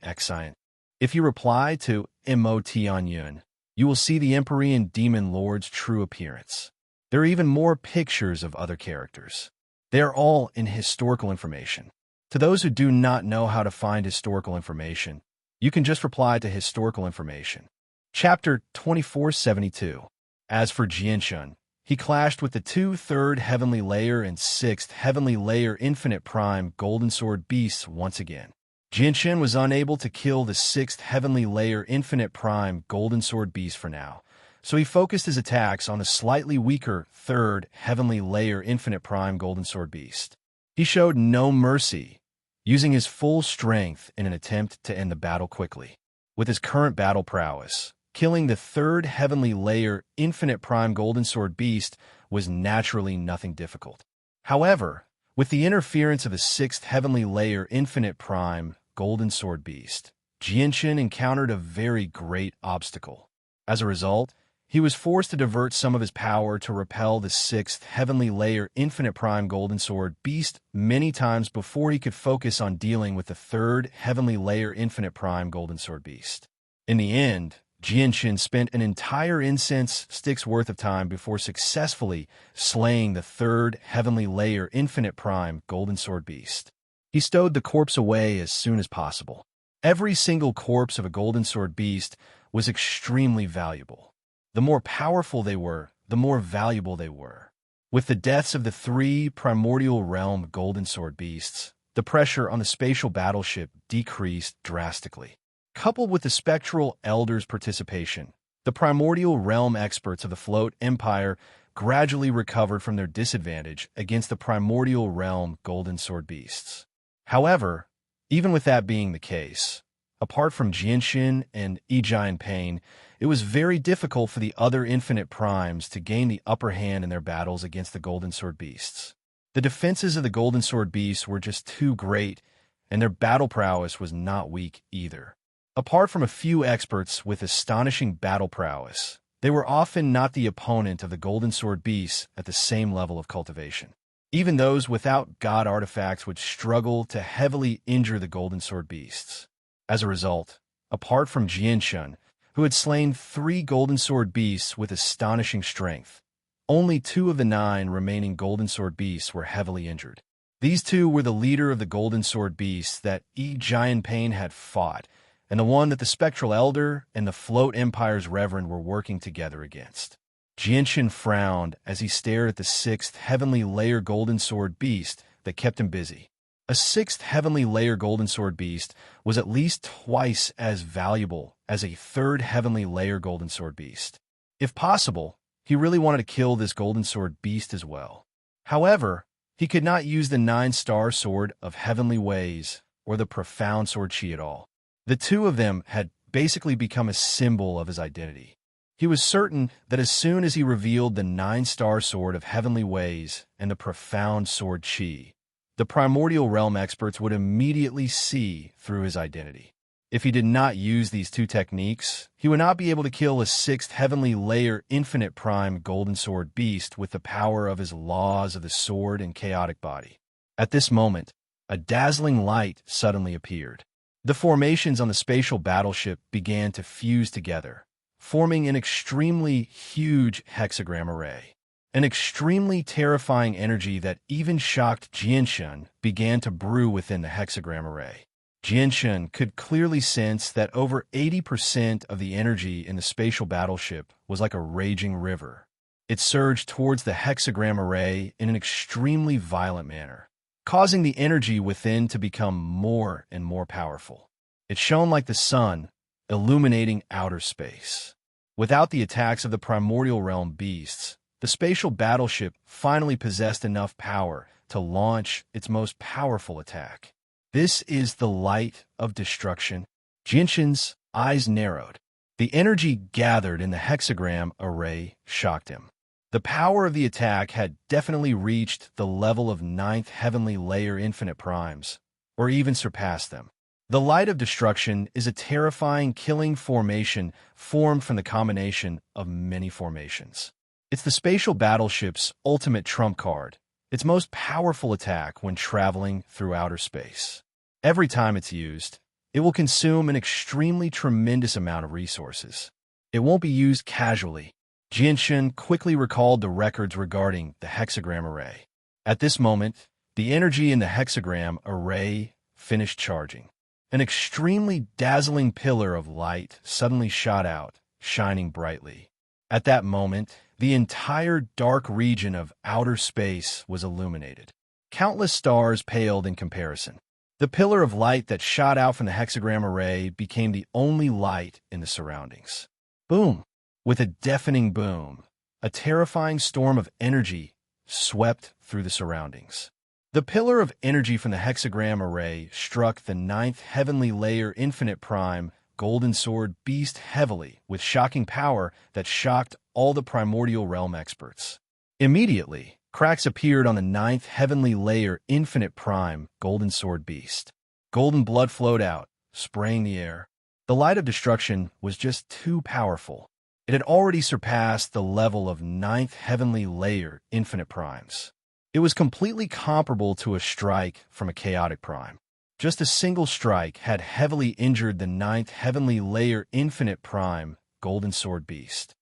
EXIN. If you reply to MOTIANYUN, you will see the Empyrean Demon Lord's true appearance. There are even more pictures of other characters. They are all in historical information. To those who do not know how to find historical information, you can just reply to historical information. Chapter 2472. As for Jinshin, he clashed with the 2/3 heavenly layer and 6th heavenly layer infinite prime Golden Sword beasts once again. Jinshin was unable to kill the 6th heavenly layer infinite prime Golden Sword beast for now, so he focused his attacks on the slightly weaker 3rd heavenly layer infinite prime Golden Sword beast. He showed no mercy, using his full strength in an attempt to end the battle quickly. With his current battle prowess, killing the 3rd heavenly layer infinite prime Golden Sword beast was naturally nothing difficult. However, with the interference of the 6th heavenly layer infinite prime Golden Sword beast, Jinshin encountered a very great obstacle. As a result, he was forced to divert some of his power to repel the 6th heavenly layer infinite prime Golden Sword beast many times before he could focus on dealing with the 3rd heavenly layer infinite prime Golden Sword beast. In the end, Jinshin spent an entire incense stick's worth of time before successfully slaying the 3rd heavenly layer infinite prime Golden Sword beast. He stowed the corpse away as soon as possible. Every single corpse of a Golden Sword beast was extremely valuable. The more powerful they were, the more valuable they were. With the deaths of the 3 primordial realm Golden Sword beasts, the pressure on the spatial battleship decreased drastically. Coupled with the Spectral Elder's participation, the primordial realm experts of the Float Empire gradually recovered from their disadvantage against the primordial realm Golden Sword beasts. However, even with that being the case, Apart from Jinshin and Giant Pain, it was very difficult for the other infinite primes to gain the upper hand in their battles against the Golden Sword Beasts. The defenses of the Golden Sword Beasts were just too great, and their battle prowess was not weak either. Apart from a few experts with astonishing battle prowess, they were often not the opponent of the Golden Sword Beasts at the same level of cultivation. Even those without god artifacts would struggle to heavily injure the Golden Sword Beasts. As a result, apart from Jinshin, who had slain 3 Golden Sword Beasts with astonishing strength, only 2 of the 9 remaining Golden Sword Beasts were heavily injured. These 2 were the leader of the Golden Sword Beasts that Giant Pain had fought, and the one that the Spectral Elder and the Float Empire's Reverend were working together against. Jinshin frowned as he stared at the 6th Heavenly Layer Golden Sword Beast that kept him busy. A 6th Heavenly Layer Golden Sword Beast was at least twice as valuable as a 3rd Heavenly Layer Golden Sword Beast. If possible, he really wanted to kill this Golden Sword Beast as well. However, he could not use the 9-star Sword of Heavenly Ways or the Profound Sword Chi at all. The 2 of them had basically become a symbol of his identity. He was certain that as soon as he revealed the 9-star Sword of Heavenly Ways and the Profound Sword Chi, the Primordial Realm experts would immediately see through his identity. If he did not use these 2 techniques, he would not be able to kill a 6th Heavenly Layer Infinite Prime Golden Sword Beast with the power of his laws of the sword and chaotic body. At this moment, a dazzling light suddenly appeared. The formations on the spatial battleship began to fuse together, forming an extremely huge hexagram array. An extremely terrifying energy that even shocked Jinshin began to brew within the hexagram array. Jinshin could clearly sense that over 80% of the energy in the spatial battleship was like a raging river. It surged towards the hexagram array in an extremely violent manner, causing the energy within to become more and more powerful. It shone like the sun, illuminating outer space. Without the attacks of the primordial realm beasts, the spatial battleship finally possessed enough power to launch its most powerful attack. This is the light of destruction. Jinshin's eyes narrowed. The energy gathered in the hexagram array shocked him. The power of the attack had definitely reached the level of 9th Heavenly Layer Infinite Primes, or even surpassed them. The light of destruction is a terrifying killing formation formed from the combination of many formations. It's the spatial battleship's ultimate trump card, its most powerful attack when traveling through outer space. Every time it's used, it will consume an extremely tremendous amount of resources. It won't be used casually. Jinshin quickly recalled the records regarding the hexagram array. At this moment, the energy in the hexagram array finished charging. An extremely dazzling pillar of light suddenly shot out, shining brightly. At that moment, the entire dark region of outer space was illuminated. Countless stars paled in comparison. The pillar of light that shot out from the hexagram array became the only light in the surroundings. Boom! With a deafening boom, a terrifying storm of energy swept through the surroundings. The pillar of energy from the hexagram array struck the 9th Heavenly Layer Infinite Prime Golden Sword Beast heavily with shocking power that shocked all the Primordial Realm experts. Immediately, cracks appeared on the 9th Heavenly Layer Infinite Prime Golden Sword Beast. Golden blood flowed out, spraying the air. The light of destruction was just too powerful. It had already surpassed the level of 9th Heavenly Layer Infinite Primes. It was completely comparable to a strike from a chaotic prime. Just a single strike had heavily injured the 9th Heavenly Layer Infinite Prime Golden Sword Beast.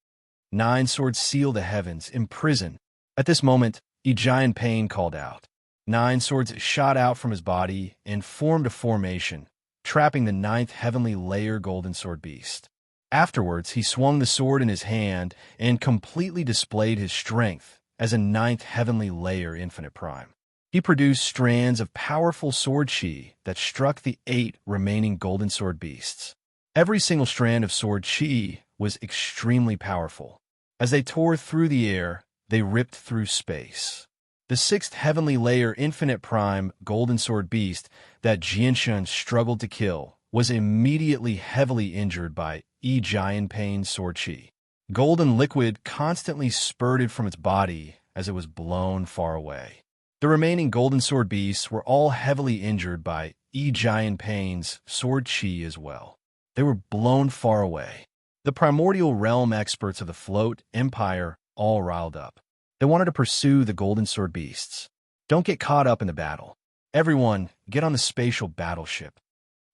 9 swords seal the heavens, imprison. At this moment, Giant Pain called out. 9 swords shot out from his body and formed a formation, trapping the 9th Heavenly Layer Golden Sword Beast. Afterwards, he swung the sword in his hand and completely displayed his strength as a 9th Heavenly Layer Infinite Prime. He produced strands of powerful sword chi that struck the 8 remaining Golden Sword Beasts. Every single strand of sword chi was extremely powerful. As they tore through the air, they ripped through space. The 6th Heavenly Layer Infinite Prime Golden Sword Beast that Jinshin struggled to kill was immediately heavily injured by Giant sword chi. Golden liquid constantly spurted from its body as it was blown far away. The remaining golden sword beasts were all heavily injured by Giant sword chi as well. They were blown far away. The primordial realm experts of the Float Empire all riled up. They wanted to pursue the golden sword beasts. Don't get caught up in the battle. Everyone, get on the spatial battleship.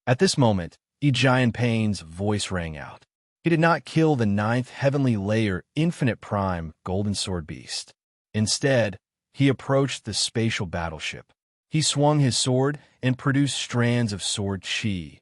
At this moment, Giant voice rang out. He did not kill the 9th heavenly layer infinite prime golden sword beast. Instead, he approached the spatial battleship. He swung his sword and produced strands of sword chi,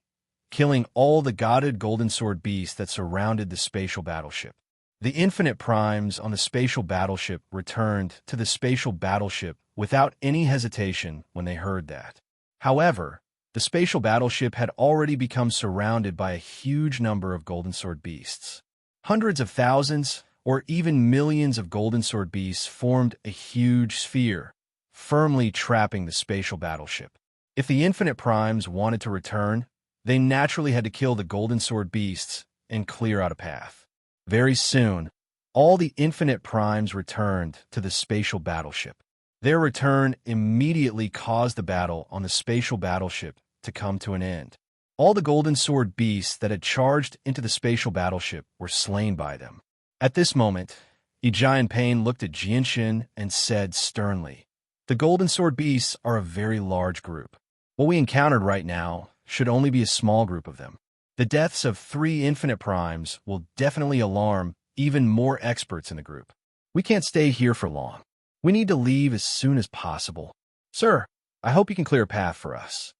killing all the godhood golden sword beasts that surrounded the spatial battleship. The infinite primes on the spatial battleship returned to the spatial battleship without any hesitation when they heard that. However, the spatial battleship had already become surrounded by a huge number of golden sword beasts. Hundreds of thousands, or even millions of golden sword beasts formed a huge sphere, firmly trapping the spatial battleship. If the infinite primes wanted to return, they naturally had to kill the golden sword beasts and clear out a path. Very soon, all the infinite primes returned to the spatial battleship. Their return immediately caused the battle on the spatial battleship to come to an end. All the golden sword beasts that had charged into the spatial battleship were slain by them. At this moment, Giant looked at Jinshin and said sternly, "The golden sword beasts are a very large group. What we encountered right now should only be a small group of them. The deaths of 3 infinite primes will definitely alarm even more experts in the group. We can't stay here for long. We need to leave as soon as possible. Sir, I hope you can clear a path for us."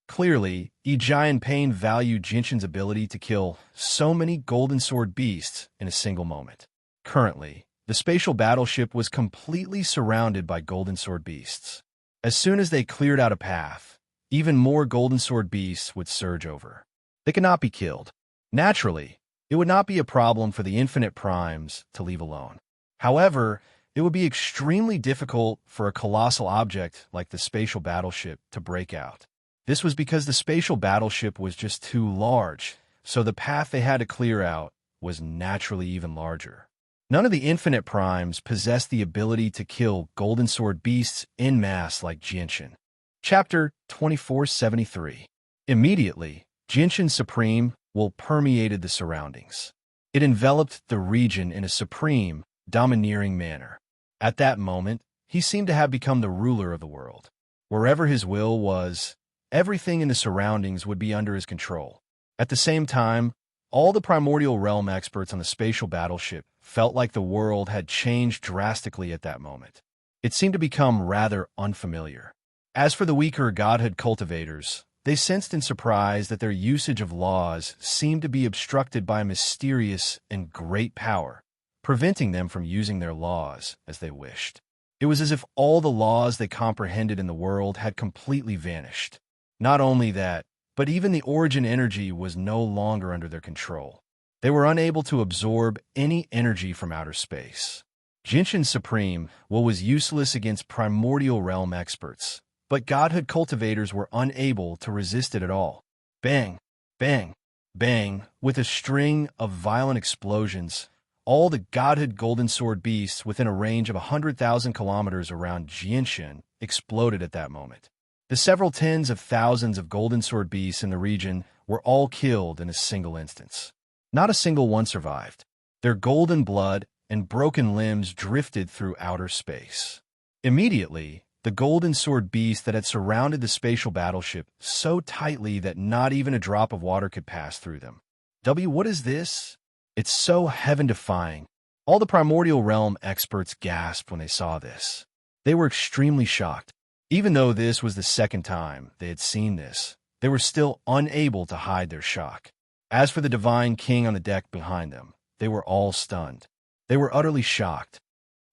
Clearly, Giant valued Jinshin's ability to kill so many golden sword beasts in a single moment. Currently, the spatial battleship was completely surrounded by golden sword beasts. As soon as they cleared out a path, even more golden sword beasts would surge over. They could not be killed. Naturally, it would not be a problem for the infinite primes to leave alone. However, it would be extremely difficult for a colossal object like the spatial battleship to break out. This was because the spatial battleship was just too large, so the path they had to clear out was naturally even larger. None of the infinite primes possessed the ability to kill golden sword beasts en masse like Jinshin. Chapter 2473. Immediately, Jinshin's supreme will permeated the surroundings. It enveloped the region in a supreme, domineering manner. At that moment, he seemed to have become the ruler of the world. Wherever his will was, everything in the surroundings would be under his control. At the same time, all the primordial realm experts on the spatial battleship felt like the world had changed drastically at that moment. It seemed to become rather unfamiliar. As for the weaker godhood cultivators, they sensed in surprise that their usage of laws seemed to be obstructed by a mysterious and great power, preventing them from using their laws as they wished. It was as if all the laws they comprehended in the world had completely vanished. Not only that, but even the origin energy was no longer under their control. They were unable to absorb any energy from outer space. Jinshin's supreme will was useless against primordial realm experts, but godhood cultivators were unable to resist it at all. Bang, bang, bang, with a string of violent explosions, all the godhood golden sword beasts within a range of 100,000 kilometers around Jinshin exploded at that moment. The several tens of thousands of golden sword beasts in the region were all killed in a single instance. Not a single one survived. Their golden blood and broken limbs drifted through outer space. Immediately, the golden sword beasts that had surrounded the spatial battleship so tightly that not even a drop of water could pass through them. What is this? It's so heaven-defying. All the primordial realm experts gasped when they saw this. They were extremely shocked. Even though this was the second time they had seen this, they were still unable to hide their shock. As for the divine king on the deck behind them, they were all stunned. They were utterly shocked.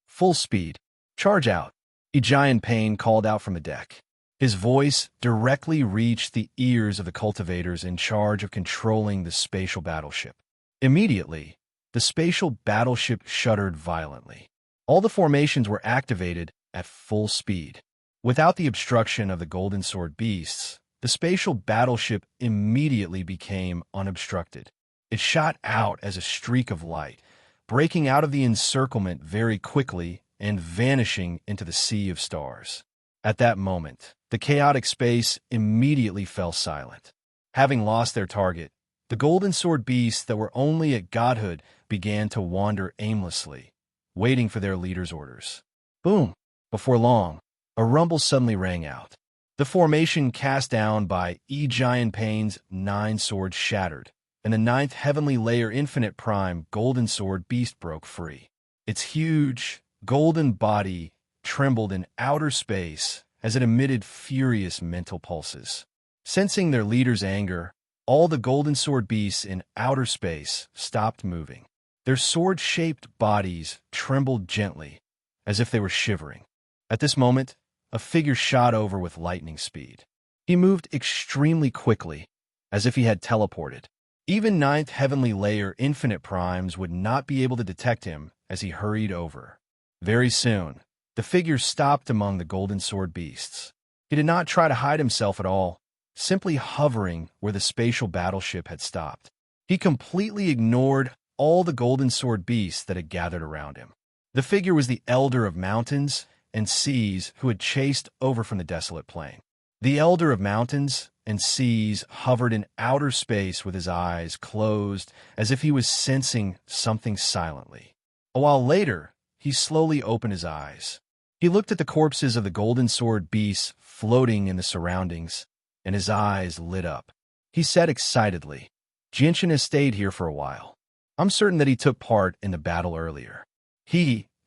Full speed. Charge out. Giant called out from the deck. His voice directly reached the ears of the cultivators in charge of controlling the spatial battleship. Immediately, the spatial battleship shuddered violently. All the formations were activated at full speed. Without the obstruction of the golden sword beasts, the spatial battleship immediately became unobstructed. It shot out as a streak of light, breaking out of the encirclement very quickly and vanishing into the sea of stars. At that moment, the chaotic space immediately fell silent. Having lost their target, the golden sword beasts that were only at godhood began to wander aimlessly, waiting for their leader's orders. Boom! Before long, a rumble suddenly rang out. The formation cast down by Giant Pain's 9 swords shattered, and the 9th heavenly layer infinite prime golden sword beast broke free. Its huge, golden body trembled in outer space as it emitted furious mental pulses. Sensing their leader's anger, all the golden sword beasts in outer space stopped moving. Their sword-shaped bodies trembled gently, as if they were shivering. At this moment, a figure shot over with lightning speed. He moved extremely quickly, as if he had teleported. Even 9th heavenly layer infinite primes would not be able to detect him as he hurried over. Very soon, the figure stopped among the golden sword beasts. He did not try to hide himself at all, simply hovering where the spatial battleship had stopped. He completely ignored all the golden sword beasts that had gathered around him. The figure was the Elder of Mountains and Seas who had chased over from the desolate plain. The Elder of Mountains and Seas hovered in outer space with his eyes closed as if he was sensing something silently. A while later, he slowly opened his eyes. He looked at the corpses of the golden sword beasts floating in the surroundings, and his eyes lit up. He said excitedly, "Jinshin has stayed here for a while. I'm certain that he took part in the battle earlier.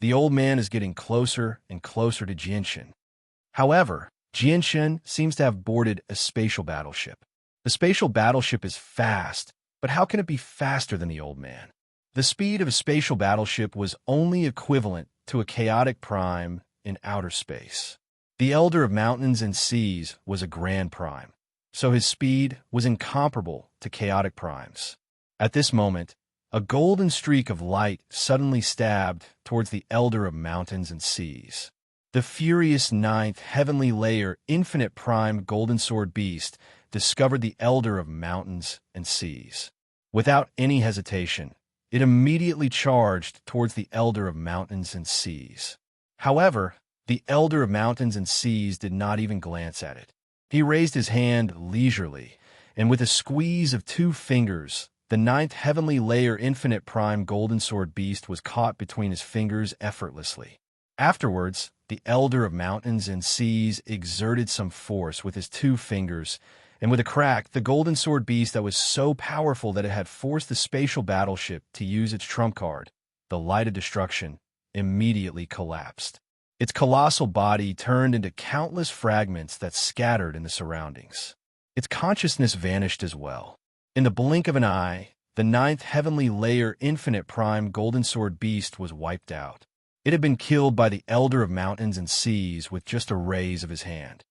The old man, is getting closer and closer to Jinshin. However, Jinshin seems to have boarded a spatial battleship. The spatial battleship is fast, but how can it be faster than the old man? The speed of a spatial battleship was only equivalent to a chaotic prime in outer space. The Elder of Mountains and Seas was a grand prime, so his speed was incomparable to chaotic primes. At this moment, a golden streak of light suddenly stabbed towards the Elder of Mountains and Seas. The furious 9th heavenly layer infinite prime golden sword beast discovered the Elder of Mountains and Seas. Without any hesitation, it immediately charged towards the Elder of Mountains and Seas. However, the Elder of Mountains and Seas did not even glance at it. He raised his hand leisurely, and with a squeeze of 2 fingers, the 9th heavenly layer infinite prime golden sword beast was caught between his fingers effortlessly. Afterwards, the Elder of Mountains and Seas exerted some force with his 2 fingers, and with a crack, the golden sword beast that was so powerful that it had forced the spatial battleship to use its trump card, the Light of Destruction, immediately collapsed. Its colossal body turned into countless fragments that scattered in the surroundings. Its consciousness vanished as well. In the blink of an eye, the 9th heavenly layer infinite prime golden sword beast was wiped out. It had been killed by the Elder of Mountains and Seas with just a raise of his hand.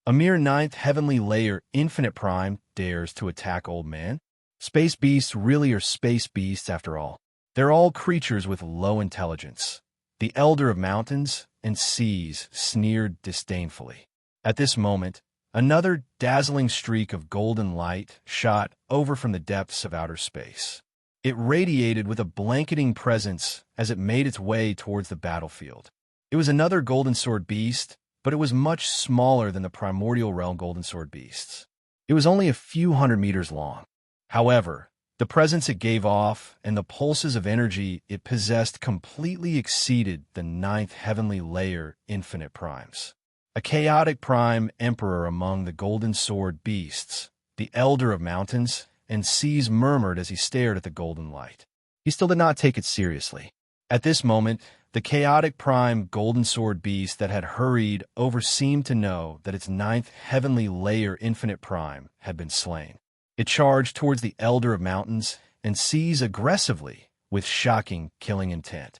A mere 9th heavenly layer infinite prime dares to attack old man? Space beasts really are space beasts after all. They're all creatures with low intelligence. The Elder of Mountains and Seas sneered disdainfully. At this moment, another dazzling streak of golden light shot over from the depths of outer space. It radiated with a blanketing presence as it made its way towards the battlefield. It was another golden sword beast, but it was much smaller than the primordial realm golden sword beasts. It was only a few hundred meters long. However, the presence it gave off and the pulses of energy it possessed completely exceeded the 9th heavenly layer infinite primes. A chaotic prime emperor among the golden sword beasts, the Elder of Mountains and Seas murmured as he stared at the golden light. He still did not take it seriously. At this moment, the chaotic prime golden sword beast that had hurried over seemed to know that its 9th heavenly layer infinite prime had been slain. It charged towards the Elder of Mountains and Seas aggressively with shocking, killing intent.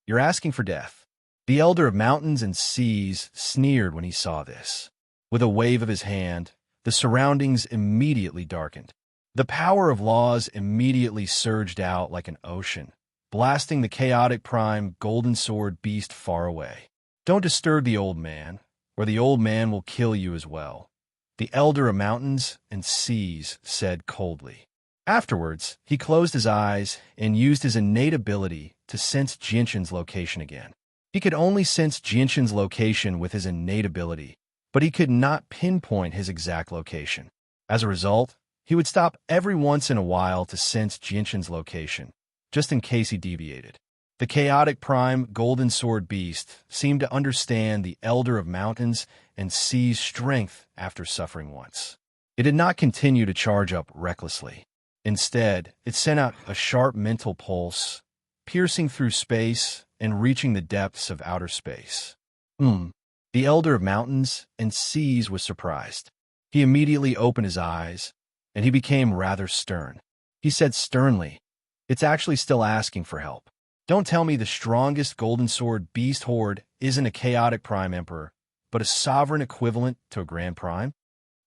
You're asking for death. The Elder of Mountains and Seas sneered when he saw this. With a wave of his hand, the surroundings immediately darkened. The power of laws immediately surged out like an ocean, blasting the chaotic prime golden sword beast far away. Don't disturb the old man, or the old man will kill you as well. the elder of mountains and seas said coldly. Afterwards, he closed his eyes and used his innate ability to sense Jinshin's location again. He could only sense Jinshin's location with his innate ability, but he could not pinpoint his exact location. As a result, he would stop every once in a while to sense Jinshin's location, just in case he deviated. The chaotic prime golden sword beast seemed to understand the elder of mountains and seas' strength after suffering once. It did not continue to charge up recklessly. Instead, it sent out a sharp mental pulse, piercing through space and reaching the depths of outer space. The elder of mountains and seas was surprised. He immediately opened his eyes, and he became rather stern. He said sternly, "It's actually still asking for help. Don't tell me the strongest golden sword beast horde isn't a chaotic prime emperor, but a sovereign equivalent to a grand prime?"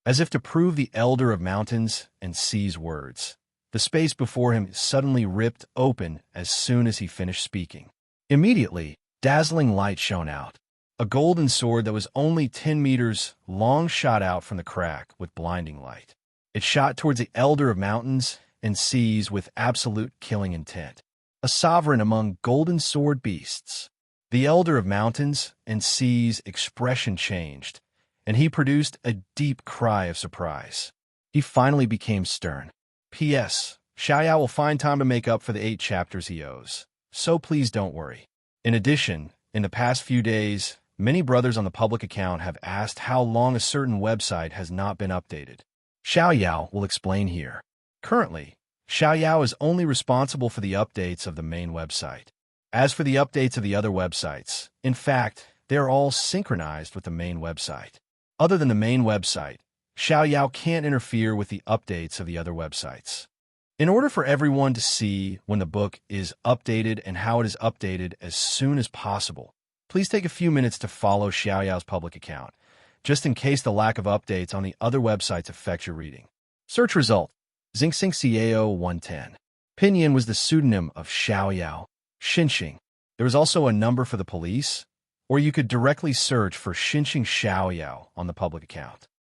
As if to prove the elder of mountains and seas' words, the space before him suddenly ripped open as soon as he finished speaking. Immediately, dazzling light shone out. A golden sword that was only 10 meters long shot out from the crack with blinding light. It shot towards the elder of mountains and seas with absolute killing intent. A sovereign among golden sword beasts. The elder of mountains and seas' expression changed, and he produced a deep cry of surprise. He finally became stern. P.S. Xiaoyao will find time to make up for the 8 chapters he owes, so please don't worry. In addition, in the past few days, many brothers on the public account have asked how long a certain website has not been updated. Xiaoyao will explain here. Currently, Xiaoyao is only responsible for the updates of the main website. As for the updates of the other websites, in fact, they are all synchronized with the main website. Other than the main website, Xiaoyao can't interfere with the updates of the other websites. In order for everyone to see when the book is updated and how it is updated as soon as possible, please take a few minutes to follow Xiaoyao's public account, just in case the lack of updates on the other websites affects your reading. Search result: Xingxing Xiao 110. Pinyin was the pseudonym of Xiaoyao. Xinxing. There was also a number for the police, or you could directly search for Xinxing Xiaoyao on the public account.